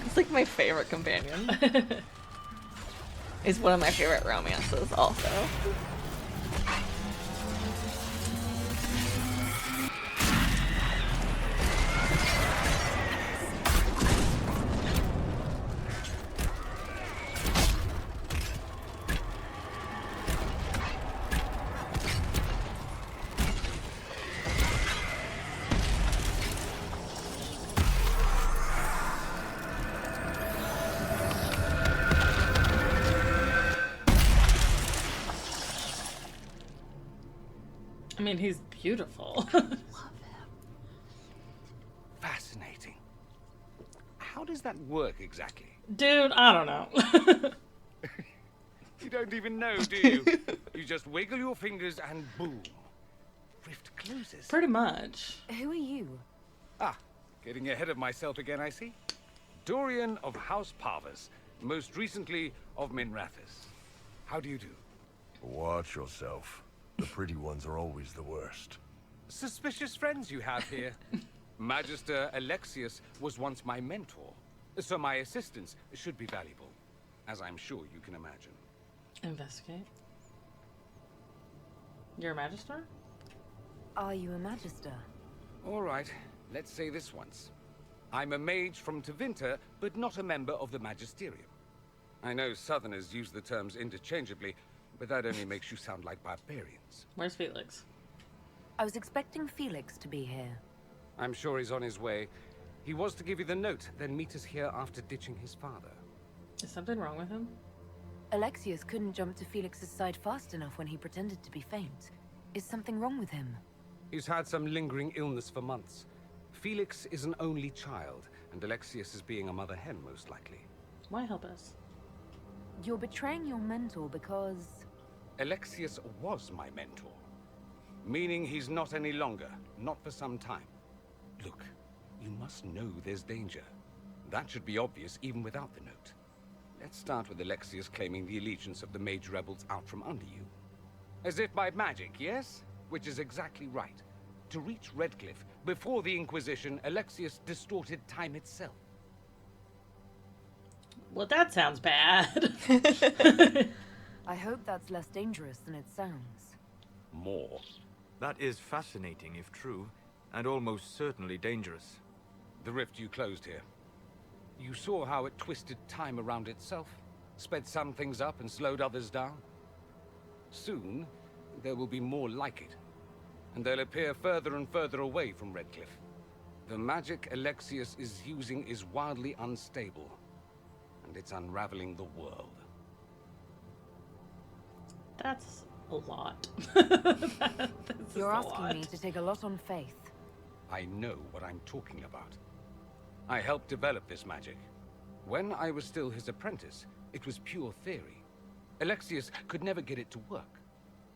It's like my favorite companion. It's one of my favorite romances also. I mean, he's beautiful. Fascinating. How does that work exactly? Dude, I don't know. You don't even know, do you? You just wiggle your fingers and boom. Rift closes. Pretty much. Who are you? Ah, getting ahead of myself again, I see. Dorian of House Parvus, most recently of Minrathis. How do you do? Watch yourself. The pretty ones are always the worst. Suspicious friends you have here. Magister Alexius was once my mentor, so my assistance should be valuable, as I'm sure you can imagine. Investigate. You're a magister? Are you a magister? All right, let's say this once. I'm a mage from Tevinter, but not a member of the Magisterium. I know Southerners use the terms interchangeably, but that only makes you sound like barbarians. Where's Felix? I was expecting Felix to be here. I'm sure he's on his way. He was to give you the note, then meet us here after ditching his father. Is something wrong with him? Alexius couldn't jump to Felix's side fast enough when he pretended to be faint. Is something wrong with him? He's had some lingering illness for months. Felix is an only child, and Alexius is being a mother hen, most likely. Why help us? You're betraying your mentor because... Alexius was my mentor. Meaning he's not any longer, not for some time. Look, you must know there's danger. That should be obvious even without the note. Let's start with Alexius claiming the allegiance of the mage rebels out from under you. As if by magic, yes? Which is exactly right. To reach Redcliffe, before the Inquisition, Alexius distorted time itself. Well, that sounds bad. I hope that's less dangerous than it sounds. More. That is fascinating if true, and almost certainly dangerous. The rift you closed here. You saw how it twisted time around itself, sped some things up and slowed others down. Soon, there will be more like it, and they'll appear further and further away from Redcliffe. The magic Alexius is using is wildly unstable, and it's unraveling the world. That's a lot. You're asking me to take a lot on faith. I know what I'm talking about. I helped develop this magic. When I was still his apprentice, it was pure theory. Alexius could never get it to work.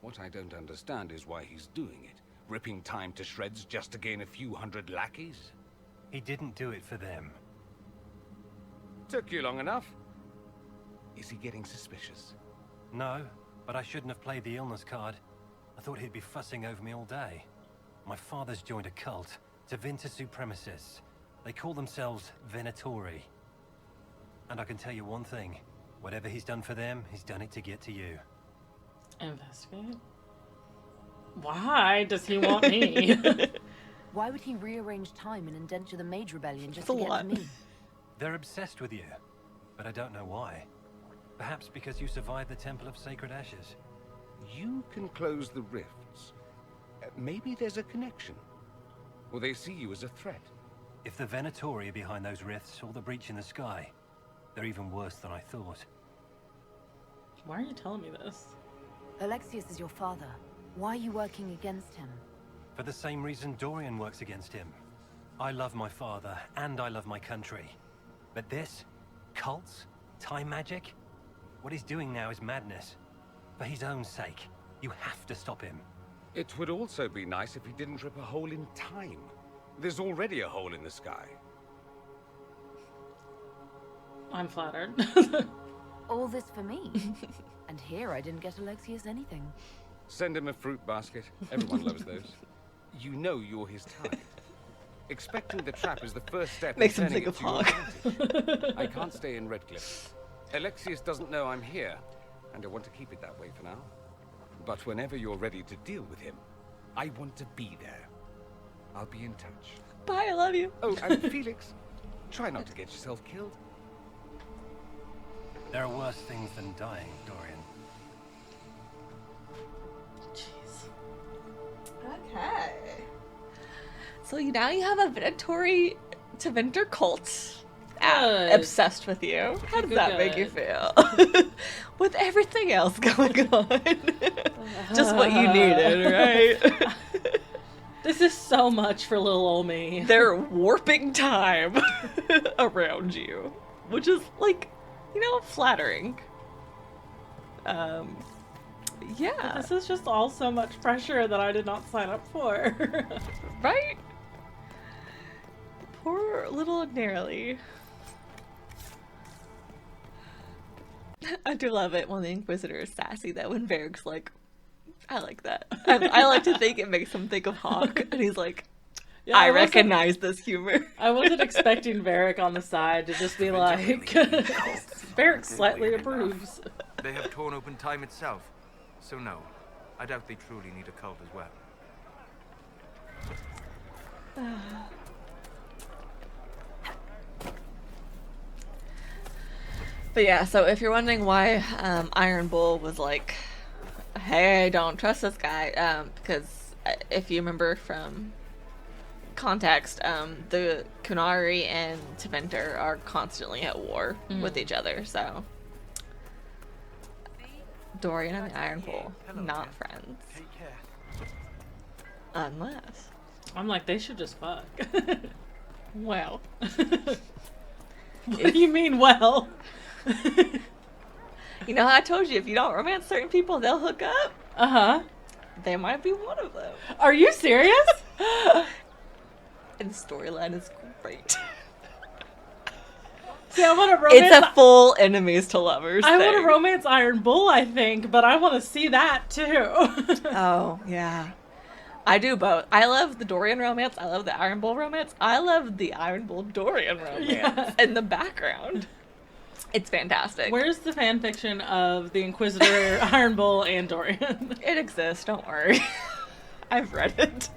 What I don't understand is why he's doing it, ripping time to shreds just to gain a few hundred lackeys. He didn't do it for them. Took you long enough. Is he getting suspicious? No, but I shouldn't have played the illness card. I thought he'd be fussing over me all day. My father's joined a cult, Tevinter supremacists. They call themselves Venatori. And I can tell you one thing. Whatever he's done for them, he's done it to get to you. Investigate? Why does he want me? Why would he rearrange time and indenture the Mage Rebellion just to get to me? They're obsessed with you, but I don't know why. Perhaps because you survived the Temple of Sacred Ashes. You can close the rifts. Maybe there's a connection. Or they see you as a threat. If the Venatori are behind those rifts or the breach in the sky, they're even worse than I thought. Why are you telling me this? Alexius is your father. Why are you working against him? For the same reason Dorian works against him. I love my father, and I love my country. But this? Cults? Time magic? What he's doing now is madness. For his own sake, you have to stop him. It would also be nice if he didn't rip a hole in time. There's already a hole in the sky. I'm flattered. All this for me. And here I didn't get Alexius anything. Send him a fruit basket. Everyone loves those. You know you're his type. Expecting the trap is the first step Makes in him turning think it of to your Hawk. advantage. I can't stay in Redcliffe. Alexius doesn't know I'm here, and I want to keep it that way for now. But whenever you're ready to deal with him, I want to be there. I'll be in touch. Bye, I love you. Oh, and Felix, try not to get yourself killed. There are worse things than dying, Dorian. Jeez. Okay. So now you have a Venatori to Venter cult. Obsessed with you. How does that make you feel? With everything else going on. Just what you needed, right? This is so much for little old me. They're warping time around you. Which is, like, you know, flattering. Yeah. But this is just all so much pressure that I did not sign up for. Right? Poor little Narrowly. I do love it when the Inquisitor is sassy, though, when Varric's like, I like that. I like to think it makes him think of Hawk, and he's like, yeah, I recognize this humor. I wasn't expecting Varric on the side to just be like, Varric slightly approves. They have torn open time itself, so no, I doubt they truly need a cult as well. But yeah, so if you're wondering why Iron Bull was like, hey, don't trust this guy, because if you remember from context, the Kunari and Teventer are constantly at war with each other, so Dorian and the Iron Bull, not friends. Take care. Unless. I'm like, they should just fuck. Well. What do you mean, well? You know how I told you, if you don't romance certain people, they'll hook up? Uh-huh. They might be one of them. Are you serious? And the storyline is great. See, I want to romance... It's a full enemies to lovers I thing. want to romance Iron Bull, I think, but I want to see that, too. Oh, yeah. I do both. I love the Dorian romance. I love the Iron Bull romance. I love the Iron Bull Dorian romance in the background. It's fantastic. Where's the fan fiction of the Inquisitor, Iron Bull, and Dorian? It exists, don't worry. I've read it.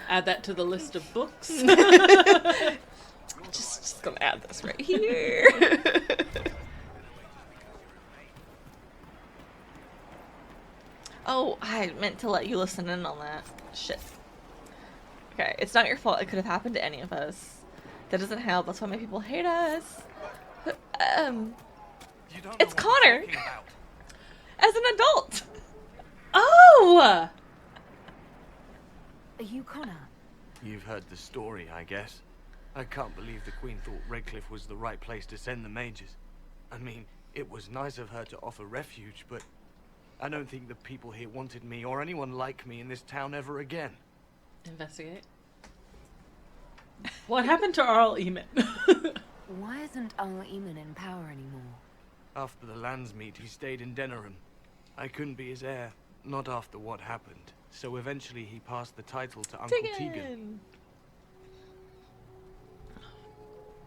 Add that to the list of books. just gonna add this right here. Oh, I meant to let you listen in on that. Shit. Okay, it's not your fault. It could have happened to any of us. That doesn't help. That's why my people hate us. It's Connor. As an adult. Oh! Are you Connor? You've heard the story, I guess. I can't believe the Queen thought Redcliffe was the right place to send the mages. I mean, it was nice of her to offer refuge, but I don't think the people here wanted me or anyone like me in this town ever again. Investigate. What happened to Arl Eamon? Why isn't Arl Eamon in power anymore? After the lands meet, he stayed in Denerim. I couldn't be his heir, not after what happened. So eventually he passed the title to Uncle Tegan.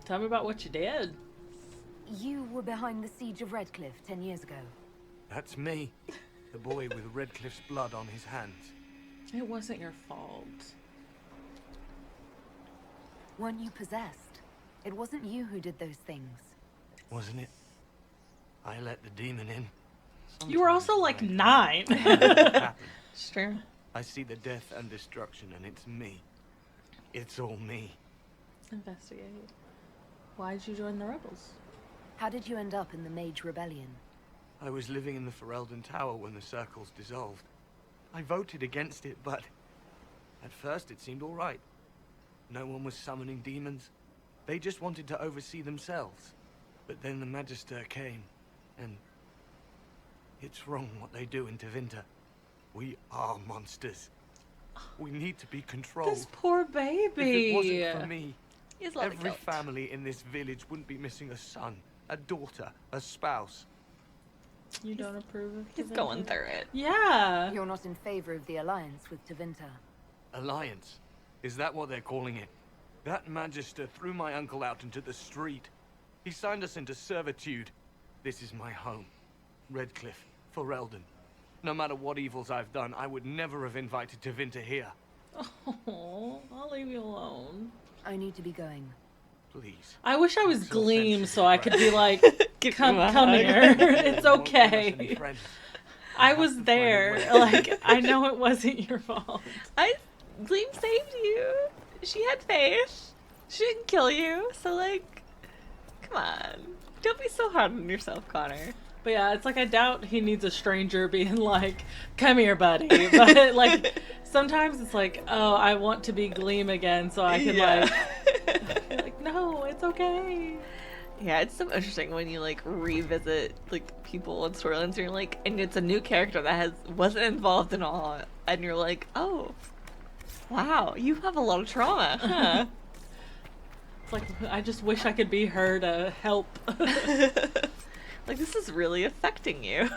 Tell me about what you did. You were behind the siege of Redcliffe 10 years ago. That's me. The boy with Redcliffe's blood on his hands. It wasn't your fault. Weren't you possessed? It wasn't you who did those things. Wasn't it? I let the demon in. You were also like 9. It's true. I see the death and destruction, and it's me. It's all me. Investigate. Why'd you join the rebels? How did you end up in the Mage Rebellion? I was living in the Ferelden Tower when the circles dissolved. I voted against it, but at first it seemed all right. No one was summoning demons. They just wanted to oversee themselves. But then the Magister came, and it's wrong what they do in Tevinter. We are monsters. We need to be controlled. This poor baby. If it wasn't for me, He's let it every go. family in this village wouldn't be missing a son. a daughter, a spouse. You don't approve of He's Tevinter? going through it. Yeah. You're not in favor of the alliance with Tevinter. Alliance? Is that what they're calling it? That Magister threw my uncle out into the street. He signed us into servitude. This is my home. Redcliffe, Ferelden. No matter what evils I've done, I would never have invited Tevinter here. Oh, I'll leave you alone. I need to be going. Please. I wish I was So Gleam sensitive, so I could be like, come a come hug. here. It's Won't give us any okay. friends. I was there. Like, I know it wasn't your fault. Gleam saved you. She had faith. She didn't kill you. So, like, come on. Don't be so hard on yourself, Connor. But yeah, it's like I doubt he needs a stranger being like, come here, buddy. But like, sometimes it's like, oh, I want to be Gleam again so I can like, no, it's okay. Yeah, it's so interesting when you like revisit like people and storylines and you're like, and it's a new character that wasn't involved in all, and you're like, oh, wow, you have a lot of trauma, huh? It's like, I just wish I could be her to help. Like, this is really affecting you.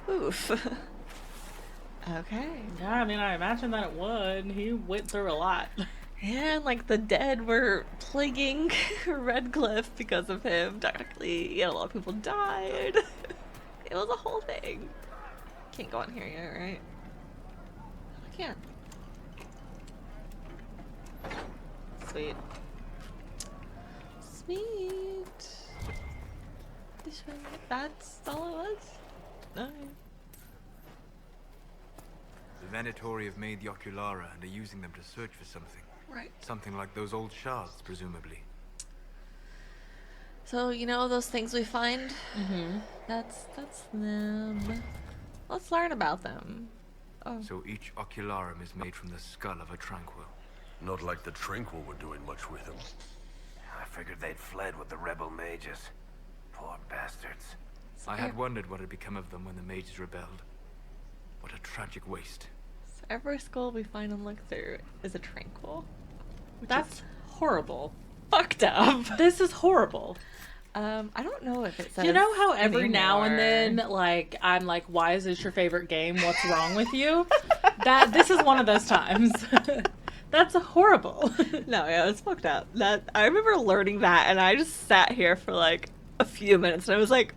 Oof. Okay. Yeah, I mean, I imagine that it would. He went through a lot. Yeah, and like the dead were plaguing Redcliffe because of him. Technically, yeah, a lot of people died. It was a whole thing. Can't go in here yet, right? I can't. Sweet. Sweet. This one, that's all it was? Okay. The Venatori have made the Oculara and are using them to search for something. Right. Something like those old shards, presumably. So, you know those things we find? Mm-hmm. That's them. Let's learn about them. Oh. So each Ocularum is made from the skull of a Tranquil. Not like the Tranquil were doing much with them. I figured they'd fled with the rebel mages. Poor bastards. I had wondered what had become of them when the mages rebelled. What a tragic waste. So every skull we find and look through is a Tranquil. That's horrible. Fucked up. This is horrible. I don't know if it says. You know how every anymore. now and then, like, I'm like, why is this your favorite game? What's wrong with you? This is one of those times. That's horrible. No, yeah, it's fucked up. I remember learning that, and I just sat here for like a few minutes, and I was like,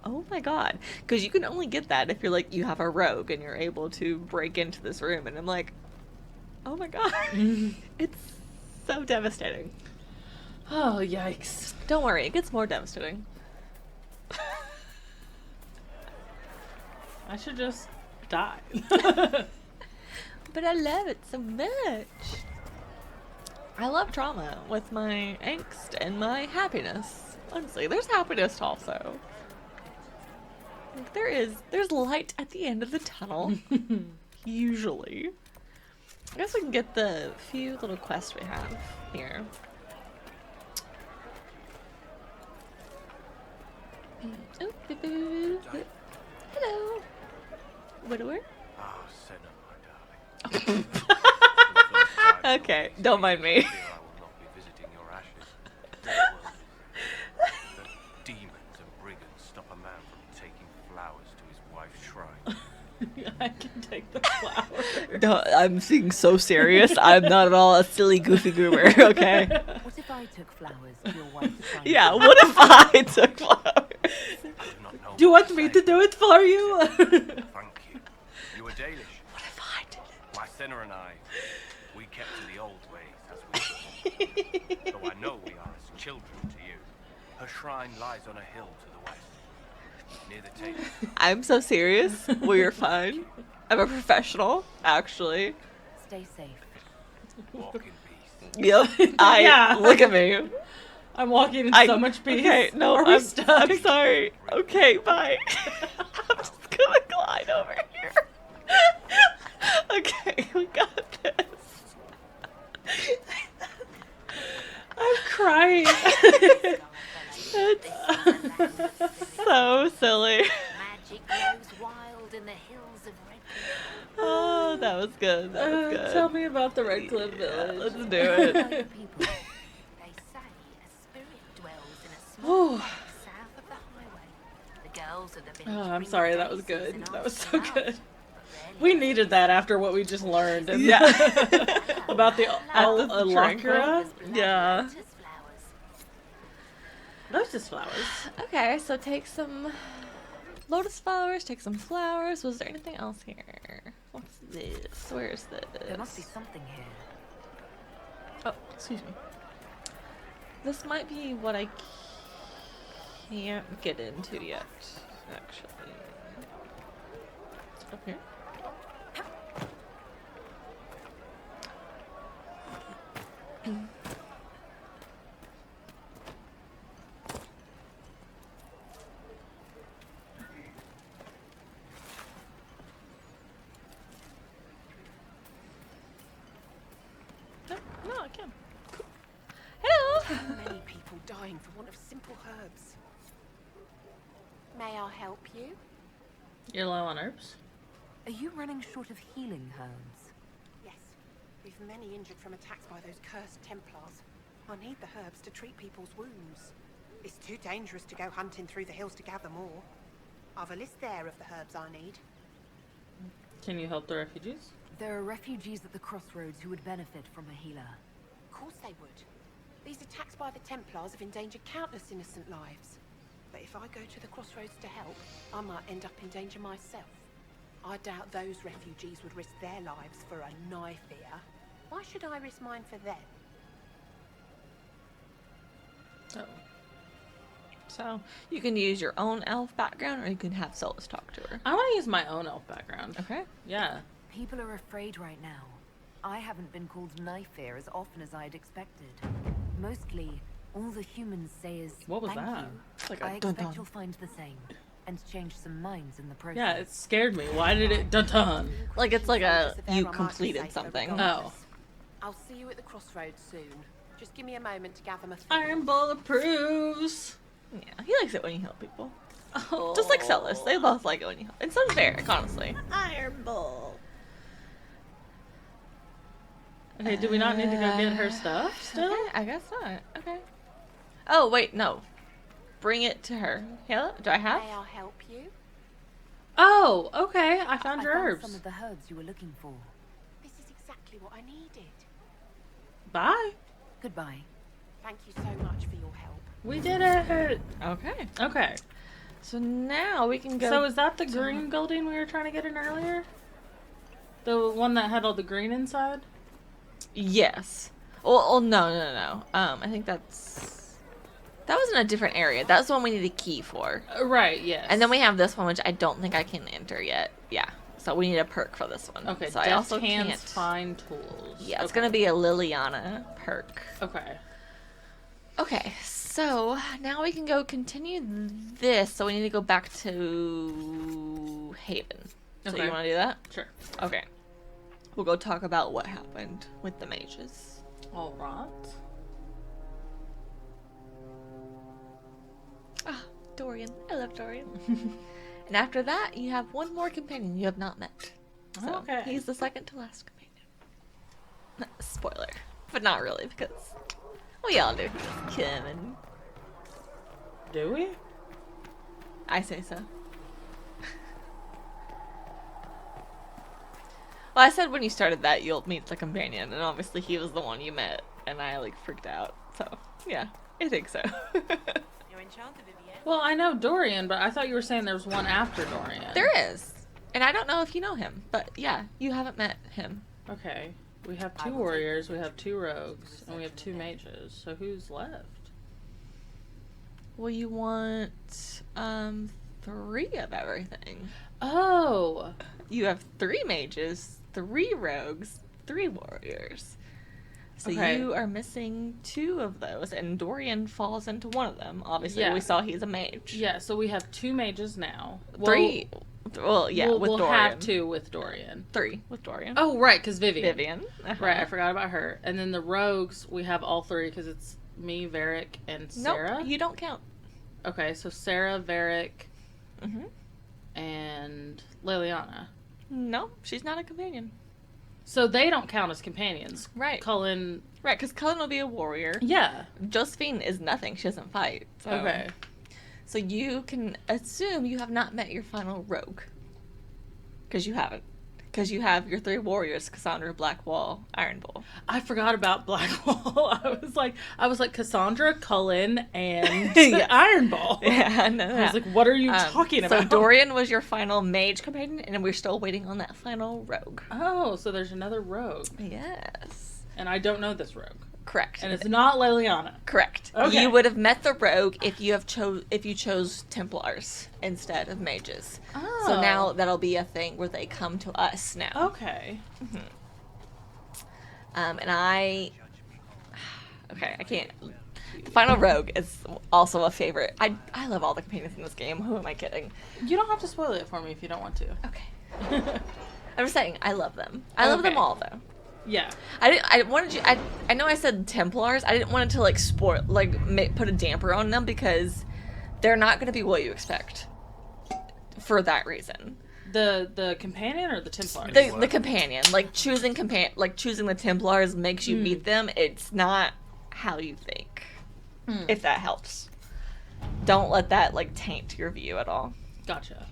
oh my god. Because you can only get that if you're like, you have a rogue, and you're able to break into this room, and I'm like, oh my god. It's so devastating. Oh, yikes. Don't worry, it gets more devastating. I should just die. But I love it so much. I love trauma with my angst and my happiness. Honestly, there's happiness also. Like, there's light at the end of the tunnel. Usually. I guess we can get the few little quests we have here. Oh, hello. Widower? Oh, Senna, my darling. Okay, don't mind me. I will not be visiting your ashes. The demons and brigands stop a man from taking flowers to his wife's shrine. I can take the flower. No, I'm being so serious. I'm not at all a silly, goofy goober, okay? What if I took flowers to your wife's shrine? Yeah, what if I took flowers? Do you want me to do it for you? Thank you. You were Danish. What if I did it? My Senna and I, we kept to the old ways as we though I know we are as children to you. Her shrine lies on a hill to the west, near the Tagus. I'm so serious. We're fine. I'm a professional, actually. Stay safe. Walk in peace. Yep. Yeah. Look at me. I'm walking in so much peace. Okay, no, Are we I'm stuck? I'm sorry. Okay, bye. I'm just gonna glide over here. Okay, we got this. I'm crying. It's so silly. Magic grows wild in the hills of Redcliffe. Oh, that was good. That was good. Tell me about the Redcliffe Village. Let's do it. People, they say a spirit Oh. South of the highway. The girls of the Oh, village I'm bring sorry, the that was daisies good. and That I was sell so out. good. We needed that after what we just learned. Yeah. About the Alakra. Yeah. Lotus flowers. Okay, so take some lotus flowers, take some flowers. Was there anything else here? What's this? Where is this? There must be something here. Oh, excuse me. This might be what I can't get into yet, actually. Up here. No, I can. Hello! Too many people dying for want of simple herbs. May I help you? You're low on herbs? Are you running short of healing herbs? Yes. We've many injured from attacks by those cursed Templars. I need the herbs to treat people's wounds. It's too dangerous to go hunting through the hills to gather more. I've a list there of the herbs I need. Can you help the refugees? There are refugees at the crossroads who would benefit from a healer. Of course they would. These attacks by the Templars have endangered countless innocent lives. But if I go to the crossroads to help, I might end up in danger myself. I doubt those refugees would risk their lives for a knife here. Why should I risk mine for them? Oh. So, you can use your own elf background, or you can have Solus talk to her. I want to use my own elf background. Okay. Yeah. People are afraid right now. I haven't been called knife here as often as I'd expected. Mostly, all the humans say is What was thank that? you. It's like a I expect dun-dun. you'll find the same, and change some minds in the process. Yeah, it scared me. Why did it dun-dun? Like it's like a you might be completed safer something. regardless. I'll see you at the crossroads soon. Just give me a moment to gather my thoughts. Iron Bull approves. Yeah, he likes it when you heal people. Oh. Just like Solus. They both like it when you help. And so's Varric, honestly. Iron Bull. Okay, do we not need to go get her stuff still? Okay, I guess not. Okay. Oh, wait, no. Bring it to her. Hello? Do I have? May I help you? Oh, okay. I found your found herbs. some of the herbs you were looking for. This is exactly what I needed. Bye. Goodbye. Thank you so much for your help. We did it. Okay. Okay. So now we can go. So is that the green building we were trying to get in earlier? The one that had all the green inside? Yes. Oh, no. I think that was in a different area. That's the one we need a key for. Right, yes. And then we have this one, which I don't think I can enter yet. Yeah. So we need a perk for this one. Okay, so I also hands can't find tools. Yeah, it's gonna be a Liliana perk. Okay. Okay, so now we can go continue this. So we need to go back to Haven. So Okay. you want to do that? Sure. Okay. We'll go talk about what happened with the mages. All right. Ah, Dorian. I love Dorian. And after that, you have one more companion you have not met. So Okay. he's the second to last companion. Spoiler. But not really, because we all do. Kevin. Do we? I say so. Well, I said when you started that, you'll meet the companion, and obviously he was the one you met, and I, like, freaked out. So, yeah, I think so. You're enchanted, Vivienne. Well, I know Dorian, but I thought you were saying there was one after Dorian. There is. And I don't know if you know him, but yeah, you haven't met him. Okay. We have 2 warriors, we have 2 rogues, and we have 2 mages. So who's left? Well, you want 3 of everything. Oh. You have 3 mages, 3 rogues, 3 warriors. So Okay. you are missing 2 of those, and Dorian falls into one of them. Obviously, Yeah. we saw he's a mage. Yeah, so we have 2 mages now. 3. Well, yeah, with we'll Dorian. have 2 with Dorian. 3 with Dorian. Oh, right, because Vivian. Vivian. Right, I forgot about her. And then the rogues, we have all 3 because it's me, Varric, and Sarah. Nope, you don't count. Okay, so Sarah, Varric, Mm-hmm. and Liliana. No, she's not a companion. So they don't count as companions. Right. Cullen... Right, because Cullen will be a warrior. Yeah. Josephine is nothing. She doesn't fight. So. Okay. So you can assume you have not met your final rogue. Because you haven't. Because you have your 3 warriors, Cassandra, Blackwall, Iron Bull. I forgot about Blackwall. I was like Cassandra, Cullen, and Iron Bull. Yeah, I know. I was like, what are you talking about? So Dorian was your final mage companion, and we're still waiting on that final rogue. Oh, so there's another rogue. Yes. And I don't know this rogue. Correct. And it's not Liliana. Correct. Okay. You would have met the rogue if you chose Templars instead of mages. Oh. So now that'll be a thing where they come to us now. Okay. Mm-hmm. And I can't. The final rogue is also a favorite. I love all the companions in this game. Who am I kidding? You don't have to spoil it for me if you don't want to. Okay. I'm just saying, I love them. I love them all, though. Yeah. I wanted you. I know I said Templars. I didn't want it to put a damper on them because they're not going to be what you expect. For that reason. The companion or the Templars? The companion. Choosing the Templars makes you meet them. It's not how you think. If that helps. Don't let that taint your view at all. Gotcha.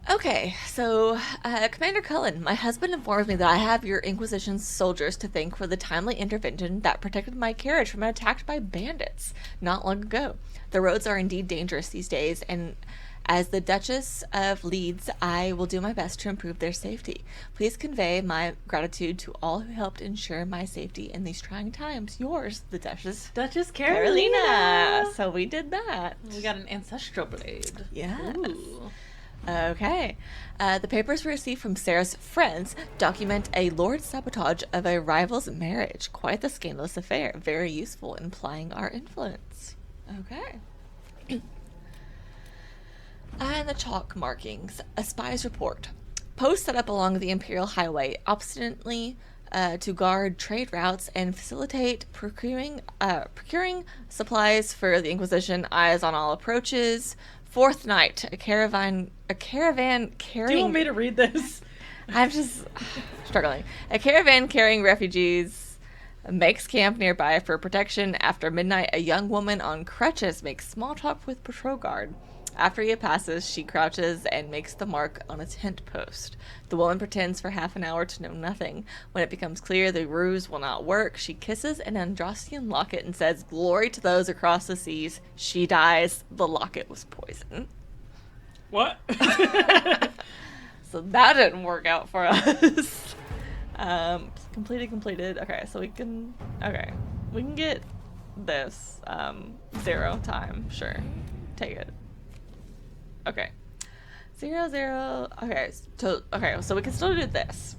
Okay, so, Commander Cullen, my husband informs me that I have your Inquisition soldiers to thank for the timely intervention that protected my carriage from being attacked by bandits not long ago. The roads are indeed dangerous these days, and as the Duchess of Leeds, I will do my best to improve their safety. Please convey my gratitude to all who helped ensure my safety in these trying times. Yours, the Duchess Carolina. So we did that. We got an ancestral blade. Yeah. Ooh. Okay. The papers we received from Sarah's friends document a Lord sabotage of a rival's marriage. Quite the scandalous affair. Very useful in plying our influence. Okay. And the chalk markings. A spy's report. Posts set up along the Imperial Highway obstinately to guard trade routes and facilitate procuring supplies for the Inquisition. Eyes on all approaches. Fourth night, a caravan carrying... Do you want me to read this? I'm just struggling. A caravan carrying refugees makes camp nearby for protection. After midnight, a young woman on crutches makes small talk with patrol guard. After he passes, she crouches and makes the mark on a tent post. The woman pretends for half an hour to know nothing. When it becomes clear the ruse will not work, she kisses an Androssian locket and says, "Glory to those across the seas." She dies. The locket was poison. What? So that didn't work out for us. Completed. Okay, so we can get this. 0 time. Sure. Take it. Okay. 0. Okay, so we can still do this.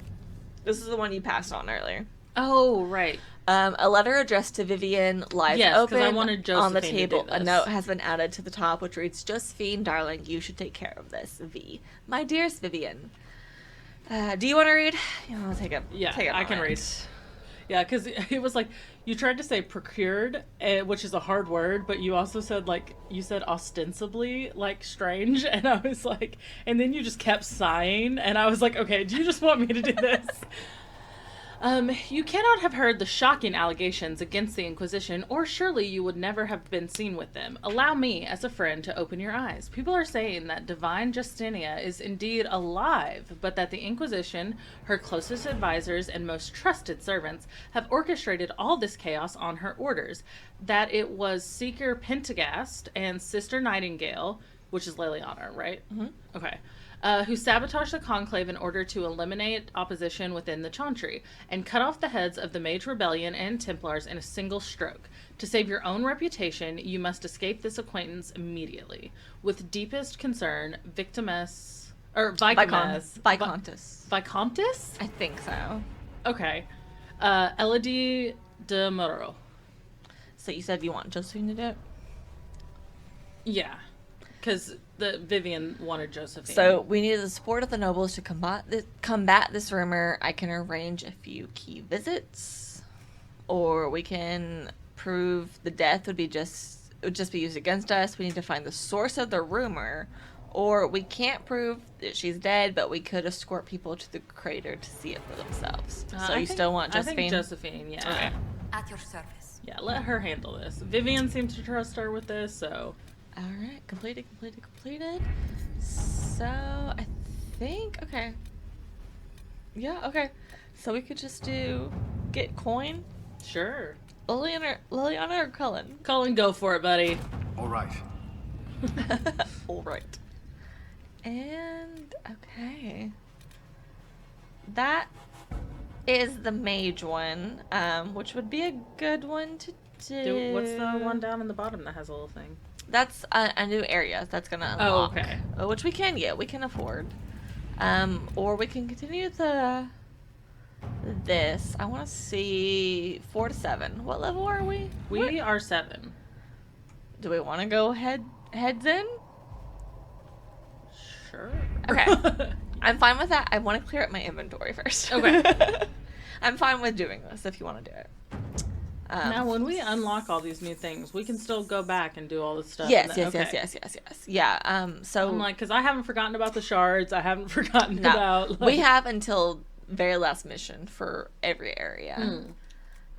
This is the one you passed on earlier. Oh, right. A letter addressed to Vivian lies open I wanted Josephine on the table. To do this. A note has been added to the top, which reads, "Josephine, darling, you should take care of this. V. My dearest Vivian." Do you want to read? You want to take it? Yeah, take it I can read. Yeah, because it was like, you tried to say procured, which is a hard word, but you also said, you said ostensibly, strange, and I was like, and then you just kept sighing, and I was like, okay, do you just want me to do this? You cannot have heard the shocking allegations against the Inquisition, or surely you would never have been seen with them. Allow me, as a friend, to open your eyes. People are saying that divine Justinia is indeed alive, but that the Inquisition, her closest advisors and most trusted servants, have orchestrated all this chaos on her orders. That it was Seeker Pentagast and Sister Nightingale, which is Liliana, right? Mm-hmm. Okay. Who sabotaged the conclave in order to eliminate opposition within the Chantry and cut off the heads of the Mage Rebellion and Templars in a single stroke. To save your own reputation, you must escape this acquaintance immediately. With deepest concern, Vicomtess. Vicomtess? I think so. Okay. Elodie de Moreau. So you said you want Josephine to do it? Yeah. Because the Vivian wanted Josephine. So we need the support of the nobles to combat this rumor. I can arrange a few key visits, or we can prove the death would just be used against us. We need to find the source of the rumor, Or we can't prove that she's dead, but we could escort people to the crater to see it for themselves. So you still want Josephine? I think Josephine, yeah. Okay. At your service. Yeah, let her handle this. Vivian seems to trust her with this, so... Alright, completed. So, I think... Okay. Yeah, okay. So we could just get coin? Sure. Liliana or Cullen? Cullen, go for it, buddy. All right. All right. And, okay. That is the mage one, which would be a good one to do. What's the one down in the bottom that has a little thing? That's a new area that's going to unlock. Oh, okay. Which we can afford. Or we can continue this. I want to see 4 to 7. What level are we? We are 7. Do we want to go heads in? Sure. Okay. I'm fine with that. I want to clear up my inventory first. Okay. I'm fine with doing this if you want to do it. Now, when we unlock all these new things, we can still go back and do all this stuff. Yes. Yeah. So I'm like, because I haven't forgotten about the shards. I haven't forgotten about. Like... We have until very last mission for every area.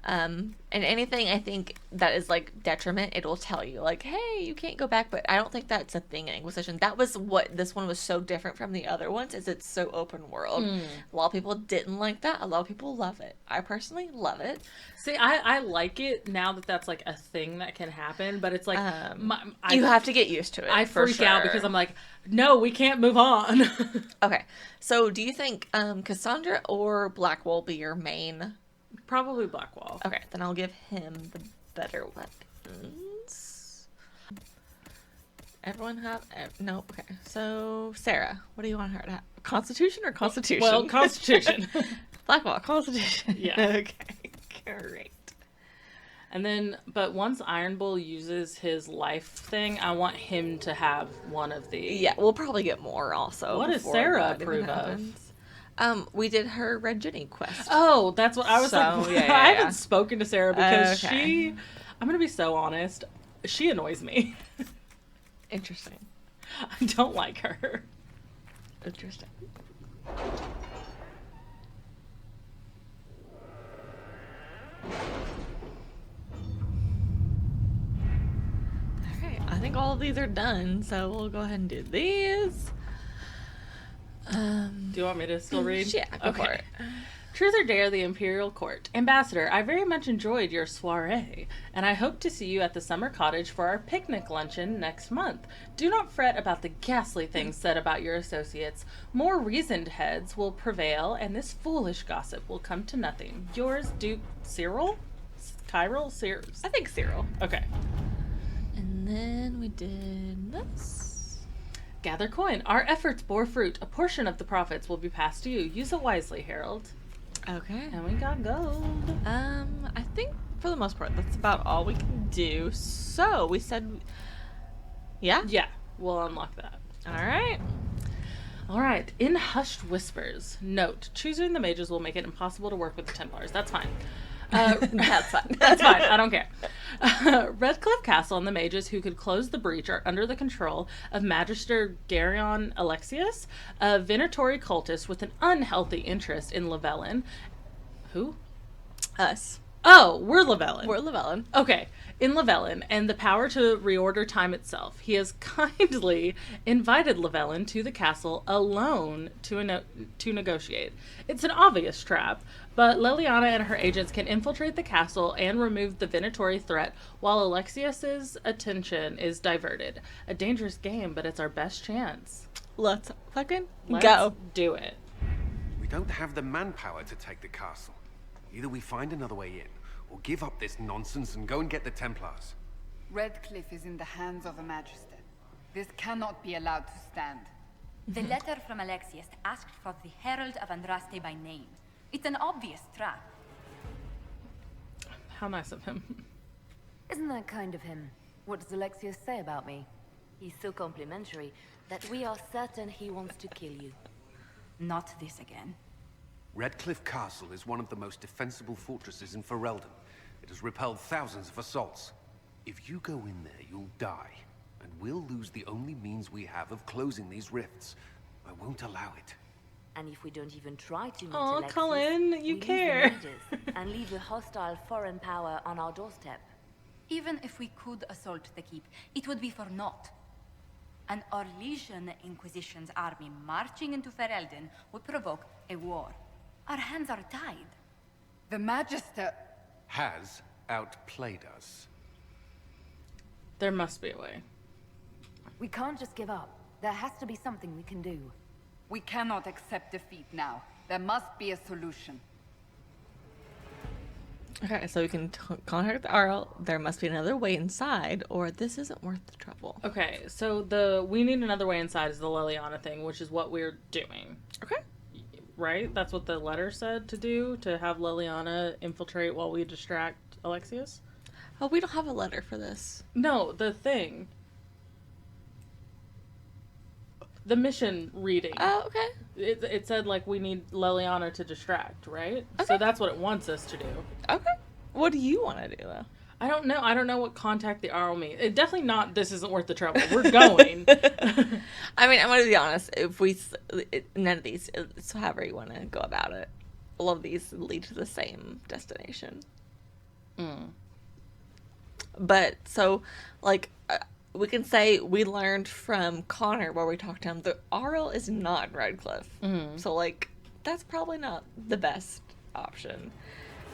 And anything I think that is like detriment, it'll tell you like, hey, you can't go back. But I don't think that's a thing in Inquisition. That was what this one was so different from the other ones, is it's so open world. A lot of people didn't like that. A lot of people love it. I personally love it. See, I like it now that that's like a thing that can happen, but it's like you have to get used to it. I freak out because I'm like, no, we can't move on. Okay, so do you think Cassandra or Blackwall be your main? Probably Blackwall. Okay, then I'll give him the better weapons. Everyone have... no, okay. So, Sarah, what do you want her to have? Constitution or Constitution? Well, Constitution. Blackwall, Constitution. Yeah. Okay, great. And then, but once Iron Bull uses his life thing, I want him to have one of the... Yeah, we'll probably get more also. What does Sarah approve of? We did her Red Jenny quest. Oh, that's what I was like. Yeah, I haven't spoken to Sarah because Okay. I'm going to be so honest, she annoys me. Interesting. I don't like her. Interesting. Alright, I think all of these are done, so we'll go ahead and do these. Do you want me to still read? Yeah, go for it. Truth or Dare, the Imperial Court. Ambassador, I very much enjoyed your soiree, and I hope to see you at the summer cottage for our picnic luncheon next month. Do not fret about the ghastly things said about your associates. More reasoned heads will prevail, and this foolish gossip will come to nothing. Yours, Duke Cyril? Chiral? I think Cyril. Okay. And then we did this. Gather coin. Our efforts bore fruit. A portion of the profits will be passed to you. Use it wisely, Harold. Okay. And we got gold. I think for the most part that's about all we can do. So we said, yeah? Yeah, we'll unlock that. All right. In hushed whispers. Note, choosing the mages will make it impossible to work with the Templars. That's fine. That's fine. That's fine. I don't care. Redcliffe Castle and the mages who could close the breach are under the control of Magister Garion Alexius, a Venatori cultist with an unhealthy interest in Llewellyn. Who? Us. Oh, we're Llewellyn. We're Llewellyn. Okay. In Llewellyn, and the power to reorder time itself. He has kindly invited Llewellyn to the castle alone to negotiate. It's an obvious trap, but Liliana and her agents can infiltrate the castle and remove the Venatori threat while Alexius's attention is diverted. A dangerous game, but it's our best chance. Let's fucking go. Do it. We don't have the manpower to take the castle. Either we find another way in, or give up this nonsense and go and get the Templars. Redcliffe is in the hands of a Magister. This cannot be allowed to stand. The letter from Alexius asked for the Herald of Andraste by name. It's an obvious trap. How nice of him. Isn't that kind of him? What does Alexius say about me? He's so complimentary that we are certain he wants to kill you. Not this again. Redcliffe Castle is one of the most defensible fortresses in Ferelden. It has repelled thousands of assaults. If you go in there, you'll die. and we'll lose the only means we have of closing these rifts. I won't allow it. And if we don't even try to meet Oh, Alexis, Colin, you we lose the care. mages and leave a hostile foreign power on our doorstep. Even if we could assault the keep, it would be for naught. An Orlesian Inquisition's army marching into Ferelden would provoke a war. Our hands are tied. The Magister... Has outplayed us. There must be a way. We can't just give up. There has to be something we can do. We cannot accept defeat now. There must be a solution. Okay, so we can contact the Arl. There must be another way inside, or this isn't worth the trouble. Okay, so we need another way inside is the Liliana thing, which is what we're doing. Okay. Right? That's what the letter said to do, to have Liliana infiltrate while we distract Alexius? Oh, we don't have a letter for this. No, the thing. The mission reading. Oh, okay. It said, like, we need Liliana to distract, right? Okay. So that's what it wants us to do. Okay. What do you want to do, though? I don't know. I don't know what contact the Arl means. It definitely not, this isn't worth the trouble. We're going. I mean, I'm going to be honest. If none of these, it's however you want to go about it. All of these lead to the same destination. But, so, like, we can say we learned from Connor where we talked to him, the Arl is not in Redcliffe. So, like, that's probably not the best option.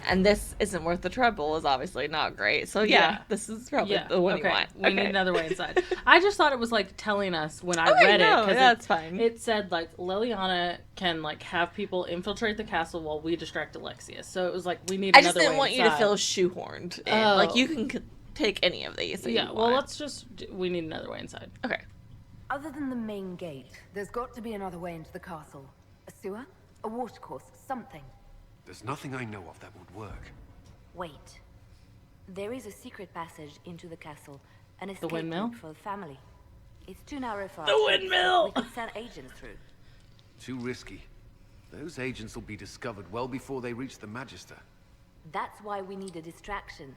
And this isn't worth the trouble is obviously not great. So, yeah. This is probably the one you want. We need another way inside. I just thought it was, like, telling us when I read it. No, that's fine. It said, like, Liliana can, like, have people infiltrate the castle while we distract Alexius. So it was like, we need another way inside. I just didn't want you to feel shoehorned. In. Like, you can take any of these. Yeah, well, let's just... We need another way inside. Okay. Other than the main gate, there's got to be another way into the castle. A sewer? A watercourse? Something. There's nothing I know of that would work. Wait. There is a secret passage into the castle. An escape windmill? route for the family. It's too narrow for us. The windmill! We could send agents through. Too risky. Those agents will be discovered well before they reach the Magister. That's why we need a distraction.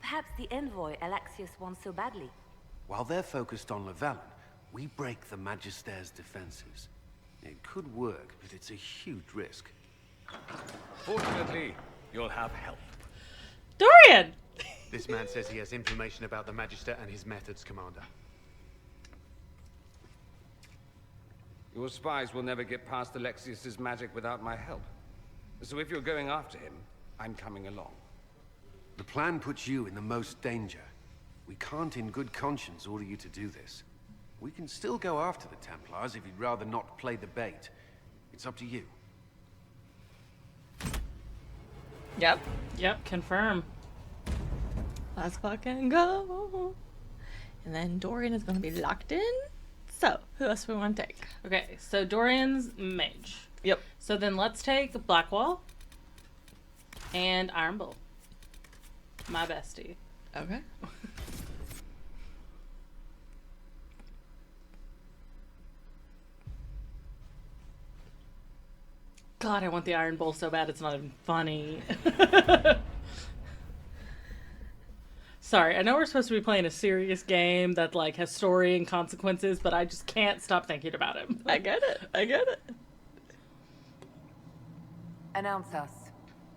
Perhaps the envoy Alexius wants so badly. While they're focused on Llewellyn, we break the Magister's defenses. It could work, but it's a huge risk. Fortunately, you'll have help. Dorian! This man says he has information about the Magister and his methods, Commander. Your spies will never get past Alexius's magic without my help. So if you're going after him, I'm coming along. The plan puts you in the most danger. We can't in good conscience order you to do this. We can still go after the Templars if you'd rather not play the bait. It's up to you. Yep, confirm. Let's fucking go. And then Dorian is going to be locked in. So, who else do we want to take? Okay, so Dorian's mage. Yep. So then let's take Blackwall and Iron Bolt. My bestie. Okay. God, I want the Iron Bowl so bad it's not even funny. Sorry, I know we're supposed to be playing a serious game that like has story and consequences, but I just can't stop thinking about him. I get it. Announce us.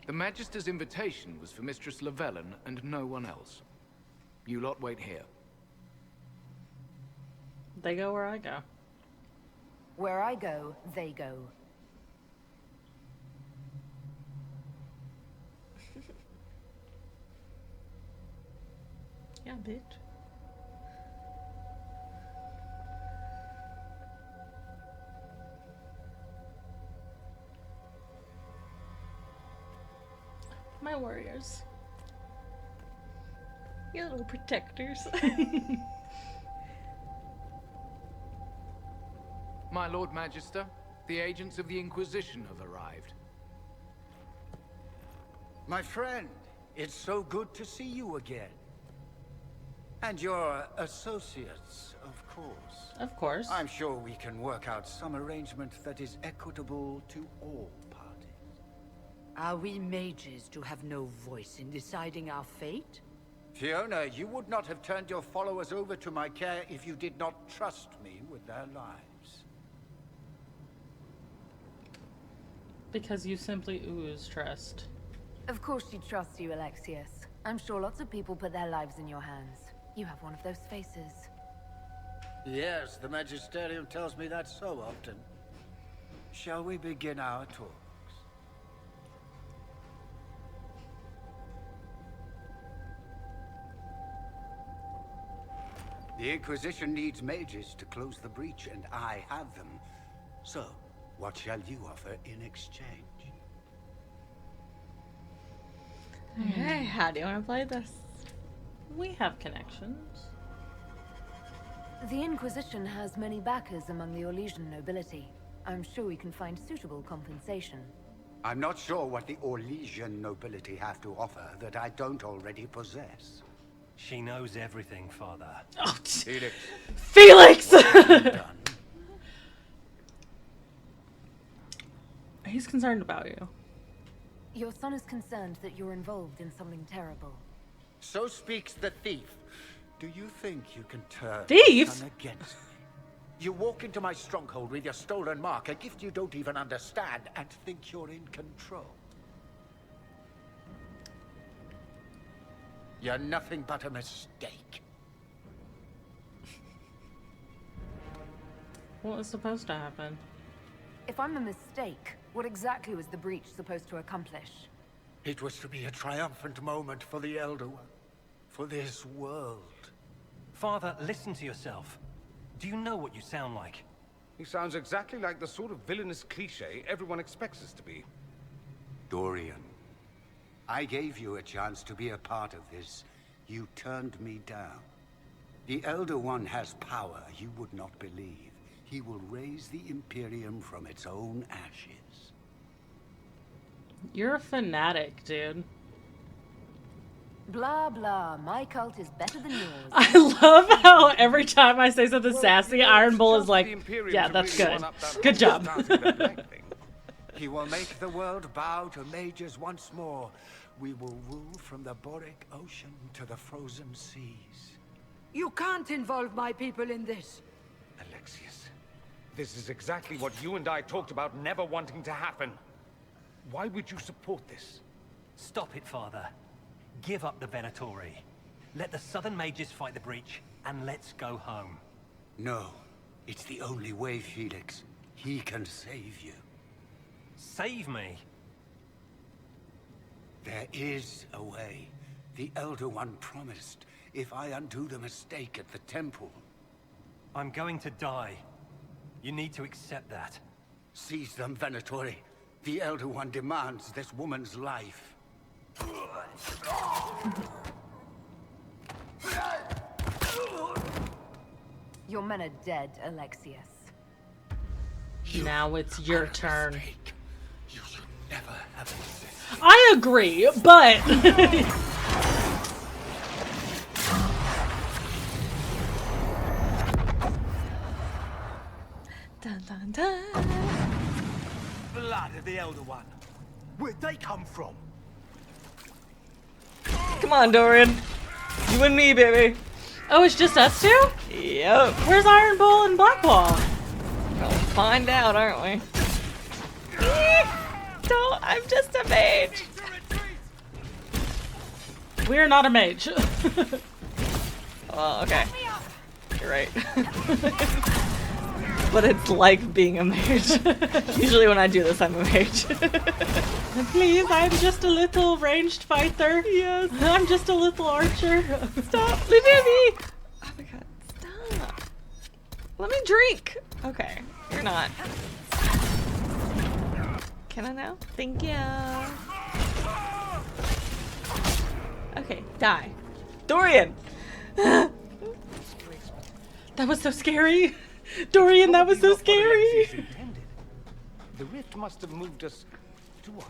The Magister's invitation was for Mistress Llewellyn and no one else. You lot wait here. They go where I go. Where I go, they go. Yeah, bitch. My warriors. You little protectors. My Lord Magister, the agents of the Inquisition have arrived. My friend, it's so good to see you again. And your associates, of course. Of course. I'm sure we can work out some arrangement that is equitable to all parties. Are we mages to have no voice in deciding our fate? Fiona, you would not have turned your followers over to my care if you did not trust me with their lives. Because you simply ooze trust. Of course she trusts you, Alexius. I'm sure lots of people put their lives in your hands. You have one of those faces. Yes, the Magisterium tells me that so often. Shall we begin our talks? The Inquisition needs mages to close the breach, and I have them. So, what shall you offer in exchange? Okay, how do you want to play this? We have connections. The Inquisition has many backers among the Orlesian nobility. I'm sure we can find suitable compensation. I'm not sure what the Orlesian nobility have to offer that I don't already possess. She knows everything, Father. Oh, Felix! Felix! He's concerned about you. Your son is concerned that you're involved in something terrible. So speaks the thief. Do you think you can turn Thief? my son against me? You walk into my stronghold with your stolen mark, a gift you don't even understand, and think you're in control. You're nothing but a mistake. What was supposed to happen? If I'm a mistake, what exactly was the breach supposed to accomplish? It was to be a triumphant moment for the Elder One, for this world. Father, listen to yourself. Do you know what you sound like? He sounds exactly like the sort of villainous cliché everyone expects us to be. Dorian, I gave you a chance to be a part of this. You turned me down. The Elder One has power you would not believe. He will raise the Imperium from its own ashes. You're a fanatic, dude. Blah blah, my cult is better than yours. I love how every time I say something sassy, Iron Bull is like, yeah, that's good. Good job. He will make the world bow to mages once more. We will rule from the Boric Ocean to the frozen seas. You can't involve my people in this. Alexius, this is exactly what you and I talked about never wanting to happen. Why would you support this? Stop it, Father. Give up the Venatori. Let the Southern Mages fight the breach, and let's go home. No, it's the only way, Felix. He can save you. Save me? There is a way. The Elder One promised, if I undo the mistake at the temple. I'm going to die. You need to accept that. Seize them, Venatori. The Elder One demands this woman's life. Your men are dead, Alexius. Now it's your turn. You should never have existed. I agree, but... Dun, dun, dun. Blood of the Elder One. Where'd they come from? Come on, Dorian. You and me, baby. Oh, it's just us two? Yep. Where's Iron Bull and Blackwall? We'll find out, aren't we? Don't. I'm just a mage. We're not a mage. Oh, okay. You're right. But it's like being a mage. Usually when I do this, I'm a mage. Please, I'm just a little ranged fighter. Yes. I'm just a little archer. Stop. Leave me. Oh my god. Stop. Let me drink. Okay. You're not. Can I now? Thank you. Okay. Die. Dorian. That was so scary. Dorian, that was so scary. The rift must have moved us to what?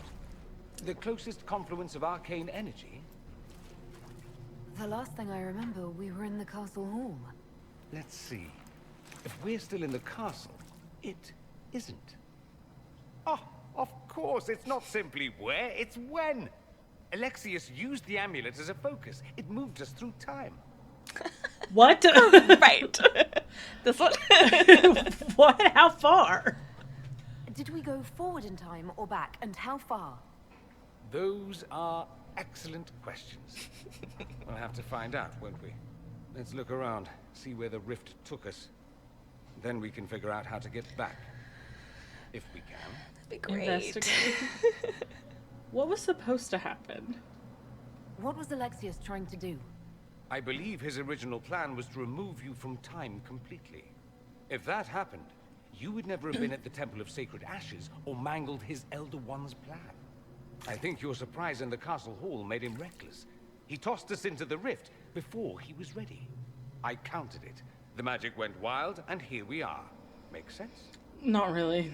The closest confluence of arcane energy? The last thing I remember, we were in the castle hall. Let's see. If we're still in the castle, it isn't. Oh, of course, it's not simply where, it's when. Alexius used the amulet as a focus. It moved us through time. What? Right. This one. What? How far? Did we go forward in time or back, and how far? Those are excellent questions. We'll have to find out, won't we? Let's look around, see where the rift took us. Then we can figure out how to get back. If we can. That'd be great. Investigate. What was supposed to happen? What was Alexius trying to do? I believe his original plan was to remove you from time completely. If that happened, you would never have been at the Temple of Sacred Ashes or mangled his Elder One's plan. I think your surprise in the castle hall made him reckless. He tossed us into the rift before he was ready. I countered it. The magic went wild, and here we are. Make sense? Not really.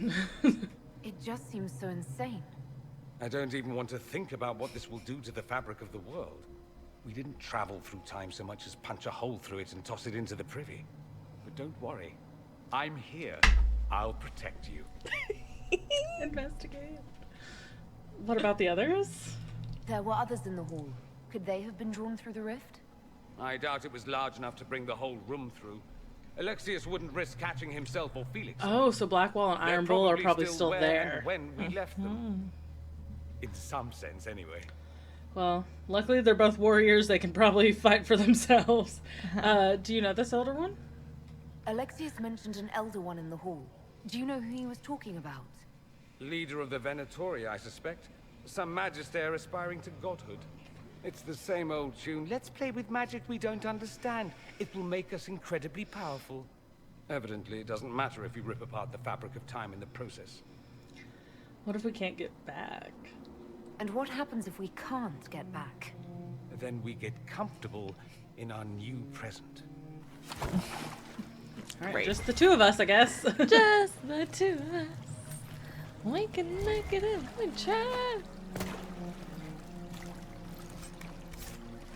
It just seems so insane. I don't even want to think about what this will do to the fabric of the world. We didn't travel through time so much as punch a hole through it and toss it into the privy. But don't worry. I'm here. I'll protect you. Investigate. What about the others? There were others in the hall. Could they have been drawn through the rift? I doubt it was large enough to bring the whole room through. Alexius wouldn't risk catching himself or Felix. Oh, so Blackwall and Iron Bull are probably still where there. and when we left them. In some sense, anyway. Well, luckily they're both warriors. They can probably fight for themselves. Do you know this Elder One? Alexius mentioned an Elder One in the hall. Do you know who he was talking about? Leader of the Venatori, I suspect. Some magister aspiring to godhood. It's the same old tune. Let's play with magic we don't understand. It will make us incredibly powerful. Evidently, it doesn't matter if you rip apart the fabric of time in the process. What if we can't get back? And what happens if we can't get back? Then we get comfortable in our new present. Alright, Great. just the two of us, I guess. Just the two of us. We can make it if we try.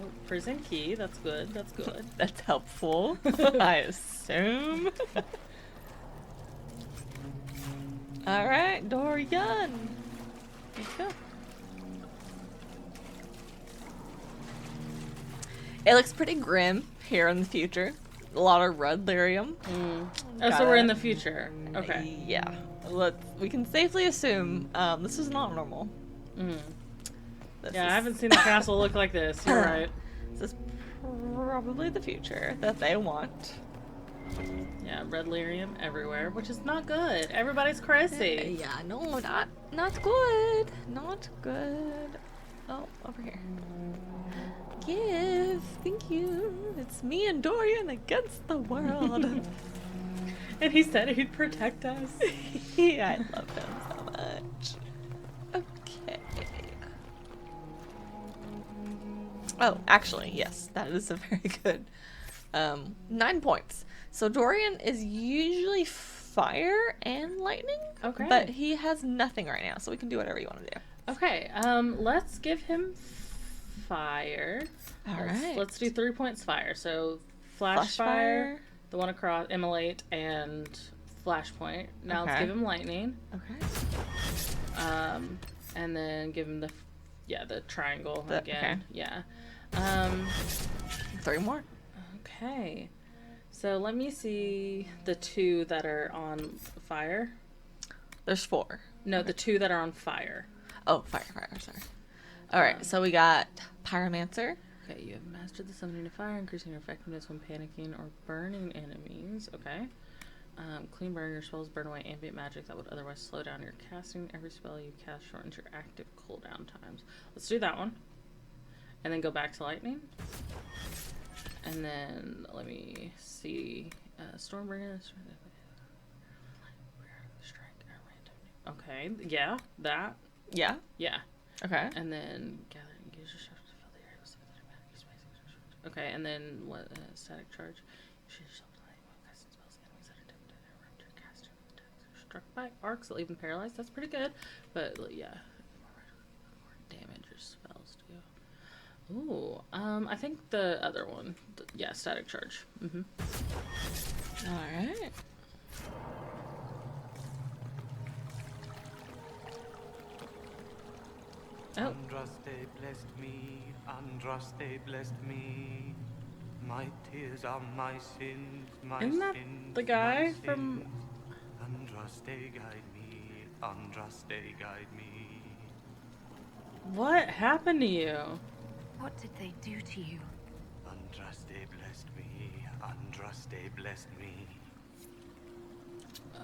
Oh, prison key. That's good. That's good. That's helpful. I assume. Alright, Dorian. Let's go. It looks pretty grim here in the future. A lot of red lyrium. Oh, so we're in the future. Okay. Yeah. We can safely assume this is not normal. I haven't seen the castle look like this. You're right. This is probably the future that they want. Yeah, red lyrium everywhere, which is not good. Everybody's crazy. Yeah, no, not good. Not good. Oh, over here. Give. Thank you. It's me and Dorian against the world. And he said he'd protect us. Yeah, I love him so much. Okay. Oh, actually, yes, that is a very good 9 points. So Dorian is usually fire and lightning. Okay. But he has nothing right now, so we can do whatever you want to do. Okay, let's give him fire. Alright. Let's do 3 points fire. So flash fire, the one across, immolate, and flashpoint. Now let's give him lightning. Okay. And then give him the triangle again. Okay. Yeah. 3 more. Okay. So let me see the 2 that are on fire. There's 4. No, the 2 that are on fire. Oh, fire, sorry. Alright, so we got Pyromancer. Okay, you have mastered the summoning of fire, increasing your effectiveness when panicking or burning enemies. Okay. Clean burn, your spells burn away ambient magic that would otherwise slow down your casting. Every spell you cast shortens your active cooldown times. Let's do that one. And then go back to lightning. And then, let me see. Stormbringer. Okay, yeah, that. Yeah? Yeah. Okay. And then gather and engage yourself to fill the area with sympathetic magic space. Okay, and then what? Static charge. Shoot yourself to light while casting spells. Enemies that are tempted to interrupt your casting attacks. Struck by arcs that leave them paralyzed. That's pretty good. But yeah, more damage your spells do. Ooh, I think the other one. Yeah, static charge. All right. Oh. Andraste blessed me, Andraste blessed me. My tears are my sins, my Isn't that sins, the guy my from... sins. Andraste guide me, Andraste guide me. What happened to you? What did they do to you? Andraste blessed me, Andraste blessed me.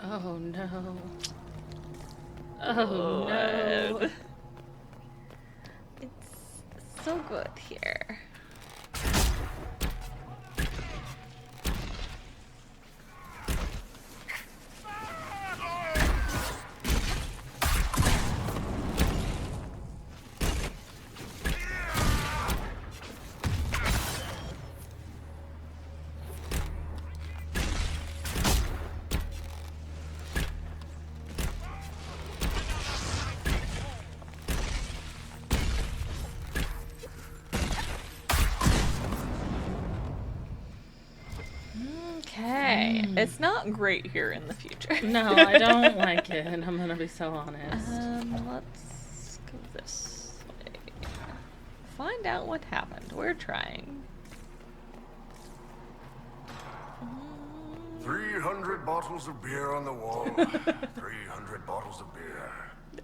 Oh no. Oh no. It's so good here. Okay, it's not great here in the future. No, I don't like it. I'm gonna be so honest. Let's go this way. Find out what happened. We're trying. 300 bottles of beer on the wall. 300 bottles of beer.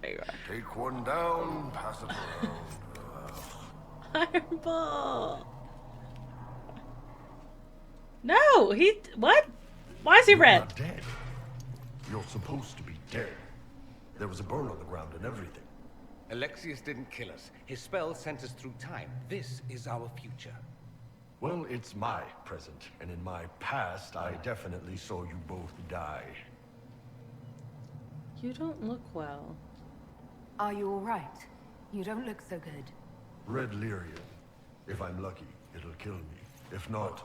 There you are. Take one down, pass it around. Fireball. No, what? Why is he You're red? not dead. You're supposed to be dead. There was a burn on the ground and everything. Alexius didn't kill us. His spell sent us through time. This is our future. Well, it's my present, and in my past, I definitely saw you both die. You don't look well. Are you all right? You don't look so good. Red Lyrian. If I'm lucky, it'll kill me. If not,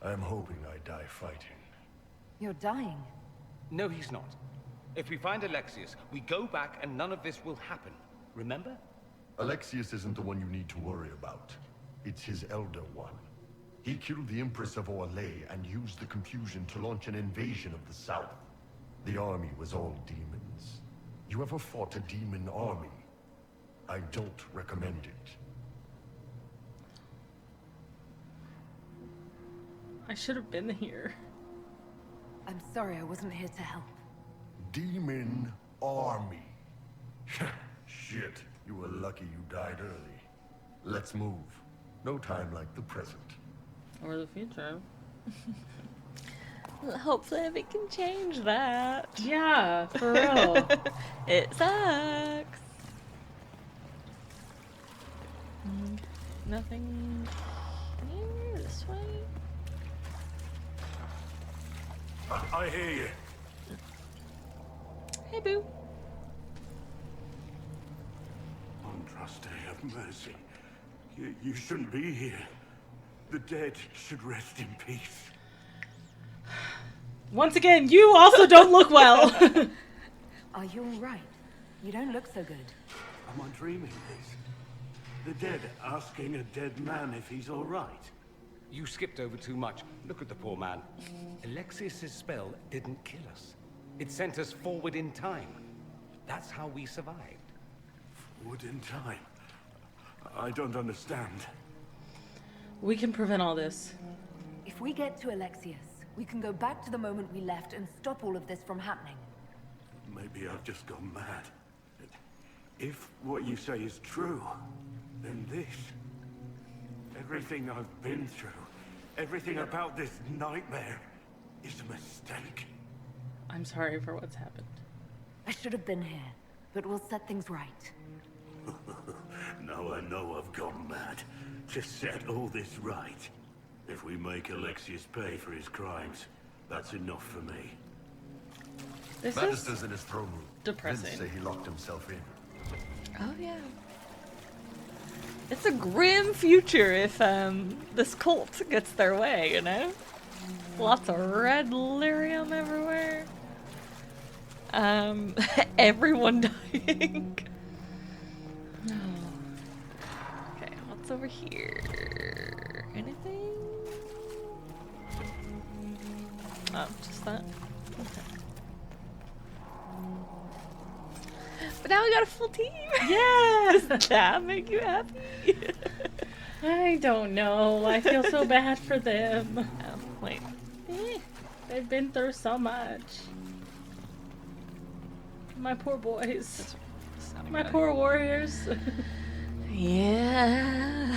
I'm hoping I die fighting. You're dying. No, he's not. If we find Alexius, we go back and none of this will happen. Remember? Alexius isn't the one you need to worry about. It's his Elder One. He killed the Empress of Orlais and used the confusion to launch an invasion of the South. The army was all demons. You ever fought a demon army? I don't recommend it. I should have been here. I'm sorry I wasn't here to help. Demon army. Shit, you were lucky you died early. Let's move. No time like the present. Or the future. Hopefully we can change that. Yeah, for real. It sucks. Nothing here, this way. I hear you. Hey, boo. Andraste, have mercy. You shouldn't be here. The dead should rest in peace. Once again, you also don't look well. Are you all right? You don't look so good. Am I dreaming this? The dead asking a dead man if he's all right. You skipped over too much. Look at the poor man. Alexius's spell didn't kill us. It sent us forward in time. That's how we survived. Forward in time? I don't understand. We can prevent all this. If we get to Alexius, we can go back to the moment we left and stop all of this from happening. Maybe I've just gone mad. If what you say is true, then this... everything I've been through, everything about this nightmare is a mistake. I'm sorry for what's happened. I should have been here, but we'll set things right. Now I know I've gone mad. To set all this right. If we make Alexius pay for his crimes, that's enough for me. This Magister's is in his throne room. depressing. Vince say he locked himself in. Oh, yeah. It's a grim future if this cult gets their way, you know? Lots of red lyrium everywhere. Everyone dying. Okay, what's over here? Anything? Oh, just that? Okay. But now we got a full team. Yes! Does that make you happy? I don't know. I feel so bad for them. Oh, wait. They've been through so much. My poor boys. My poor warriors. Yeah.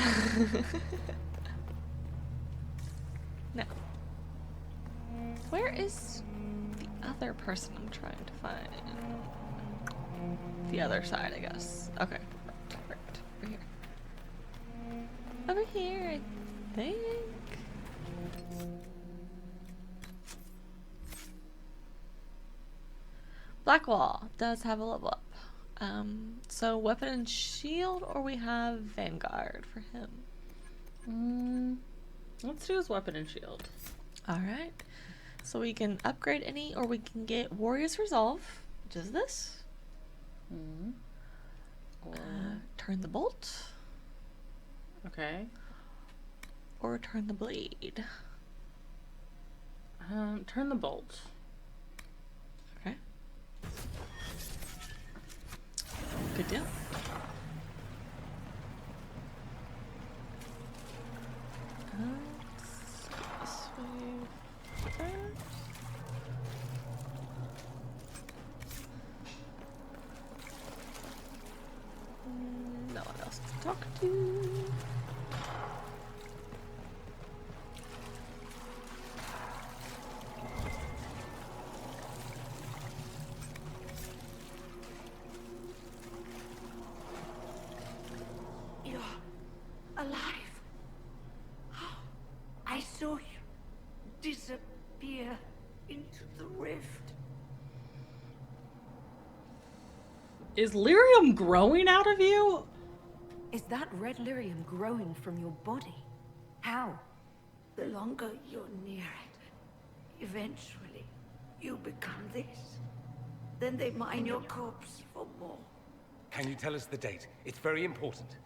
No. Where is the other person I'm trying to find? The other side, I guess. Okay. Right. Over here. Over here, I think. Blackwall does have a level up. So weapon and shield, or we have Vanguard for him. Let's do his weapon and shield. Alright. So we can upgrade any, or we can get Warrior's Resolve, which is this. Turn the bolt. Okay. Or turn the blade. Turn the bolt. Okay. Good deal. This way first. No one else to talk to. You're alive. I saw you disappear into the rift. Is lyrium growing out of you? Is that red lyrium growing from your body? How? The longer you're near it, eventually you become this. Then they mine your corpse for more. Can you tell us the date? It's very important.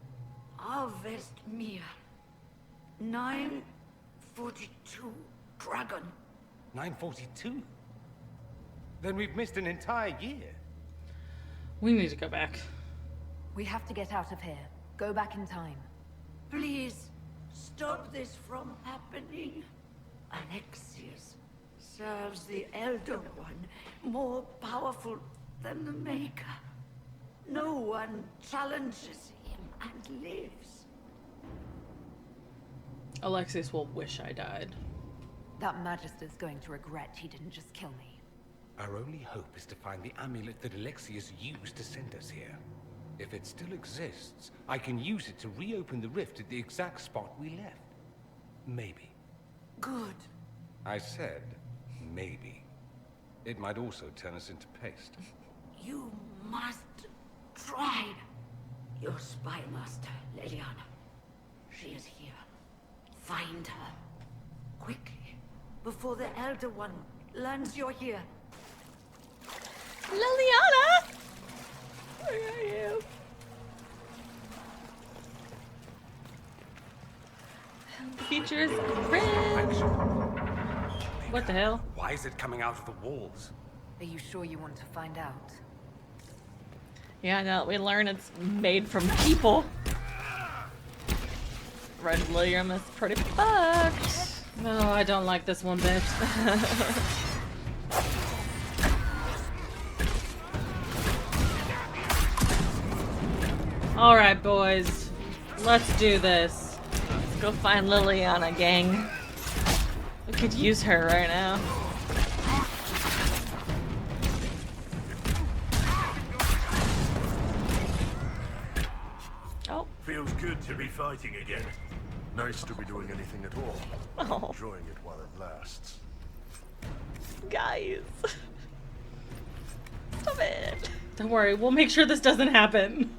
Harvest Mir. 942 Dragon. 942? Then we've missed an entire year. We need to go back. We have to get out of here. Go back in time. Please, stop this from happening. Alexius serves the Elder One, more powerful than the Maker. No one challenges him and lives. Alexius will wish I died. That Magister's going to regret he didn't just kill me. Our only hope is to find the amulet that Alexius used to send us here. If it still exists, I can use it to reopen the rift at the exact spot we left. Maybe. Good. I said, maybe. It might also turn us into paste. You must try. Your spy master, Leliana. She is here. Find her. Quickly. Before the Elder One learns you're here. Leliana! Where are you? The future is red. What the hell? Why is it coming out of the walls? Are you sure you want to find out? Yeah, now that we learn it's made from people. Red lyrium is pretty fucked. No, I don't like this one bit. Alright, boys. Let's do this. Let's go find Liliana, gang. We could use her right now. Oh. Feels good to be fighting again. Nice to be doing anything at all. Oh. Enjoying it while it lasts. Guys. Stop it. Don't worry, we'll make sure this doesn't happen.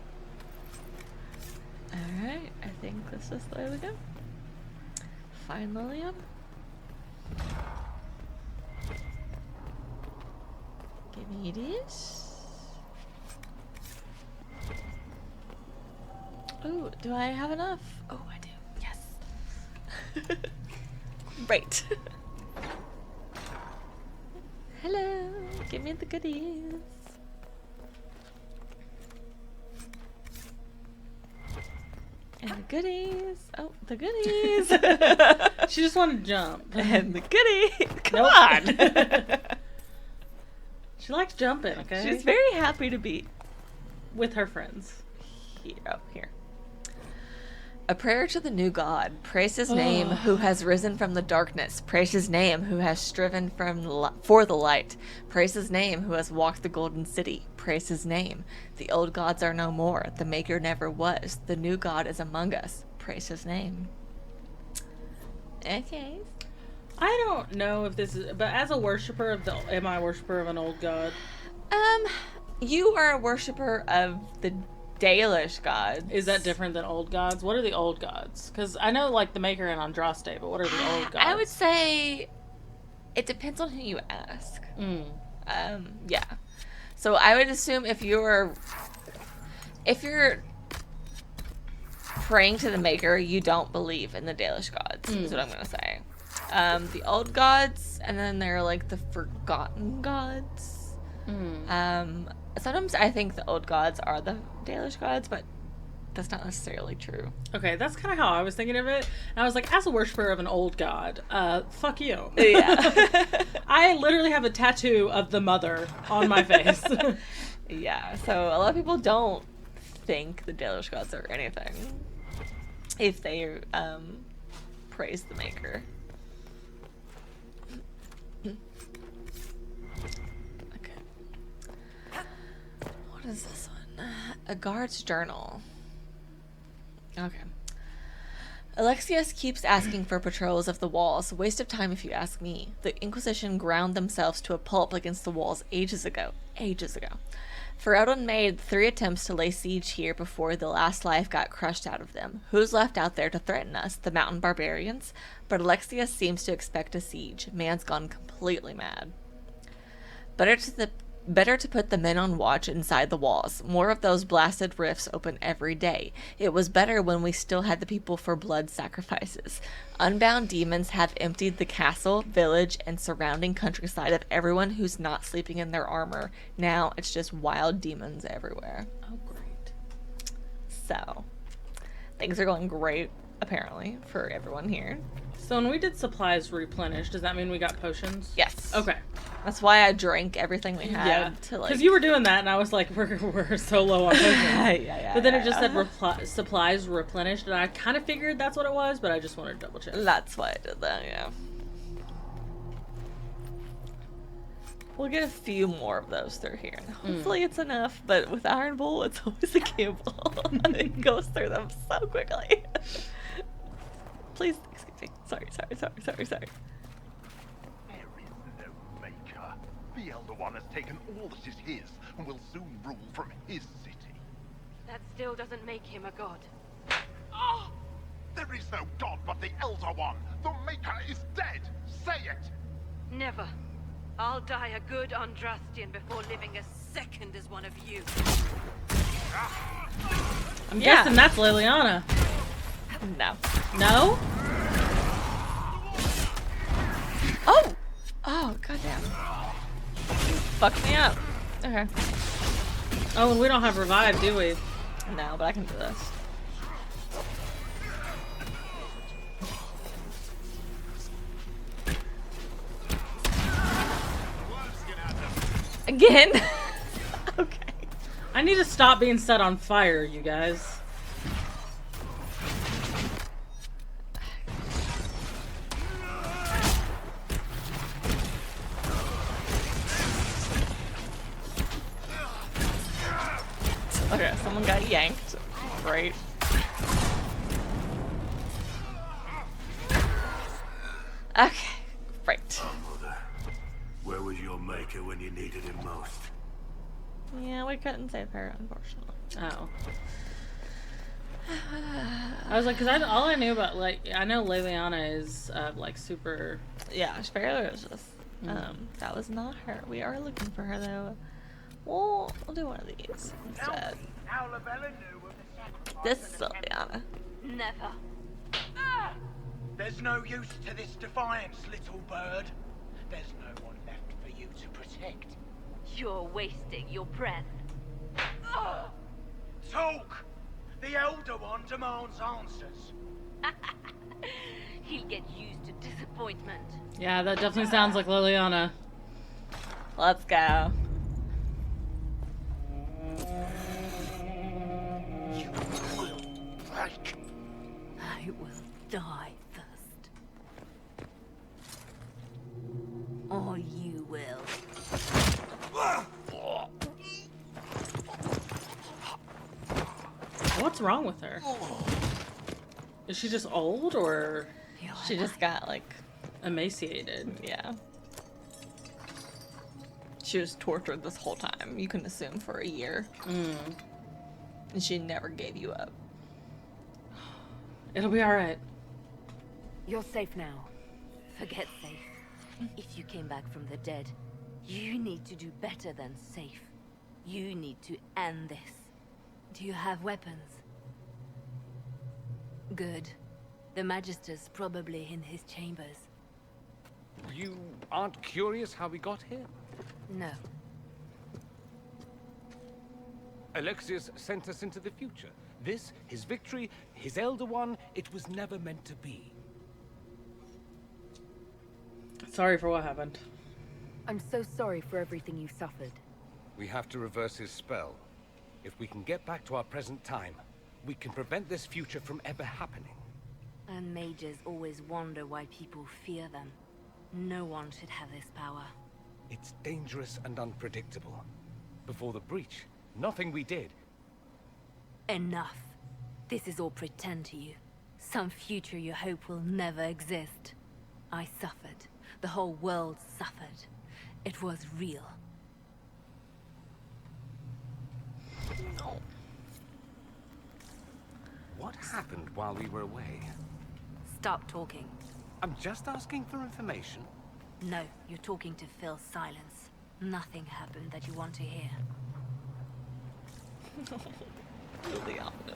Alright, I think this is the way we go. Find Lilium. Give me this. Ooh, do I have enough? Oh, I do. Yes. Great. Hello. Give me the goodies. And the goodies. Oh, the goodies. She just wanted to jump. And the goodies. Come on. She likes jumping, okay? She's very happy to be with her friends. Here. A prayer to the new God. Praise his name who has risen from the darkness. Praise his name who has striven for the light. Praise his name who has walked the golden city. Praise his name. The old gods are no more. The maker never was. The new God is among us. Praise his name. Okay. I don't know if this is, but as a worshiper am I a worshiper of an old god? You are a worshiper of the Dalish gods. Is that different than old gods? What are the old gods? Because I know like the Maker and Andraste, but what are the old gods? I would say it depends on who you ask. Yeah. So I would assume if you're praying to the Maker, you don't believe in the Dalish gods. Is what I'm gonna say. The old gods, and then there are like the forgotten gods. Sometimes I think the old gods are the Dalish gods, but that's not necessarily true. Okay, that's kind of how I was thinking of it. And I was like, as a worshiper of an old god, fuck you. Yeah. I literally have a tattoo of the mother on my face. Yeah, so a lot of people don't think the Dalish gods are anything if they praise the Maker. What is this one? A guard's journal. Okay. Alexius keeps asking for patrols of the walls. Waste of time if you ask me. The Inquisition ground themselves to a pulp against the walls ages ago. Ferelden made 3 attempts to lay siege here before the last life got crushed out of them. Who's left out there to threaten us? The mountain barbarians? But Alexius seems to expect a siege. Man's gone completely mad. Better to put the men on watch inside the walls. More of those blasted rifts open every day. It was better when we still had the people for blood sacrifices. Unbound demons have emptied the castle, village, and surrounding countryside of everyone who's not sleeping in their armor. Now it's just wild demons everywhere. Oh, great. So, things are going great, apparently, for everyone here. So when we did supplies replenish, does that mean we got potions? Yes. Okay. That's why I drank everything we had. Yeah. To like. Because you were doing that, and I was like, we're so low on potions. Yeah. But then it just said supplies replenished, and I kind of figured that's what it was, but I just wanted to double check. That's why I did that. Yeah. We'll get a few more of those through here. Hopefully it's enough, but with Iron Bull, it's always a gamble. It goes through them so quickly. Please, excuse me. Sorry. There is no Maker. The Elder One has taken all that is his and will soon rule from his city. That still doesn't make him a god. Ah! There is no god but the Elder One. The Maker is dead. Say it. Never. I'll die a good Andrastian before living a second as one of you. I'm guessing that's Liliana. No. No? Oh, goddamn. Fucked me up. Okay. Oh, and we don't have revive, do we? No, but I can do this. Again? Okay. I need to stop being set on fire, you guys. Okay, someone got yanked. Great. Okay, right. Mother, where was your Maker when you needed him most? Yeah, we couldn't save her, unfortunately. Oh. I was like, because all I knew about, like, I know Liliana is, like, super... Yeah, Skylar is just, that was not her. We are looking for her, though. We'll do one of these instead. This is Liliana. Never. There's no use to this defiance, little bird. There's no one left for you to protect. You're wasting your breath. Talk! The Elder One demands answers. He'll get used to disappointment. Yeah, that definitely sounds like Liliana. Let's go. You will break. I will die first. Or you will. What's wrong with her? Is she just old, or she just got like emaciated? Yeah. She was tortured this whole time. You can assume for a year. And she never gave you up. It'll be all right. You're safe now. Forget safe. If you came back from the dead, you need to do better than safe. You need to end this. Do you have weapons? Good. The Magister's probably in his chambers. You aren't curious how we got here? No. Alexius sent us into the future. This, his victory, his Elder One, it was never meant to be. Sorry for what happened. I'm so sorry for everything you suffered. We have to reverse his spell. If we can get back to our present time, we can prevent this future from ever happening. And mages always wonder why people fear them. No one should have this power. It's dangerous and unpredictable. Before the breach, nothing we did. Enough. This is all pretend to you. Some future you hope will never exist. I suffered. The whole world suffered. It was real. What happened while we were away? Stop talking. I'm just asking for information. No, you're talking to fill silence. Nothing happened that you want to hear. Liliana.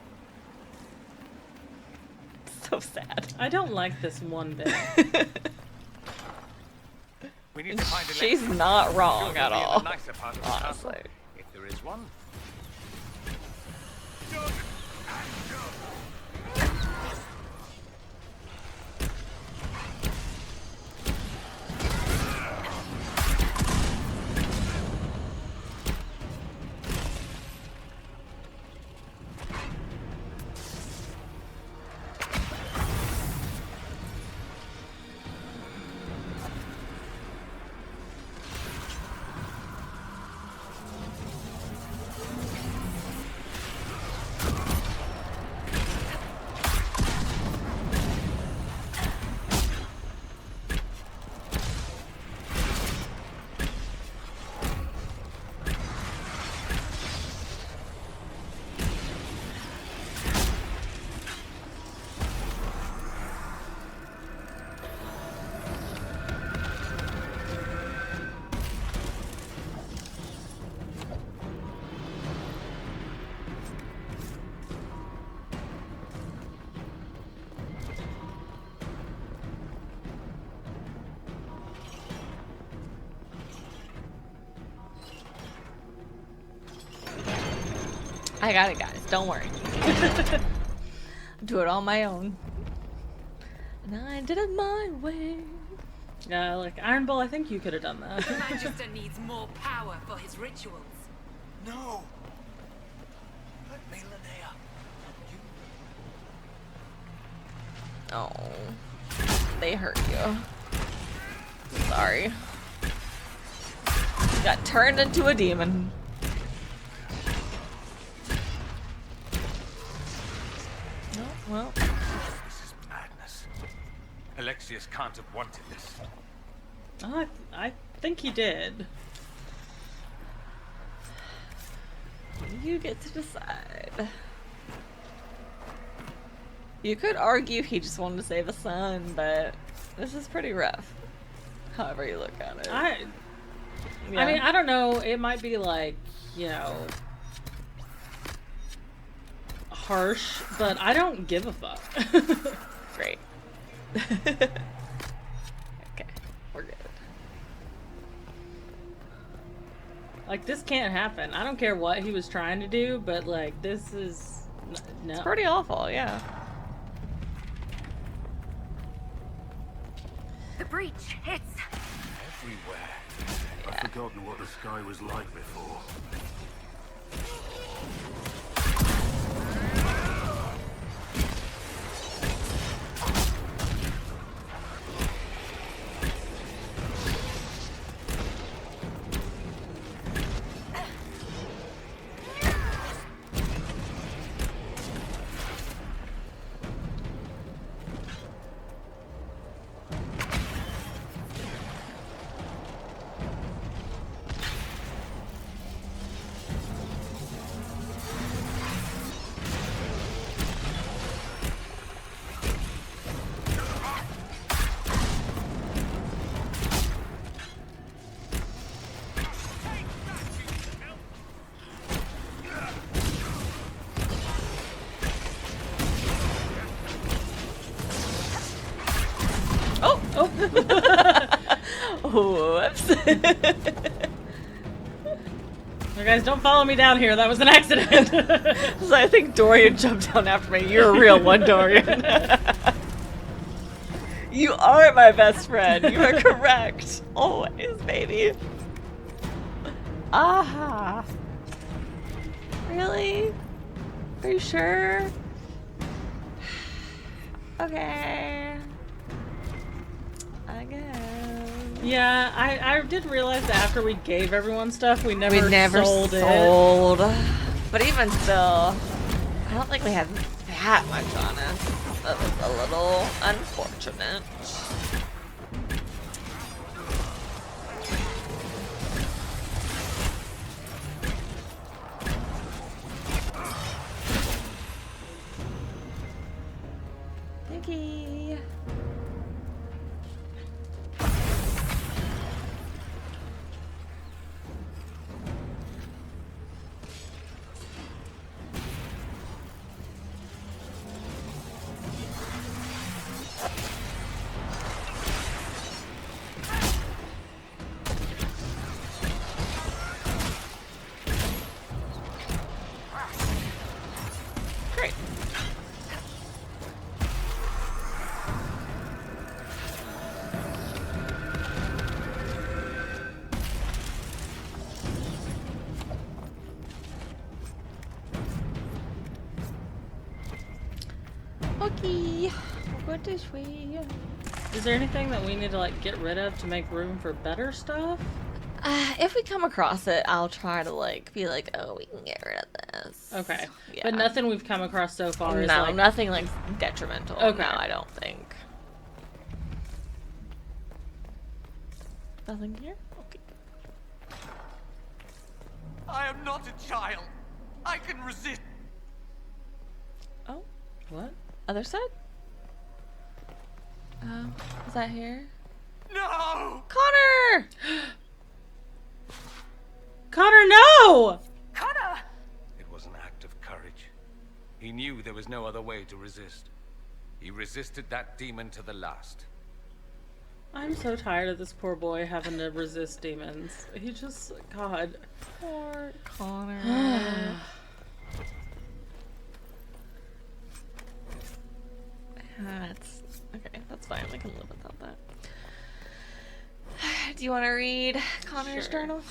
So sad. I don't like this one bit. We need to find She's Alexis. not wrong Sure, at he'll be in all. the nicer part of the castle, Honestly. if there is one. I got it, guys. Don't worry. Do it on my own. And I did it my way. Yeah, like Iron Bull, I think you could have done that. The Magister needs more power for his rituals. No! Let me, Linnea. Oh. They hurt you. Sorry. You got turned into a demon. Oh, well. This is madness. Alexius can't have wanted this. I think he did. You get to decide. You could argue he just wanted to save a son, but this is pretty rough. However you look at it. I mean, I don't know. It might be like, you know, harsh, but I don't give a fuck. Great. Okay, we're good. Like, this can't happen. I don't care what he was trying to do, but like, this is No. It's pretty awful, yeah. The breach hits. Everywhere. I've forgotten what the sky was like before. Whoops. You guys, don't follow me down here. That was an accident. So I think Dorian jumped down after me. You're a real one, Dorian. You are my best friend. You are correct. Always, baby. Aha. Really? Are you sure? Okay. I guess. Yeah, I did realize that after we gave everyone stuff, we never sold it. But even still, I don't think we had that much on us. That was a little unfortunate. Thank you. Great. Okay, what is we? Is there anything that we need to like get rid of to make room for better stuff? If we come across it, I'll try to like be like, oh, we can get rid of this. Okay, Yeah. but nothing we've come across so far is No, like nothing like detrimental. Okay. No, I don't think. Nothing here? Okay. I am not a child. I can resist. Oh, what? Other side? Is that here? No! Connor! Connor, no! Connor! It was an act of courage. He knew there was no other way to resist. He resisted that demon to the last. I'm so tired of this poor boy having to resist demons. He just, God. Poor Connor. That's okay. That's fine. We can live without that. Do you want to read Connor's Sure. journal?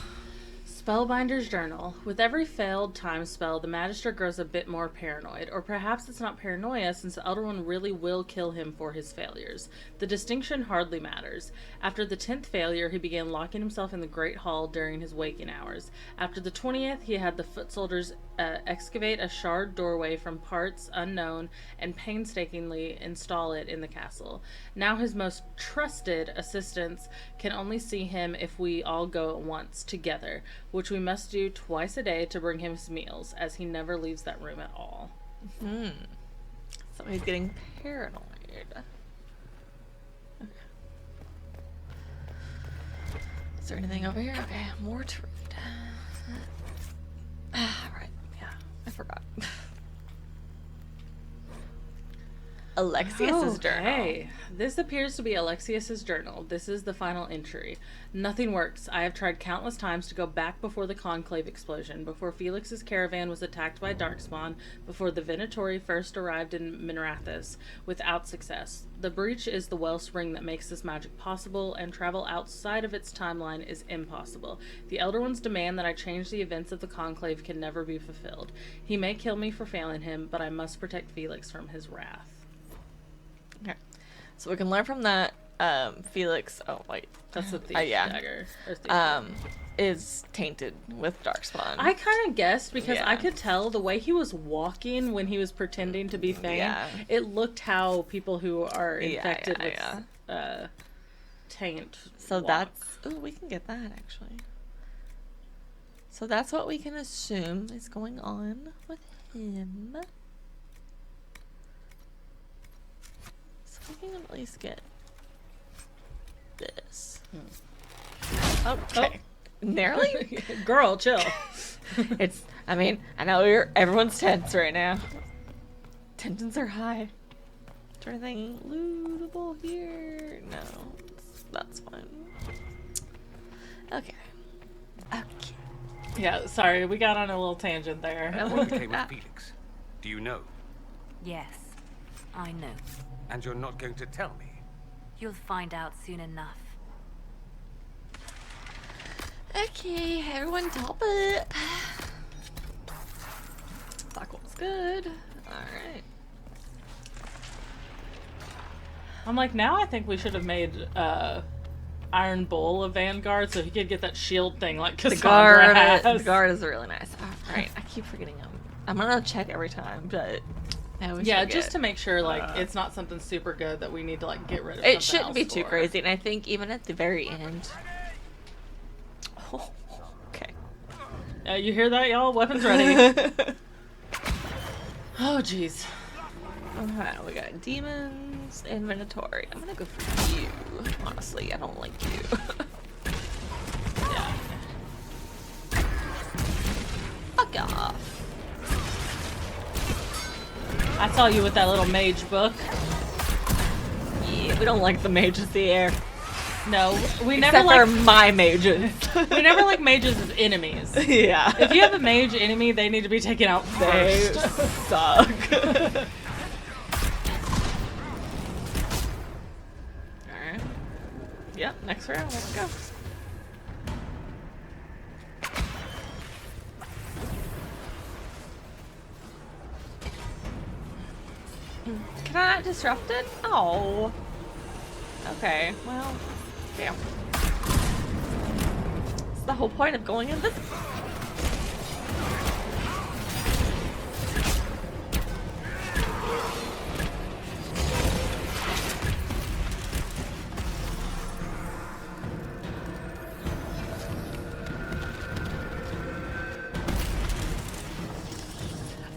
Spellbinder's Journal. With every failed time spell, the Magister grows a bit more paranoid. Or perhaps it's not paranoia, since the Elder One really will kill him for his failures. The distinction hardly matters. After the 10th failure, he began locking himself in the Great Hall during his waking hours. After the 20th, he had the foot soldiers excavate a shard doorway from parts unknown and painstakingly install it in the castle. Now his most trusted assistants can only see him if we all go at once, together, which we must do twice a day to bring him his meals, as he never leaves that room at all. So he's getting paranoid. Okay. Is there anything over here? Okay, more to read. Right, yeah, I forgot. Alexius's journal. This appears to be Alexius's journal. This is the final entry. Nothing works. I have tried countless times to go back before the Conclave explosion, before Felix's caravan was attacked by Darkspawn, before the Venatori first arrived in Minrathous, without success. The breach is the wellspring that makes this magic possible, and travel outside of its timeline is impossible. The Elder One's demand that I change the events of the Conclave can never be fulfilled. He may kill me for failing him, but I must protect Felix from his wrath. Okay. So we can learn from that, Felix, oh wait, that's the thief dagger. Is tainted with Darkspawn. I kind of guessed because I could tell the way he was walking when he was pretending to be Thane. Yeah. It looked how people who are infected with taint So walk. that's, oh, we can get that actually. So that's what we can assume is going on with him. We can at least get this. Okay. Narrowly? Girl, chill. I mean, I know everyone's tense right now. Tensions are high. Is there anything lootable here? No. That's fine. Okay. Yeah, sorry, we got on a little tangent there. What became of Felix? Do you know? Yes, I know. And you're not going to tell me? You'll find out soon enough. Okay, everyone top it. That was good. Alright. I'm like, now I think we should have made Iron Bull a Vanguard so he could get that shield thing like Cassandra has. The guard is really nice. Alright, I keep forgetting him. I'm gonna check every time, but just to make sure like it's not something super good that we need to like get rid of. It shouldn't be too crazy, and I think even at the very end. Oh, okay. You hear that, y'all? Weapons ready. Oh, jeez. Alright, we got demons and Venatori. I'm gonna go for you. Honestly, I don't like you. Yeah. Fuck off. I saw you with that little mage book. Yeah, we don't like the mages here. No, we Except never like for my mages. We never like mages as enemies. Yeah. If you have a mage enemy, they need to be taken out They first. suck. Alright. Yep, next round, let's go. Can I not disrupt it? Oh. Okay, well, damn. It's the whole point of going invisible.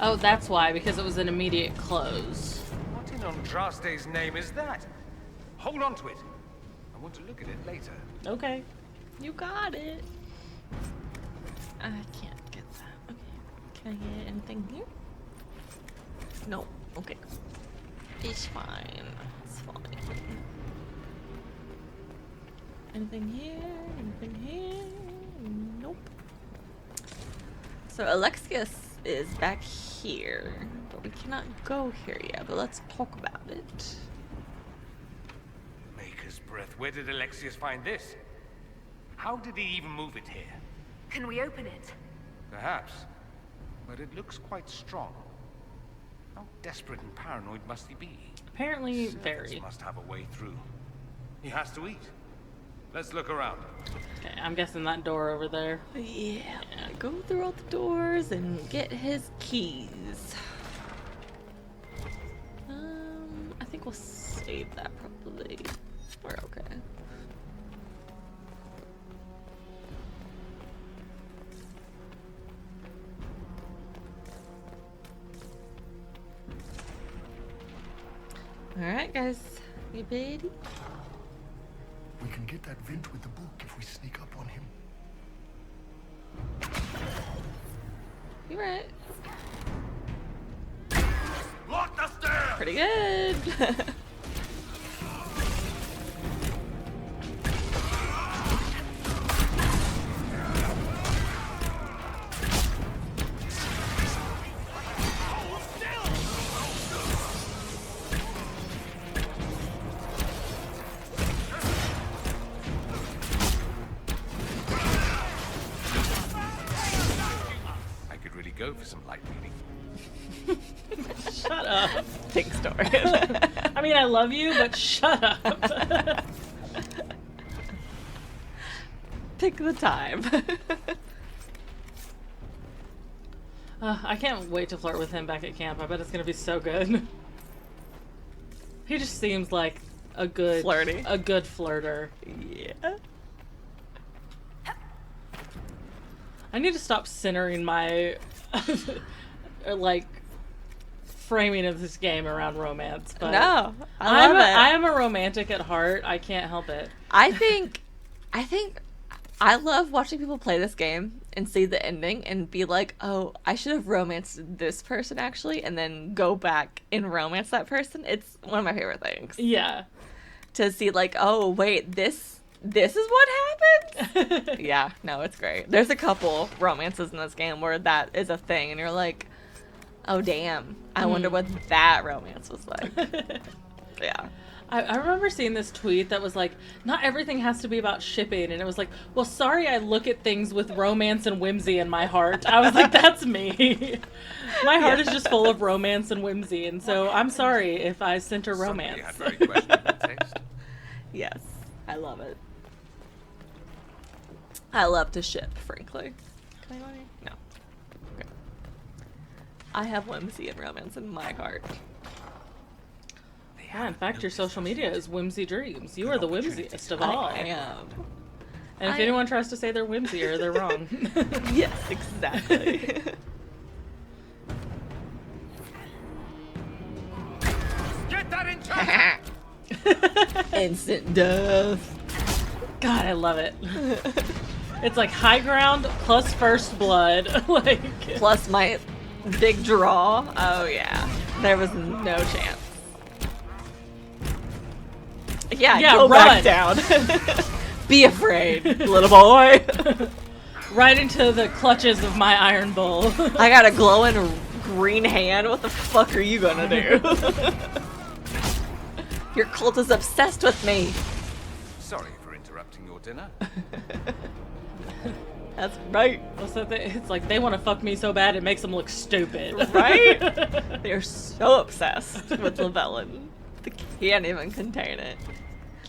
Oh, that's why, because it was an immediate close. What in Andraste's name is that? Hold on to it. I want to look at it later. Okay. You got it. I can't get that. Okay. Can I get anything here? No. Okay. It's fine. It's fine. Anything here? Anything here? Nope. So Alexius is back here, but we cannot go here yet. But let's talk about it. Maker's breath. Where did Alexius find this? How did he even move it here? Can we open it? Perhaps. But it looks quite strong. How desperate and paranoid must he be? Apparently, Servants very. must have a way through. He has to eat. Let's look around. Okay, I'm guessing that door over there. Yeah. Go through all the doors and get his keys. I think we'll save that probably. We're okay. Alright, guys. You ready? We can get that vent with the book if we sneak up on him. You're right. Lock the stairs! Pretty good. go for some light reading. Shut up. Pink story. I mean, I love you, but shut up. Pick the time. I can't wait to flirt with him back at camp. I bet it's gonna be so good. He just seems like a good flirter. Yeah. I need to stop centering my like framing of this game around romance. But no, I love it. I am a romantic at heart. I can't help it. I think I love watching people play this game and see the ending and be like, oh, I should have romanced this person actually, and then go back and romance that person. It's one of my favorite things. Yeah. To see like, oh wait, this is what happens? Yeah, no, it's great. There's a couple romances in this game where that is a thing and you're like, oh damn, I wonder what that romance was like. Yeah. I remember seeing this tweet that was like, not everything has to be about shipping, and it was like, well, sorry I look at things with romance and whimsy in my heart. I was like, that's me. My heart is just full of romance and whimsy, and so I'm sorry if I center romance. Had very questionable taste. Yes, I love it. I love to ship, frankly. Can I go in here? No. Okay. I have whimsy and romance in my heart. Yeah, in fact, your social media is Whimsy Dreams. You are the whimsiest of all. I am. And if anyone tries to say they're whimsier, they're wrong. Yes, exactly. Get that in Instant death. God, I love it. It's like high ground plus first blood. Like plus my big draw. Oh yeah. There was no chance. Yeah, go run. back down. Be afraid, little boy. Right into the clutches of my iron bull. I got a glowing green hand. What the fuck are you gonna do? Your cult is obsessed with me. Sorry for interrupting your dinner. That's right. So it's like they want to fuck me so bad it makes them look stupid. Right? They're so obsessed with Llewellyn. They can't even contain it.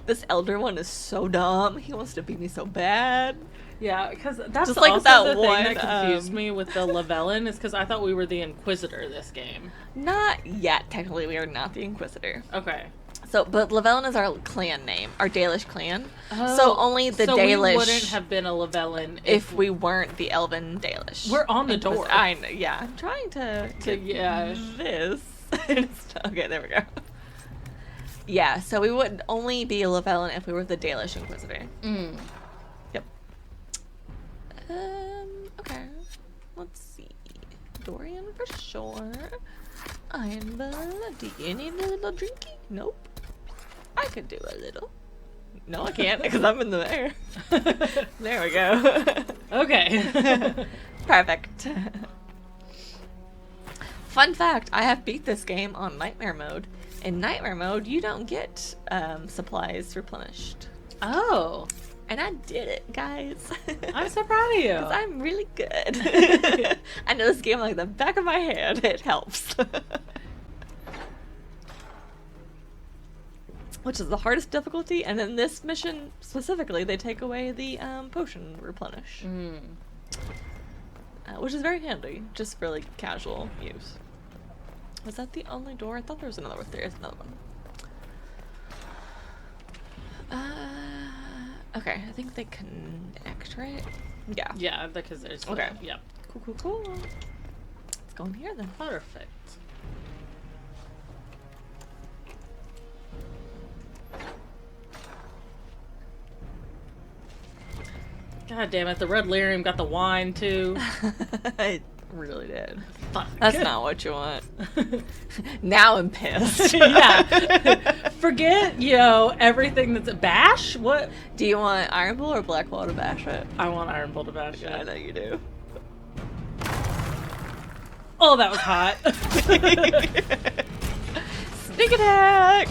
This elder one is so dumb. He wants to beat me so bad. Yeah, because that's just like also that the one, thing that confused me with the Llewellyn is because I thought we were the Inquisitor this game. Not yet. Technically, we are not the Inquisitor. Okay. So, but Llewellyn is our clan name, our Dalish clan. So only the Dalish. We wouldn't have been a Llewellyn if we weren't the Elven Dalish. We're on the door. I know. Yeah, I'm trying to yeah. This. Okay, there we go. Yeah, so we would only be a Llewellyn if we were the Dalish Inquisitor. Yep. Okay. Let's see. Dorian for sure. Ironbell. Do you need a little drinky? Nope. I could do a little. No, I can't because I'm in the air. There we go. Okay. Perfect. Fun fact, I have beat this game on Nightmare mode. In Nightmare mode, you don't get supplies replenished. Oh. And I did it, guys. I'm so proud of you. 'Cause I'm really good. I know this game like the back of my hand. It helps. Which is the hardest difficulty. And then this mission, specifically, they take away the potion replenish. Which is very handy. Just for like casual use. Was that the only door? I thought there was another one. There is another one. Okay, I think they connect, right? Yeah. Yeah, because there's... Okay. Yep. Cool. Let's go in here then. Perfect. God damn it, the red lyrium got the wine too. I really did. Fuck. That's not what you want. Now I'm pissed. Yeah. Forget, everything that's bash? What? Do you want Iron Bull or Black Wall to bash it? I want Iron Bull to bash it. I know you do. Oh, that was hot. Sneak attack!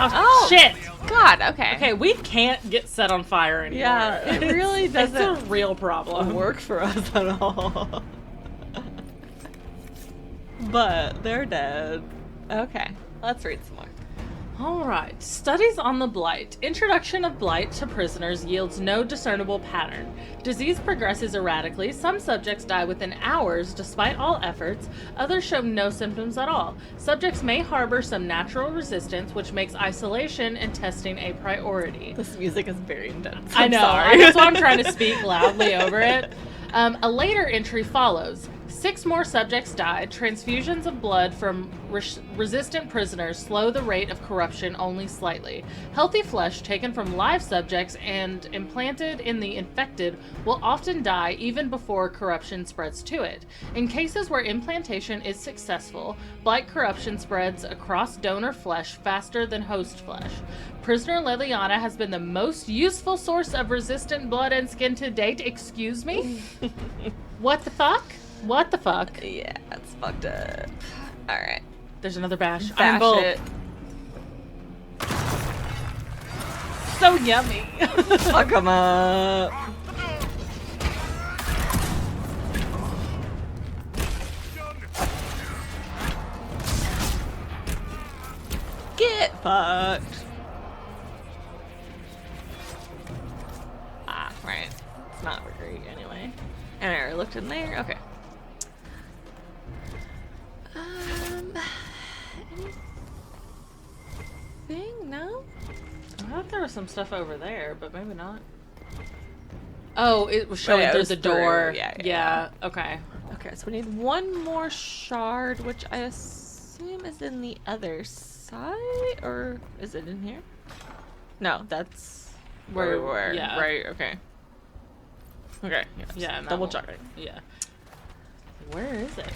Oh, shit! God, okay. Okay, we can't get set on fire anymore. Yeah, it really doesn't It's a real problem. work for us at all. But they're dead. Okay, let's read some more. Alright, studies on the blight. Introduction of blight to prisoners yields no discernible pattern. Disease progresses erratically. Some subjects die within hours despite all efforts. Others show no symptoms at all. Subjects may harbor some natural resistance, which makes isolation and testing a priority. This music is very intense. I know. Sorry. That's why I'm trying to speak loudly over it. A later entry follows. 6 more subjects died. Transfusions of blood from resistant prisoners slow the rate of corruption only slightly. Healthy flesh taken from live subjects and implanted in the infected will often die even before corruption spreads to it. In cases where implantation is successful, blight corruption spreads across donor flesh faster than host flesh. Prisoner Liliana has been the most useful source of resistant blood and skin to date. Excuse me? What the fuck? What the fuck? Yeah, that's fucked up. Alright. There's another bash. Bash Iron Bolt. it. So yummy. Fuck 'em up. Get fucked. Ah, right. It's not great anyway. And I already looked in there. Okay. Anything? No? I thought there was some stuff over there, but maybe not. Oh, it was showing it through was the door. Yeah. Okay. Okay, so we need one more shard, which I assume is in the other side, or is it in here? No, that's where we were. Yeah. Right, okay. Okay, Yeah. double checking. Yeah. Where is it?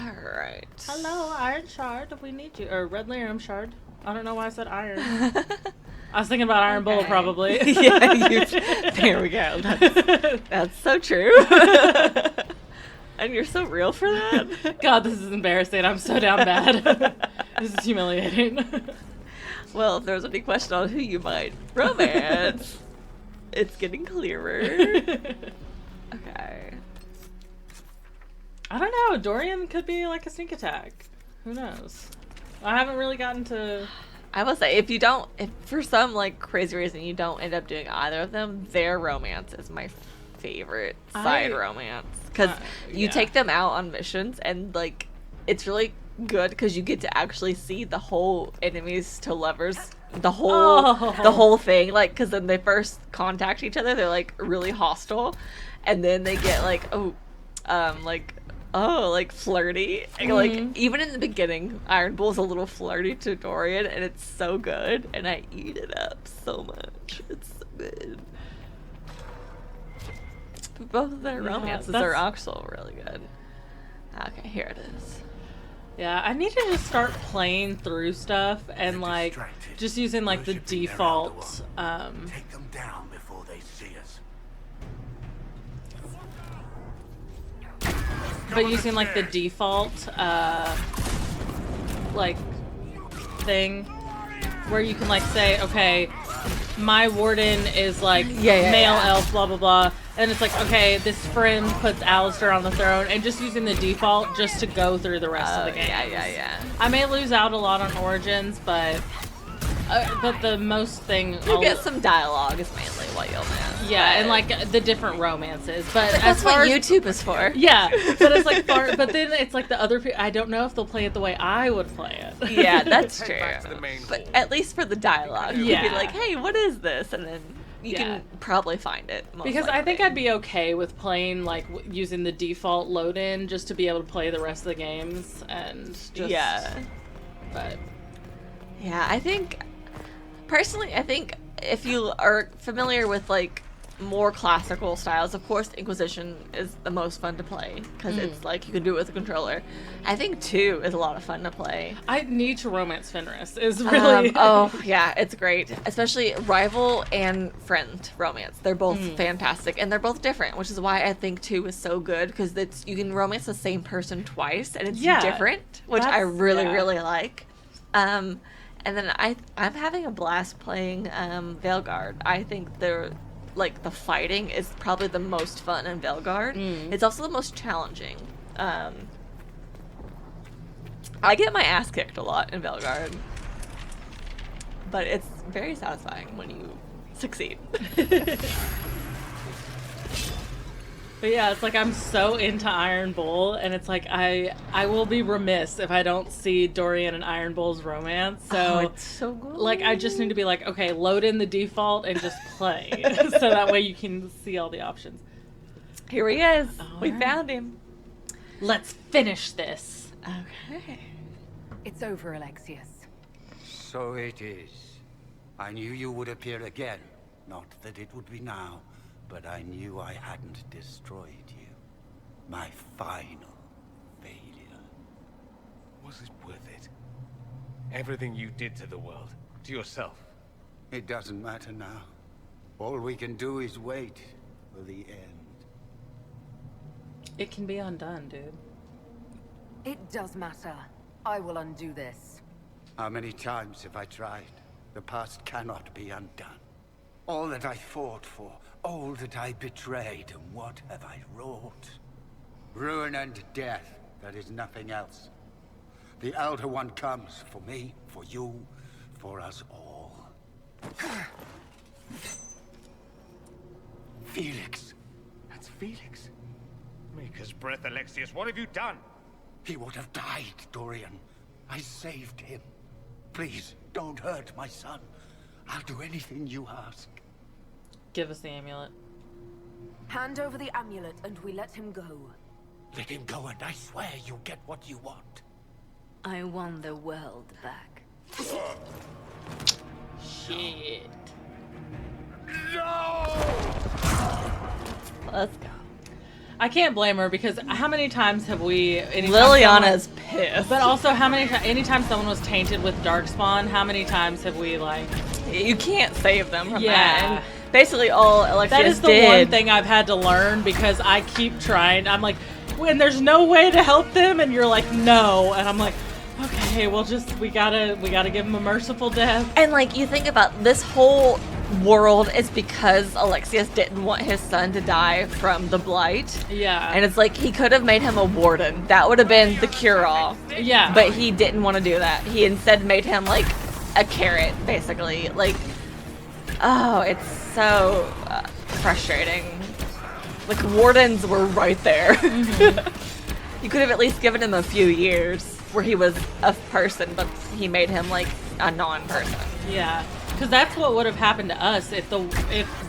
Alright. Hello, Iron Shard. We need you. Or Red Lyrium Shard. I don't know why I said iron. I was thinking about Iron Bull, probably. Yeah, there we go. That's so true. And you're so real for that. God, this is embarrassing. I'm so down bad. This is humiliating. Well, if there was any question on who you might romance, it's getting clearer. Okay. I don't know. Dorian could be like a sneak attack. Who knows? I haven't really gotten to... I will say, if for some like crazy reason you don't end up doing either of them, their romance is my favorite side romance. Because you take them out on missions and like, it's really good because you get to actually see the whole enemies to lovers, the whole thing. Like, because when they first contact each other, they're like really hostile. And then they get like, flirty. And, like, even in the beginning, Iron Bull's a little flirty to Dorian, and it's so good. And I eat it up so much. It's so good. But both of their romances are also really good. Okay, here it is. Yeah, I need to just start playing through stuff and like just using like the default. Take them down before they see us. But using like the default like thing where you can like say, okay, my warden is like male elf, blah blah blah, and it's like, okay, this friend puts Alistair on the throne, and just using the default just to go through the rest of the game. Yeah. I may lose out a lot on Origins, but the most thing you get some dialogue is mainly what you'll miss. Yeah, and like the different romances, but that's what YouTube is for. Yeah, but it's like but then it's like the other people. I don't know if they'll play it the way I would play it. Yeah, that's true. But at least for the dialogue, you can be like, "Hey, what is this?" And then you can probably find it. Because I think I'd be okay with playing like using the default load-in just to be able to play the rest of the games and just But yeah, I think personally, if you are familiar with like more classical styles, of course Inquisition is the most fun to play because it's like you can do it with a controller. I think 2 is a lot of fun to play. I need to romance Fenris is really it's great, especially rival and friend romance. They're both fantastic and they're both different, which is why I think 2 is so good because you can romance the same person twice and it's different, which I really like. And then I'm having a blast playing Veilguard. I think the fighting is probably the most fun in Veilguard. It's also the most challenging. I get my ass kicked a lot in Veilguard, but it's very satisfying when you succeed. But yeah, it's like I'm so into Iron Bull, and it's like I will be remiss if I don't see Dorian and Iron Bull's romance. So, it's so good. Like, I just need to be like, okay, load in the default and just play, so that way you can see all the options. Here he is. We right. found him. Let's finish this. Okay. It's over, Alexius. So it is. I knew you would appear again. Not that it would be now, but I knew I hadn't destroyed you. My final failure. Was it worth it? Everything you did to the world, to yourself. It doesn't matter now. All we can do is wait for the end. It can be undone, dude. It does matter. I will undo this. How many times have I tried? The past cannot be undone. All that I fought for, all that I betrayed, and what have I wrought? Ruin and death, that is nothing else. The Elder One comes for me, for you, for us all. Felix. That's Felix. Maker's breath, Alexius, what have you done? He would have died, Dorian. I saved him. Please, don't hurt my son. I'll do anything you ask. Give us the amulet. Hand over the amulet and we let him go. Let him go and I swear you'll get what you want. I want the world back. Shit. No! Let's go. I can't blame her because how many times have we... Liliana's pissed. But also, anytime someone was tainted with Darkspawn, how many times have we, like... You can't save them from that. And basically all Alexius That is the one thing I've had to learn because I keep trying. I'm like, when there's no way to help them, and you're like, no. And I'm like, okay, we gotta give them a merciful death. And, like, you think about this whole world is because Alexius didn't want his son to die from the blight. Yeah. And it's like he could have made him a warden. That would have been the cure-all. Yeah. But he didn't want to do that. He instead made him like a carrot, basically. Like, oh, it's so frustrating. Like, wardens were right there. Mm-hmm. You could have at least given him a few years where he was a person, but he made him like a non-person. Yeah. Because that's what would have happened to us if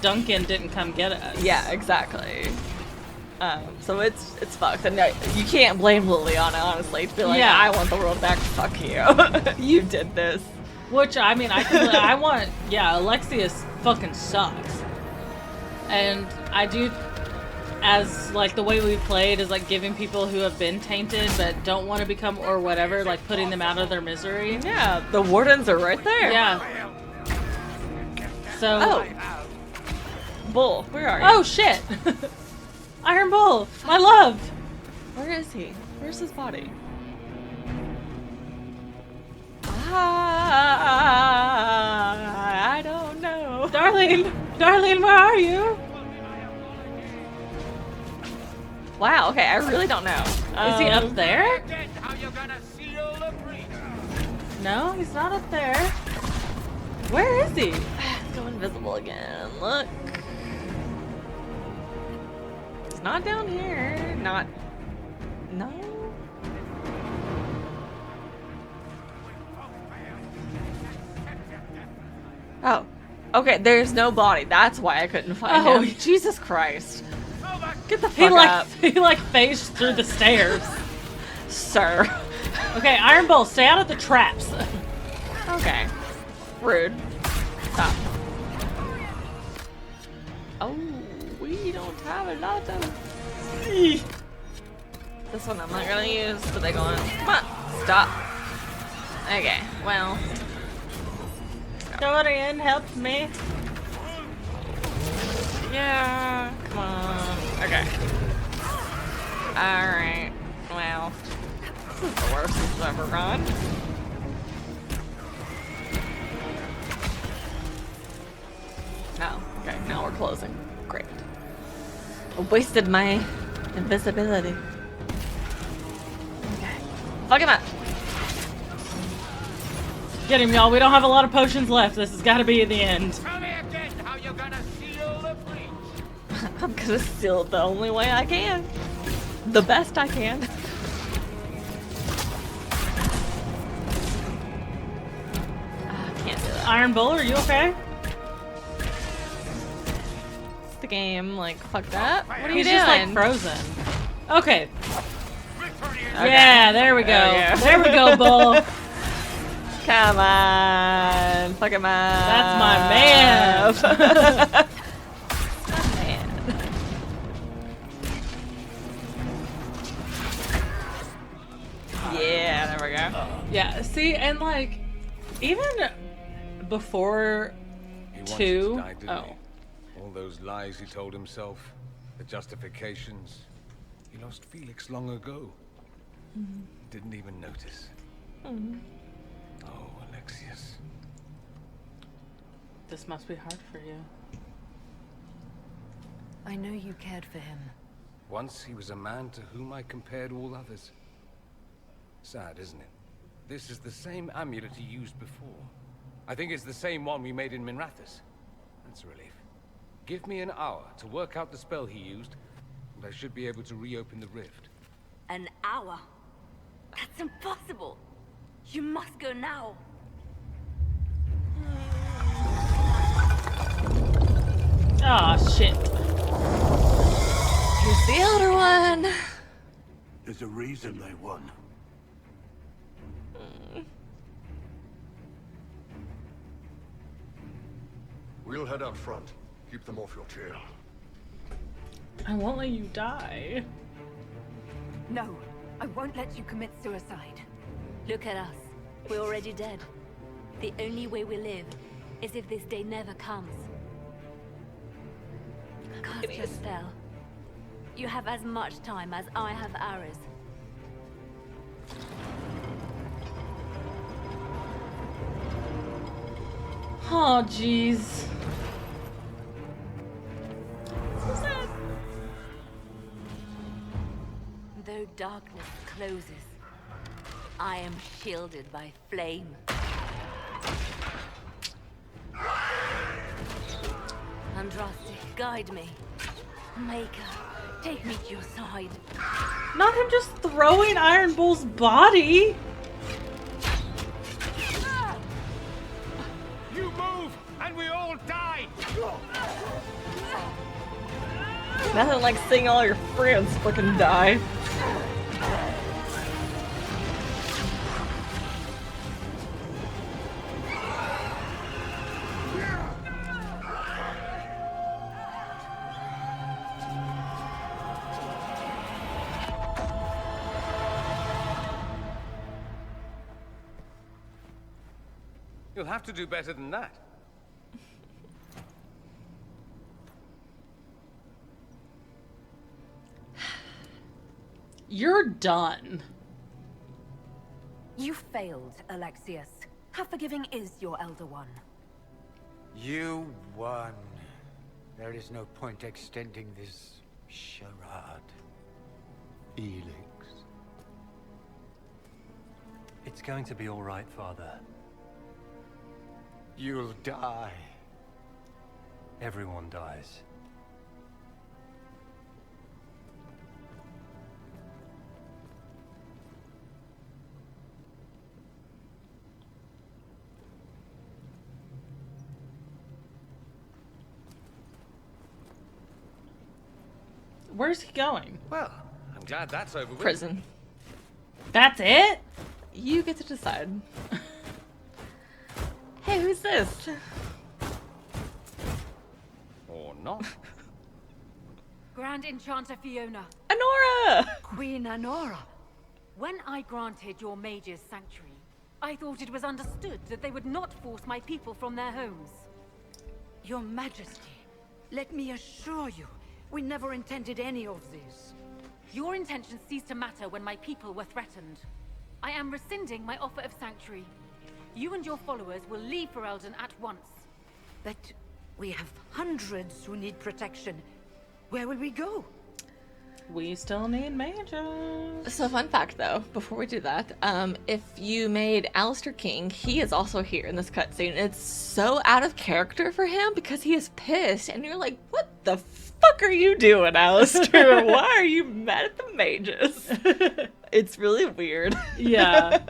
Duncan didn't come get us. Yeah, exactly. So it's fucked, and you can't blame Liliana, honestly, to be like, I want the world back. Fuck you. You did this. Which, I mean, Alexius fucking sucks. And I do, as, like, the way we played is, like, giving people who have been tainted but don't want to become, or whatever, like, putting them out of their misery. Yeah, the wardens are right there. Yeah. So. Oh. Bull, where are you? Oh, shit. Iron Bull, my love. Where is he? Where's his body? I don't know. Darlene, where are you? Wow, okay, I really don't know. Is he up there? No, he's not up there. Where is he? Go invisible again. Look. It's not down here. No. Oh. Okay, there's no body. That's why I couldn't find him. Jesus Christ. Get the fuck up. He phased through the stairs. Sir. Okay, Iron Bull, stay out of the traps. Okay. Rude. Stop. Oh, we don't have a lot of... This one I'm not gonna use, but they go on. Come on, stop. Okay, well. Dorian helped me. Yeah, come on. Okay. Alright, well. This is the worst this has ever gone. No. Okay, now we're closing. Great. I wasted my invisibility. Okay. Fuck him up. Get him, y'all. We don't have a lot of potions left. This has got to be the end. Tell me again how you're gonna seal the breach. I'm gonna seal it the only way I can. The best I can. I can't do it. Iron Bull, are you okay? Is the game like fucked up? What are you He's doing? just like frozen. Okay. Okay. Yeah, there we go. There we go, Bull. Come on. Fuck him up. That's my man. Yeah, there we go. Yeah, see, and like, even before He wanted 2, to die, didn't he? All those lies he told himself, the justifications. He lost Felix long ago. Didn't even notice. Oh, Alexius. This must be hard for you. I know you cared for him. Once he was a man to whom I compared all others. Sad, isn't it? This is the same amulet he used before. I think it's the same one we made in Minrathous. That's a relief. Give me an hour to work out the spell he used, and I should be able to reopen the rift. An hour? That's impossible. You must go now. Ah, shit. Here's the Elder One. There's a reason they won. We'll head out front. Keep them off your tail. I won't let you die. No, I won't let you commit suicide. Look at us. We're already dead. The only way we live is if this day never comes. Cast your spell. You have as much time as I have hours. Oh, jeez. Though darkness closes, I am shielded by flame. Andraste, guide me. Maker, take me to your side. Not him just throwing Iron Bull's body. You move, and we all die. Nothing like seeing all your friends fucking die. You'll have to do better than that. You're done. You failed, Alexius. How forgiving is your Elder One? You won. There is no point extending this charade. Felix. It's going to be all right, Father. You'll die. Everyone dies. Where's he going? Well, I'm glad that's over with. Prison. That's it? You get to decide. Hey, who's this? Or not. Grand Enchanter Fiona. Anora! Queen Anora. When I granted your mage's sanctuary, I thought it was understood that they would not force my people from their homes. Your Majesty, let me assure you, we never intended any of this. Your intentions ceased to matter when my people were threatened. I am rescinding my offer of sanctuary. You and your followers will leave Ferelden at once. But We have hundreds who need protection. Where will we go? We still need mages. So fun fact though, before we do that, if you made Alistair king, he is also here in this cutscene. It's so out of character for him because he is pissed and you're like, what the fuck are you doing, Alistair? Why are you mad at the mages? It's really weird. Yeah.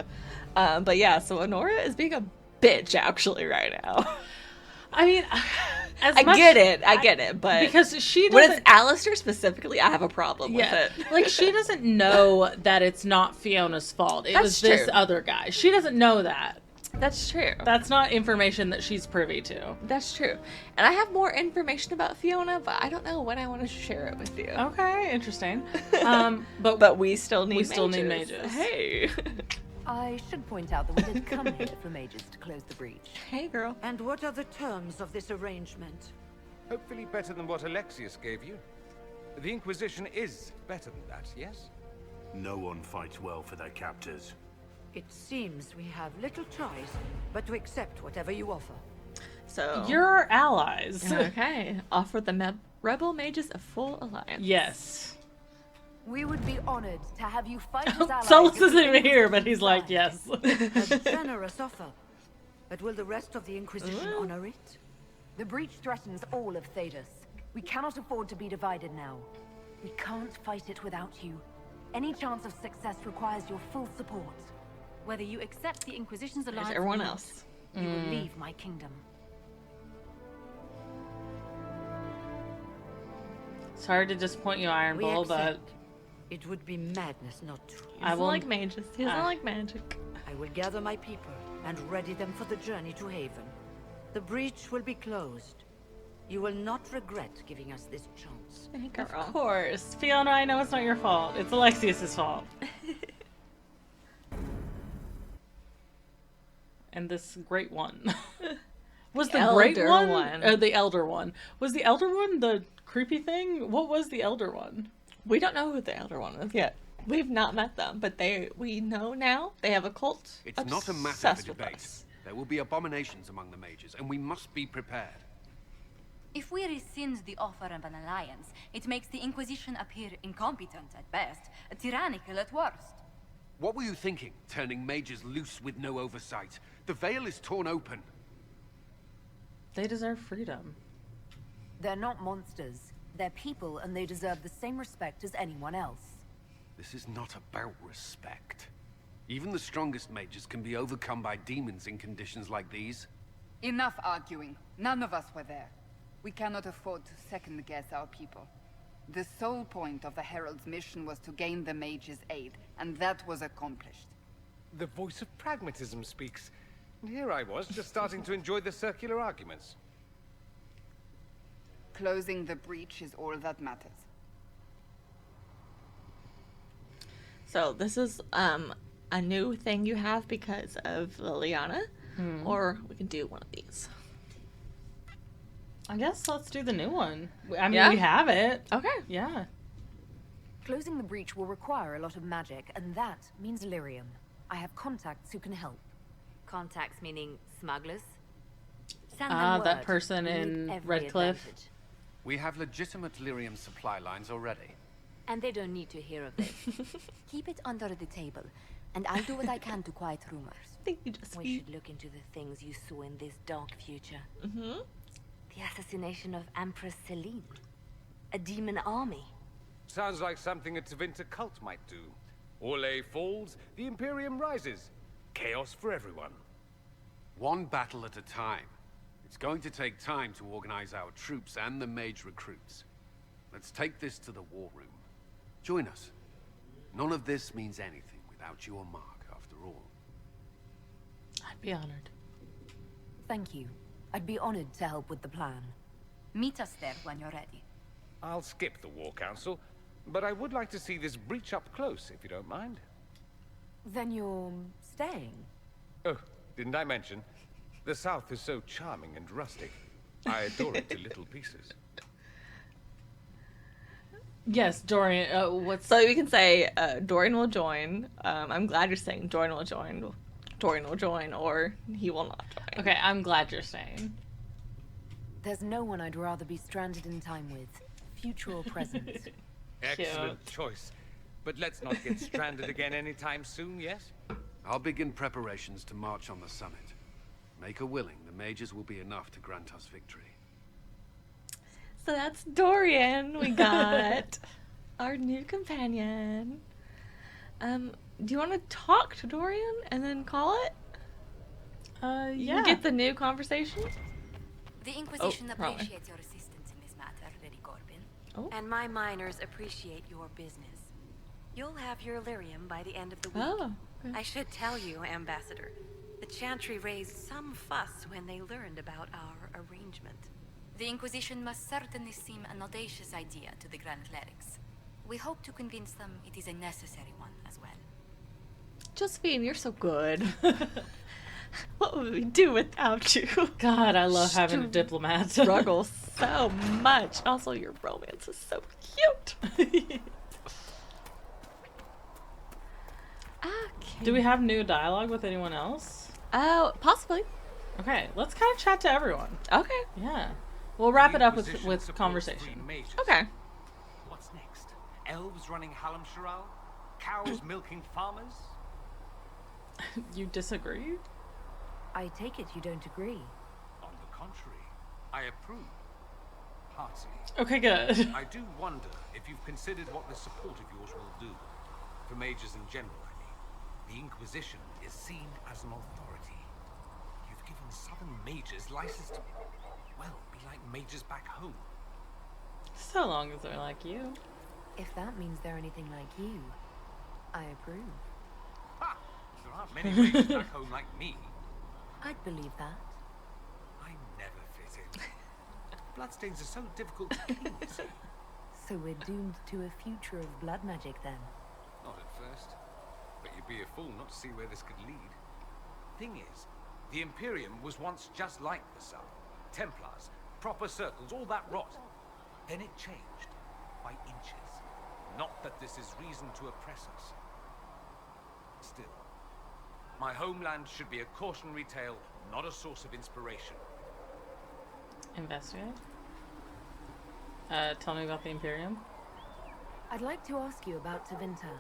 But yeah, so Honora is being a bitch actually right now. I mean, I get it, but because she when doesn't, it's Alistair specifically, I have a problem with it. Like, she doesn't know that it's not Fiona's fault. It was this other guy. She doesn't know that. That's true. That's not information that she's privy to. That's true. And I have more information about Fiona, but I don't know when I want to share it with you. Okay, interesting. But we still need mages. Hey. I should point out that we did come here for mages to close the breach. Hey, girl. And what are the terms of this arrangement? Hopefully better than what Alexius gave you. The Inquisition is better than that, yes? No one fights well for their captors. It seems we have little choice but to accept whatever you offer. So you're our allies. Okay. Offer the rebel mages a full alliance. Yes. We would be honored to have you fight as allies. Solus isn't even here, but he's like, yes. A generous offer. But will the rest of the Inquisition honor it? The breach threatens all of Thedas. We cannot afford to be divided now. We can't fight it without you. Any chance of success requires your full support. Whether you accept the Inquisition's alliance There's everyone or not, else. you will leave my kingdom. Sorry to disappoint you, Iron Bull, but it would be madness not to. He doesn't like mages. He doesn't like magic. I will gather my people and ready them for the journey to Haven. The breach will be closed. You will not regret giving us this chance. Of course. Fiona, I know it's not your fault. It's Alexius's fault. And this great one. Was the great one? Or the elder one. Was the elder one the creepy thing? What was the elder one? We don't know who the elder one is yet. We've not met them, but we know now they have a cult. It's not a matter for debate. There will be abominations among the mages, and we must be prepared. If we rescind the offer of an alliance, it makes the Inquisition appear incompetent at best, tyrannical at worst. What were you thinking, turning mages loose with no oversight? The veil is torn open. They deserve freedom. They're not monsters. They're people, and they deserve the same respect as anyone else. This is not about respect. Even the strongest mages can be overcome by demons in conditions like these. Enough arguing. None of us were there. We cannot afford to second-guess our people. The sole point of the Herald's mission was to gain the mage's aid, and that was accomplished. The voice of pragmatism speaks. And here I was, just starting to enjoy the circular arguments. Closing the breach is all that matters. So this is a new thing you have because of Liliana, or we can do one of these. I guess let's do the new one. I mean, we have it. Okay. Yeah. Closing the breach will require a lot of magic, and that means lyrium. I have contacts who can help. Contacts meaning smugglers? Send them word. That person We need in every Redcliffe. advantage. We have legitimate lyrium supply lines already. And they don't need to hear of this. Keep it under the table, and I'll do what I can to quiet rumors. We should look into the things you saw in this dark future. The assassination of Empress Celine. A demon army. Sounds like something a Tevinter cult might do. Orlais falls, the Imperium rises. Chaos for everyone. One battle at a time. It's going to take time to organize our troops and the mage recruits. Let's take this to the war room. Join us. None of this means anything without your mark, after all. I'd be honored. Thank you. I'd be honored to help with the plan. Meet us there when you're ready. I'll skip the War Council, but I would like to see this breach up close, if you don't mind. Then you're staying? Oh, didn't I mention? The South is so charming and rustic. I adore it to little pieces. Yes, Dorian. So we can say Dorian will join. I'm glad you're saying Dorian will join. Dorian will join, or he will not join. Okay, I'm glad you're saying. There's no one I'd rather be stranded in time with, future or present. Excellent choice. But let's not get stranded again anytime soon, yes? I'll begin preparations to march on the summit. Make her willing, the mages will be enough to grant us victory. So that's Dorian. We got our new companion. Do you want to talk to Dorian and then call it? Yeah. You can get the new conversation. The Inquisition wrong way. appreciates your assistance in this matter, Lady Corbin. Oh. And my miners appreciate your business. You'll have your lyrium by the end of the week. Oh, okay. I should tell you, Ambassador, the Chantry raised some fuss when they learned about our arrangement. The Inquisition must certainly seem an audacious idea to the Grand Clerics. We hope to convince them it is a necessary one as well. Josephine, you're so good. What would we do without you? God, I love having a diplomat. Struggle so much. Also, your romance is so cute. Okay. Do we have new dialogue with anyone else? Oh, possibly. Okay, let's kind of chat to everyone. Okay. Yeah. We'll wrap it up with conversation. Okay. What's next? Elves running Halamsharal? Cows milking farmers? You disagree? I take it you don't agree. On the contrary, I approve. Heartily. Okay, good. I do wonder if you've considered what this support of yours will do. For mages in general, I mean. The Inquisition is seen as an authority. You've given southern mages license to, well, be like mages back home. So long as they're like you. If that means they're anything like you, I approve. Ha! There aren't many mages back home like me. I'd believe that. I never fit in. Bloodstains are so difficult to clean, you see. So we're doomed to a future of blood magic then? Not at first. But you'd be a fool not to see where this could lead. Thing is, the Imperium was once just like the South. Templars, proper circles, all that rot. Then it changed. By inches. Not that this is reason to oppress us. Still, my homeland should be a cautionary tale, not a source of inspiration. Investigate. Tell me about the Imperium. I'd like to ask you about Tevinter.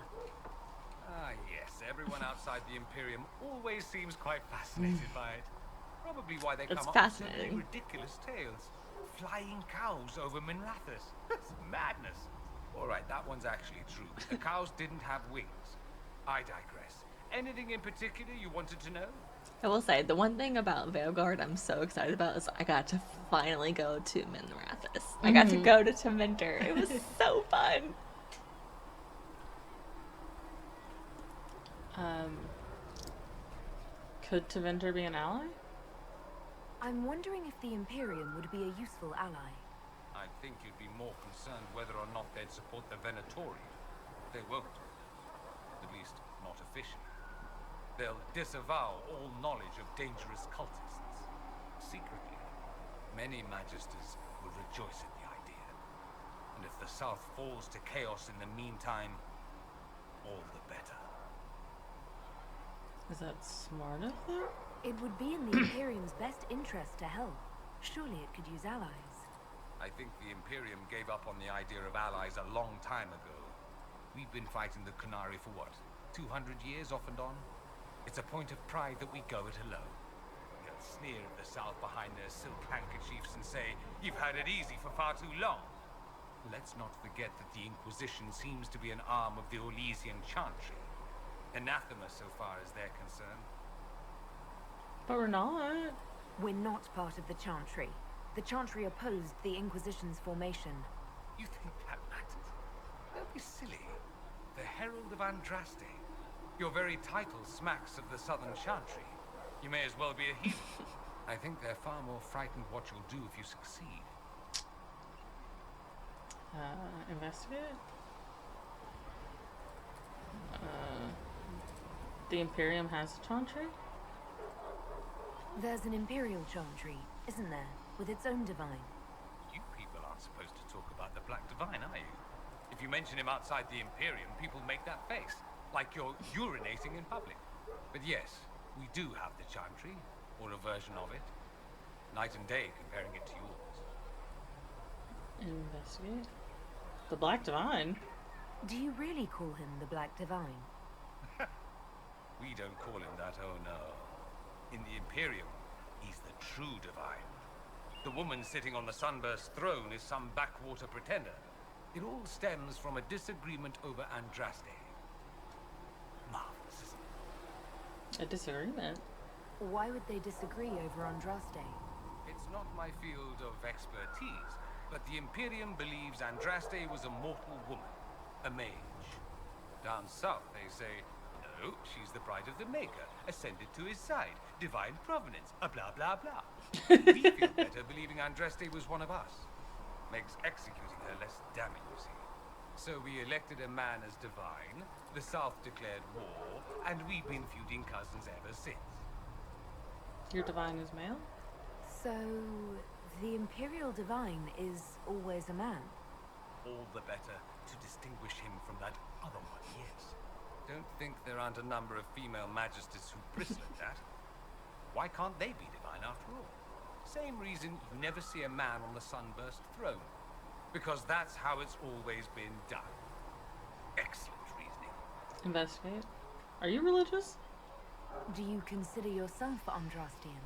Ah, yes. Everyone outside the Imperium always seems quite fascinated by it. Probably why they come up with so many ridiculous tales. Flying cows over Minrathous. That's madness. All right, that one's actually true. The cows didn't have wings. I digress. Anything in particular you wanted to know? I will say, the one thing about Veilguard I'm so excited about is I got to finally go to Minrathous. I got to go to Tevinter. It was so fun. Could Tevinter be an ally? I'm wondering if the Imperium would be a useful ally. I think you'd be more concerned whether or not they'd support the Venatori. They won't. At least, not officially. They'll disavow all knowledge of dangerous cultists. Secretly, many Magisters will rejoice at the idea. And if the South falls to chaos in the meantime, all the better. Is that smart of them? It would be in the Imperium's best interest to help. Surely it could use allies. I think the Imperium gave up on the idea of allies a long time ago. We've been fighting the Qunari for what, 200 years off and on? It's a point of pride that we go it alone. They'll sneer at the South behind their silk handkerchiefs and say, "You've had it easy for far too long." Let's not forget that the Inquisition seems to be an arm of the Orlesian Chantry. Anathema so far as they're concerned. But we're not. We're not part of the Chantry. The Chantry opposed the Inquisition's formation. You think that matters? Don't be silly. The Herald of Andraste. Your very title smacks of the Southern Chantry. You may as well be a heathen. I think they're far more frightened what you'll do if you succeed. Investigate? The Imperium has a Chantry? There's an Imperial Chantry, isn't there? With its own divine. You people aren't supposed to talk about the Black Divine, are you? If you mention him outside the Imperium, people make that face. Like you're urinating in public. But yes, we do have the Chantry, or a version of it. Night and day comparing it to yours. Investigate. The Black Divine? Do you really call him the Black Divine? We don't call him that, oh no. In the Imperium, he's the true Divine. The woman sitting on the Sunburst throne is some backwater pretender. It all stems from a disagreement over Andraste. Marvelous, isn't it? A disagreement? Why would they disagree over Andraste? It's not my field of expertise, but the Imperium believes Andraste was a mortal woman, a mage. Down south, they say, no, she's the bride of the Maker, ascended to his side, divine provenance, a blah blah blah. We feel better believing Andraste was one of us. Makes executing her less damning, you see. So we elected a man as divine, the South declared war, and we've been feuding cousins ever since. Your divine is male? So, the Imperial Divine is always a man? All the better to distinguish him from that other one, yes. Don't think there aren't a number of female magisters who bristle at that. Why can't they be divine after all? Same reason you never see a man on the Sunburst throne. Because that's how it's always been done. Excellent reasoning. Investigate. Are you religious? Do you consider yourself Andrastian?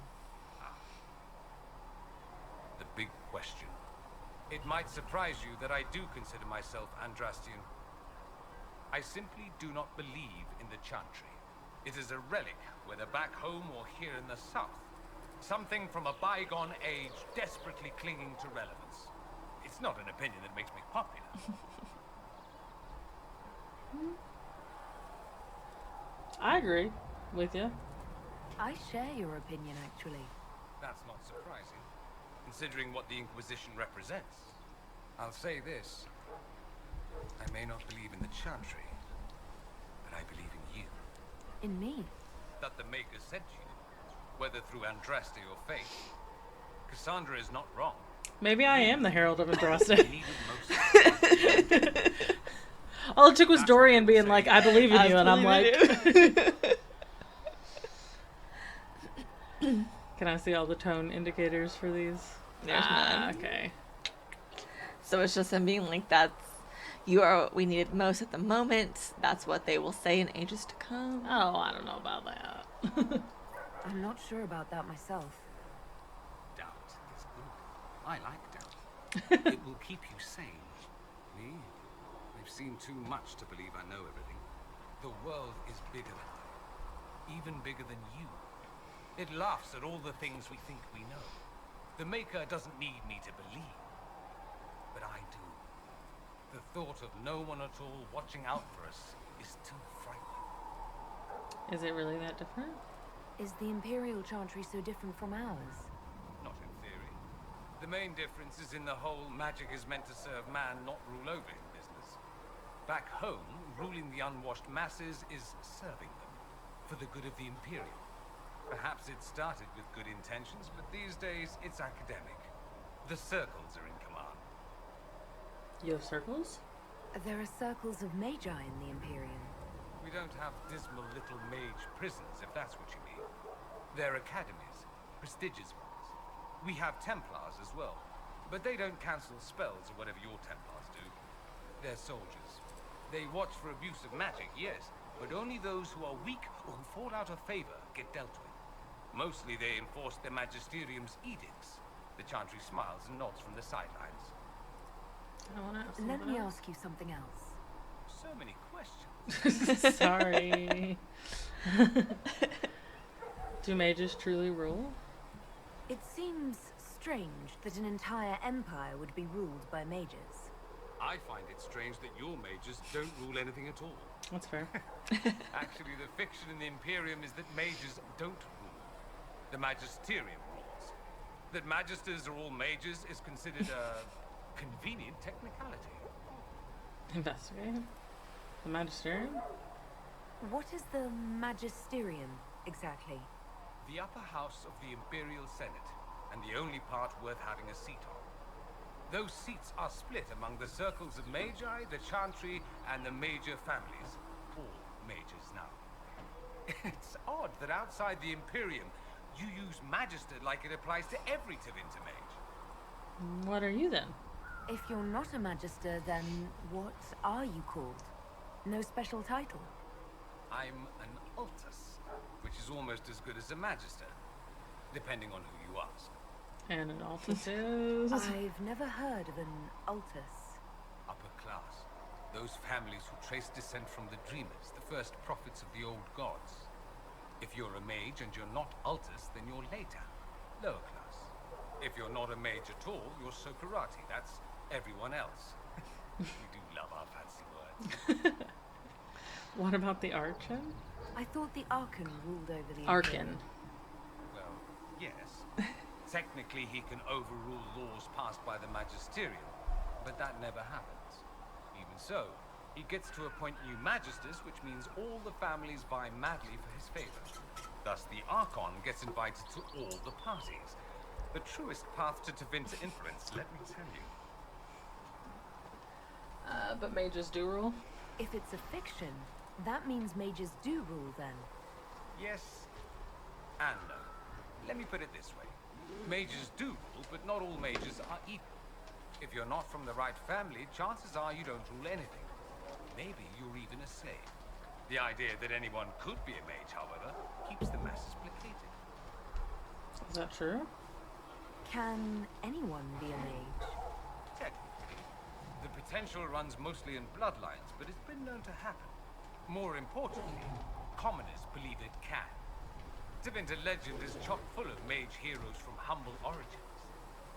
The big question. It might surprise you that I do consider myself Andrastian. I simply do not believe in the Chantry. It is a relic, whether back home or here in the south. Something from a bygone age desperately clinging to relevance. It's not an opinion that makes me popular. I agree with you. I share your opinion, actually. That's not surprising, considering what the Inquisition represents. I'll say this. I may not believe in the Chantry, but I believe in you. In me? That the Maker sent you, whether through Andraste or fate. Cassandra is not wrong. Maybe I am the Herald of Andraste. All it took was Dorian being like, I believe in you, and I'm like... Can I see all the tone indicators for these? There's none. Okay. So it's just them being like, we need it most at the moment. That's what they will say in ages to come. Oh, I don't know about that. I'm not sure about that myself. Doubt is good. I like doubt. It will keep you sane. Me? I've seen too much to believe I know everything. The world is bigger than I. Even bigger than you. It laughs at all the things we think we know. The Maker doesn't need me to believe. But I do. The thought of no one at all watching out for us is too frightening. Is it really that different? Is the Imperial Chantry so different from ours? Not in theory. The main difference is in the whole magic is meant to serve man, not rule over him business. Back home, ruling the unwashed masses is serving them, for the good of the Imperium. Perhaps it started with good intentions, but these days it's academic. The circles are in command. You have circles? There are circles of magi in the Imperium. We don't have dismal little mage prisons, if that's what you mean. They're academies, prestigious ones. We have Templars as well, but they don't cancel spells or whatever your Templars do. They're soldiers. They watch for abuse of magic, yes, but only those who are weak or who fall out of favor get dealt with. Mostly they enforce the Magisterium's edicts. The Chantry smiles and nods from the sidelines. Let me ask you something else. So many questions. Sorry. Do mages truly rule? It seems strange that an entire empire would be ruled by mages. I find it strange that your mages don't rule anything at all. That's fair. Actually, the fiction in the Imperium is that mages don't rule. The Magisterium rules. That magisters are all mages is considered a convenient technicality. Investigate. The Magisterium? What is the Magisterium, exactly? The upper house of the Imperial Senate, and the only part worth having a seat on. Those seats are split among the circles of Magi, the Chantry, and the major families. All mages now. It's odd that outside the Imperium, you use Magister like it applies to every Tevinter mage. What are you then? If you're not a Magister, then what are you called? No special title? I'm an Altus, which is almost as good as a Magister, depending on who you ask. And an Altus is... I've never heard of an Altus. Upper class. Those families who trace descent from the Dreamers, the first prophets of the old gods. If you're a mage and you're not Altus, then you're later. Lower class. If you're not a mage at all, you're Sokarati. That's everyone else. We do love our fancy words. What about the Archon? I thought the Archon ruled over the Archon. Well, yes. Technically, he can overrule laws passed by the Magisterium, but that never happens. Even so, he gets to appoint new Magisters, which means all the families vie madly for his favor. Thus, the Archon gets invited to all the parties. The truest path to Tevinter influence, let me tell you. But mages do rule? If it's a fiction, that means mages do rule then. Yes and no. Let me put it this way. Mages do rule, but not all mages are equal. If you're not from the right family, chances are you don't rule anything. Maybe you're even a slave. The idea that anyone could be a mage, however, keeps the masses placated. Is that true? Can anyone be a mage? Technically. The potential runs mostly in bloodlines, but it's been known to happen. More importantly, commoners believe it can. Tevinter legend is chock full of mage heroes from humble origins.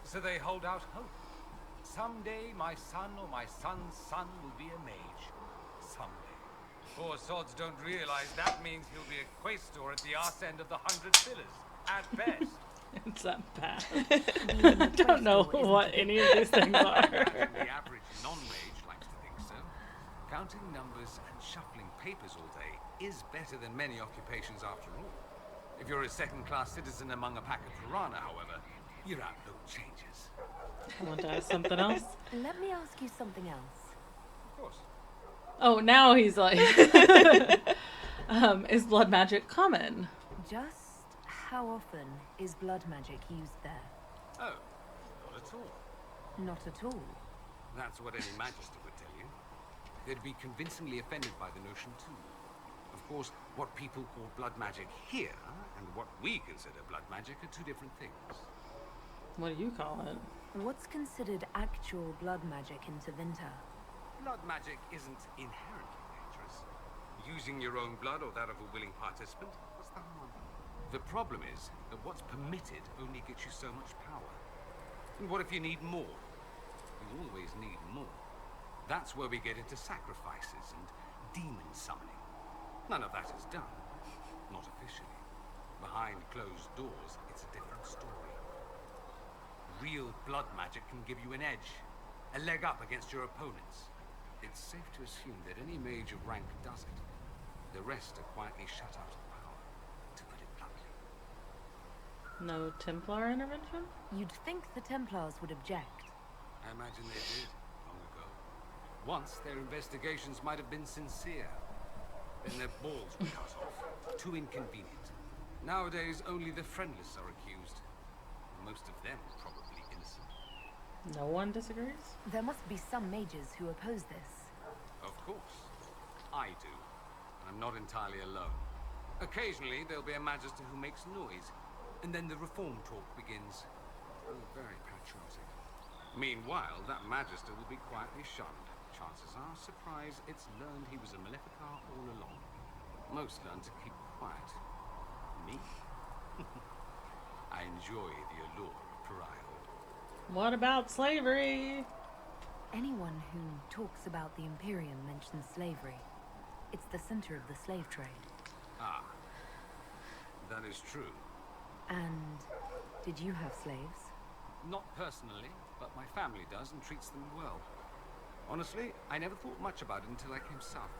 So they hold out hope. Someday my son or my son's son will be a mage. Someday. Poor sods don't realize that means he'll be a quaestor at the arse end of the 100 Pillars, at best. It's that bad. I don't know what any of these things are. The average non-mage likes to think so. Counting numbers and shuffling papers all day is better than many occupations after all. If you're a second-class citizen among a pack of piranha, however, you're out no changes. I want to ask something else. Let me ask you something else. Of course. Oh, now he's like... is blood magic common? Just how often is blood magic used there? Oh, not at all. Not at all. That's what any magister would tell you. They'd be convincingly offended by the notion too. Of course, what people call blood magic here, and what we consider blood magic, are two different things. What do you call it? What's considered actual blood magic in Tevinter? Blood magic isn't inherently dangerous. Using your own blood or that of a willing participant, what's the harm? The problem is that what's permitted only gets you so much power. And what if you need more? You always need more. That's where we get into sacrifices and demon summoning. None of that is done. Not officially. Behind closed doors, it's a different story. Real blood magic can give you an edge, a leg up against your opponents. It's safe to assume that any mage of rank does it. The rest are quietly shut out of power, to put it bluntly. No Templar intervention? You'd think the Templars would object. I imagine they did, long ago. Once, their investigations might have been sincere. Then their balls were cut off. Too inconvenient. Nowadays, only the friendless are accused. Most of them probably innocent. No one disagrees? There must be some mages who oppose this. Of course. I do. I'm not entirely alone. Occasionally, there'll be a magister who makes noise, and then the reform talk begins. Oh, very patriotic. Meanwhile, that magister will be quietly shunned. Chances are, surprise, it's learned he was a Maleficar all along. Most learn to keep quiet. Me? I enjoy the allure of pariahhood. What about slavery? Anyone who talks about the Imperium mentions slavery. It's the center of the slave trade. Ah. That is true. And did you have slaves? Not personally, but my family does and treats them well. Honestly, I never thought much about it until I came south.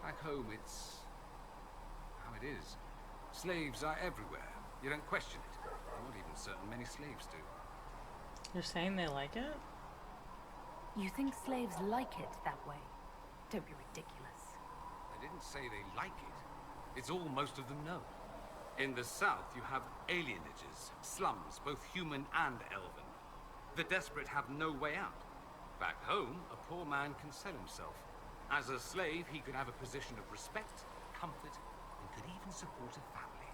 Back home, it's how it is. Slaves are everywhere. You don't question it. I'm not even certain many slaves do. You're saying they like it? You think slaves like it that way? Don't be ridiculous. I didn't say they like it. It's all most of them know. In the south, you have alienages, slums, both human and elven. The desperate have no way out. Back home, a poor man can sell himself. As a slave, he could have a position of respect, comfort, and could even support a family.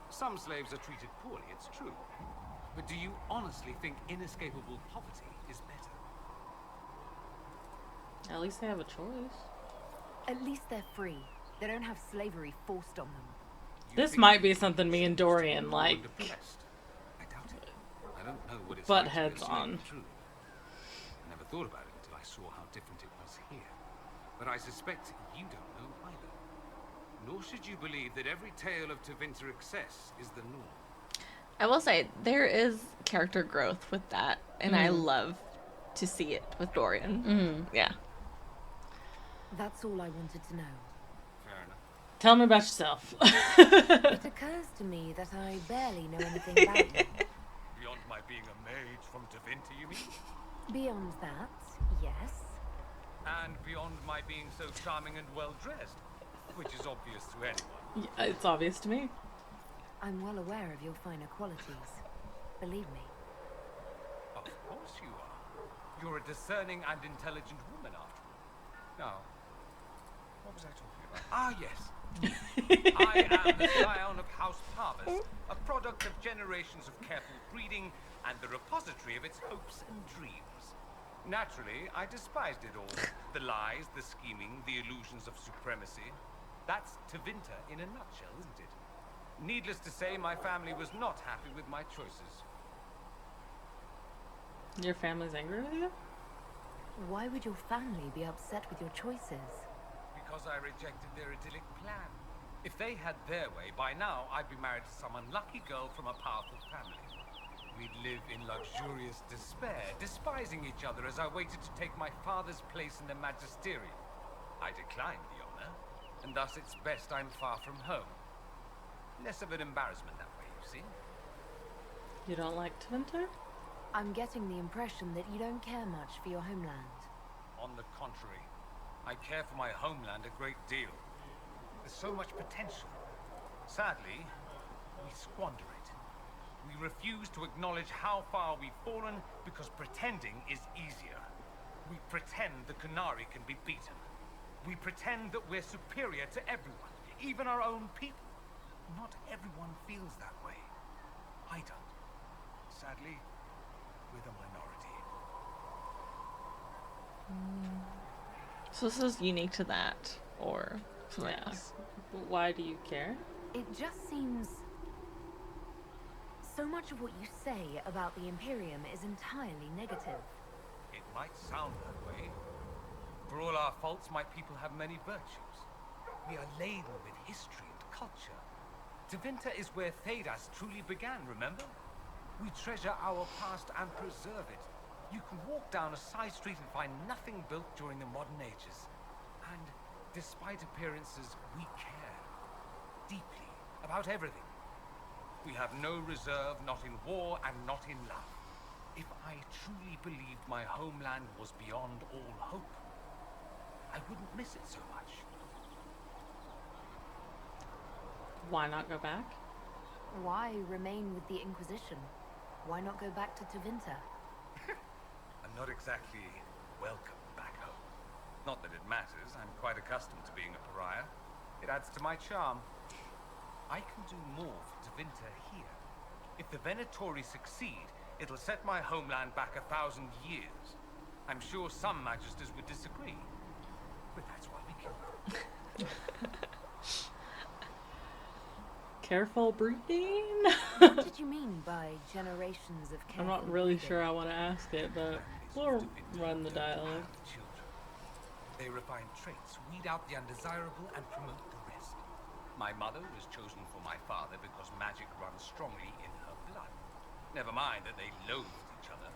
Some slaves are treated poorly, it's true. But do you honestly think inescapable poverty is better? At least they have a choice. At least they're free. They don't have slavery forced on them. This might be something me and Dorian like I doubt it. I don't know what it's butt like to be a heads slave, on. truly. I never thought about it until I saw how different it was here. But I suspect you don't know either. Nor should you believe that every tale of Tevinter excess is the norm. I will say, there is character growth with that, and I love to see it with Dorian. Yeah. That's all I wanted to know. Fair enough. Tell me about yourself. It occurs to me that I barely know anything about you. Beyond my being a mage from Tevinter, you mean? Beyond that, yes. And beyond my being so charming and well-dressed, which is obvious to anyone. Yeah, it's obvious to me. I'm well aware of your finer qualities. Believe me. Of course you are. You're a discerning and intelligent woman, after all. Now, what was I talking about? Ah, yes. I am the scion of House Parvis, a product of generations of careful breeding and the repository of its hopes and dreams. Naturally, I despised it all. The lies, the scheming, the illusions of supremacy. That's Tevinter in a nutshell, isn't it? Needless to say, my family was not happy with my choices. Your family's angry with you? Why would your family be upset with your choices? Because I rejected their idyllic plan. If they had their way, by now I'd be married to some unlucky girl from a powerful family. We'd live in luxurious despair, despising each other as I waited to take my father's place in the magisterium. I declined the honor, and thus it's best I'm far from home. Less of an embarrassment that way, you see. You don't like Tevinter? I'm getting the impression that you don't care much for your homeland. On the contrary, I care for my homeland a great deal. There's so much potential. Sadly, we squander it. We refuse to acknowledge how far we've fallen because pretending is easier. We pretend the Qunari can be beaten. We pretend that we're superior to everyone, even our own people. Not everyone feels that way. I don't. Sadly, we're the minority. So this is unique to that, or something else? Why do you care? It just seems... So much of what you say about the Imperium is entirely negative. It might sound that way. For all our faults, my people have many virtues. We are laden with history and culture. Tevinter is where Thedas truly began, remember? We treasure our past and preserve it. You can walk down a side street and find nothing built during the modern ages. And despite appearances, we care deeply about everything. We have no reserve, not in war and not in love. If I truly believed my homeland was beyond all hope, I wouldn't miss it so much. Why not go back? Why remain with the Inquisition? Why not go back to Tevinter? I'm not exactly welcome back home. Not that it matters, I'm quite accustomed to being a pariah. It adds to my charm. I can do more for Tevinter here. If the Venatori succeed, it'll set my homeland back 1,000 years. I'm sure some magisters would disagree, but that's why we kill them. Careful breathing? What did you mean by generations of careful I'm not really breathing? sure I want to ask it, but we'll run the dialogue. They refine traits, weed out the undesirable, and promote the rest. My mother was chosen for my father because magic runs strongly in her blood. Never mind that they loathed each other.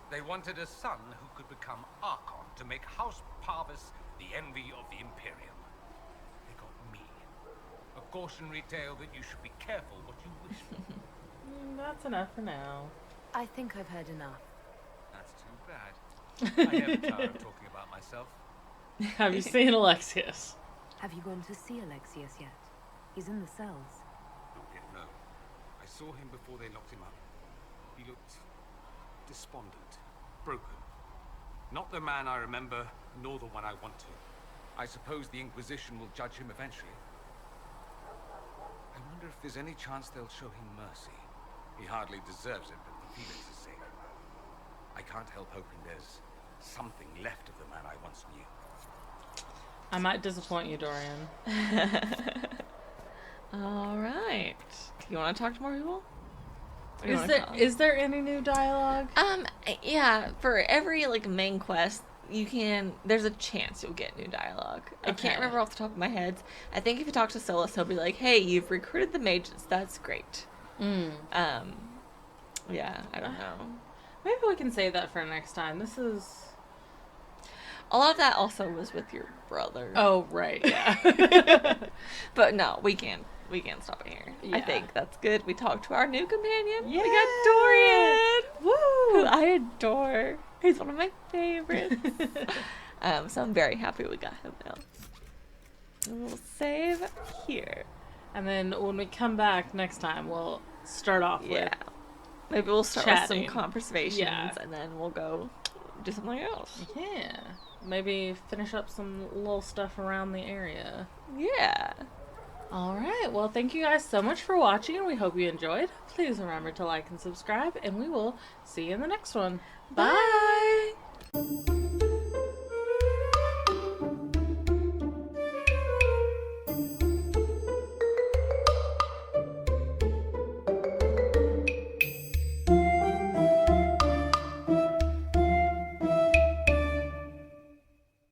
They wanted a son who could become Archon to make House Parvis the envy of the Imperium. They got me. A cautionary tale that you should be careful what you wish for. That's enough for now. I think I've heard enough. That's too bad. I never tire of talking about myself. Have you seen Alexius? Have you gone to see Alexius yet? He's in the cells. Not yet, no. I saw him before they locked him up. He looked despondent, broken. Not the man I remember, nor the one I want to. I suppose the Inquisition will judge him eventually. I wonder if there's any chance they'll show him mercy. He hardly deserves it, but for Felix's sake. I can't help hoping there's something left of the man I once knew. I might disappoint you, Dorian. All right. You want to talk to more people? Is there any new dialogue? Yeah, for every like main quest, there's a chance you'll get new dialogue. I can't remember off the top of my head. I think if you talk to Solus, he'll be like, "Hey, you've recruited the mages. That's great." Yeah, I don't know. Maybe we can save that for next time. This is a lot of that also was with your brother. Oh, right, yeah. But no, we can't stop it here. Yeah. I think that's good. We talked to our new companion. Yeah. We got Dorian. Woo! Who I adore. He's one of my favorites. So I'm very happy we got him now. And we'll save here. And then when we come back next time, we'll start off with maybe we'll start chatting. with some conversations, and then we'll go do something else. Yeah. Maybe finish up some little stuff around the area. Yeah. All right. Well, thank you guys so much for watching, and we hope you enjoyed. Please remember to like and subscribe, and we will see you in the next one. Bye.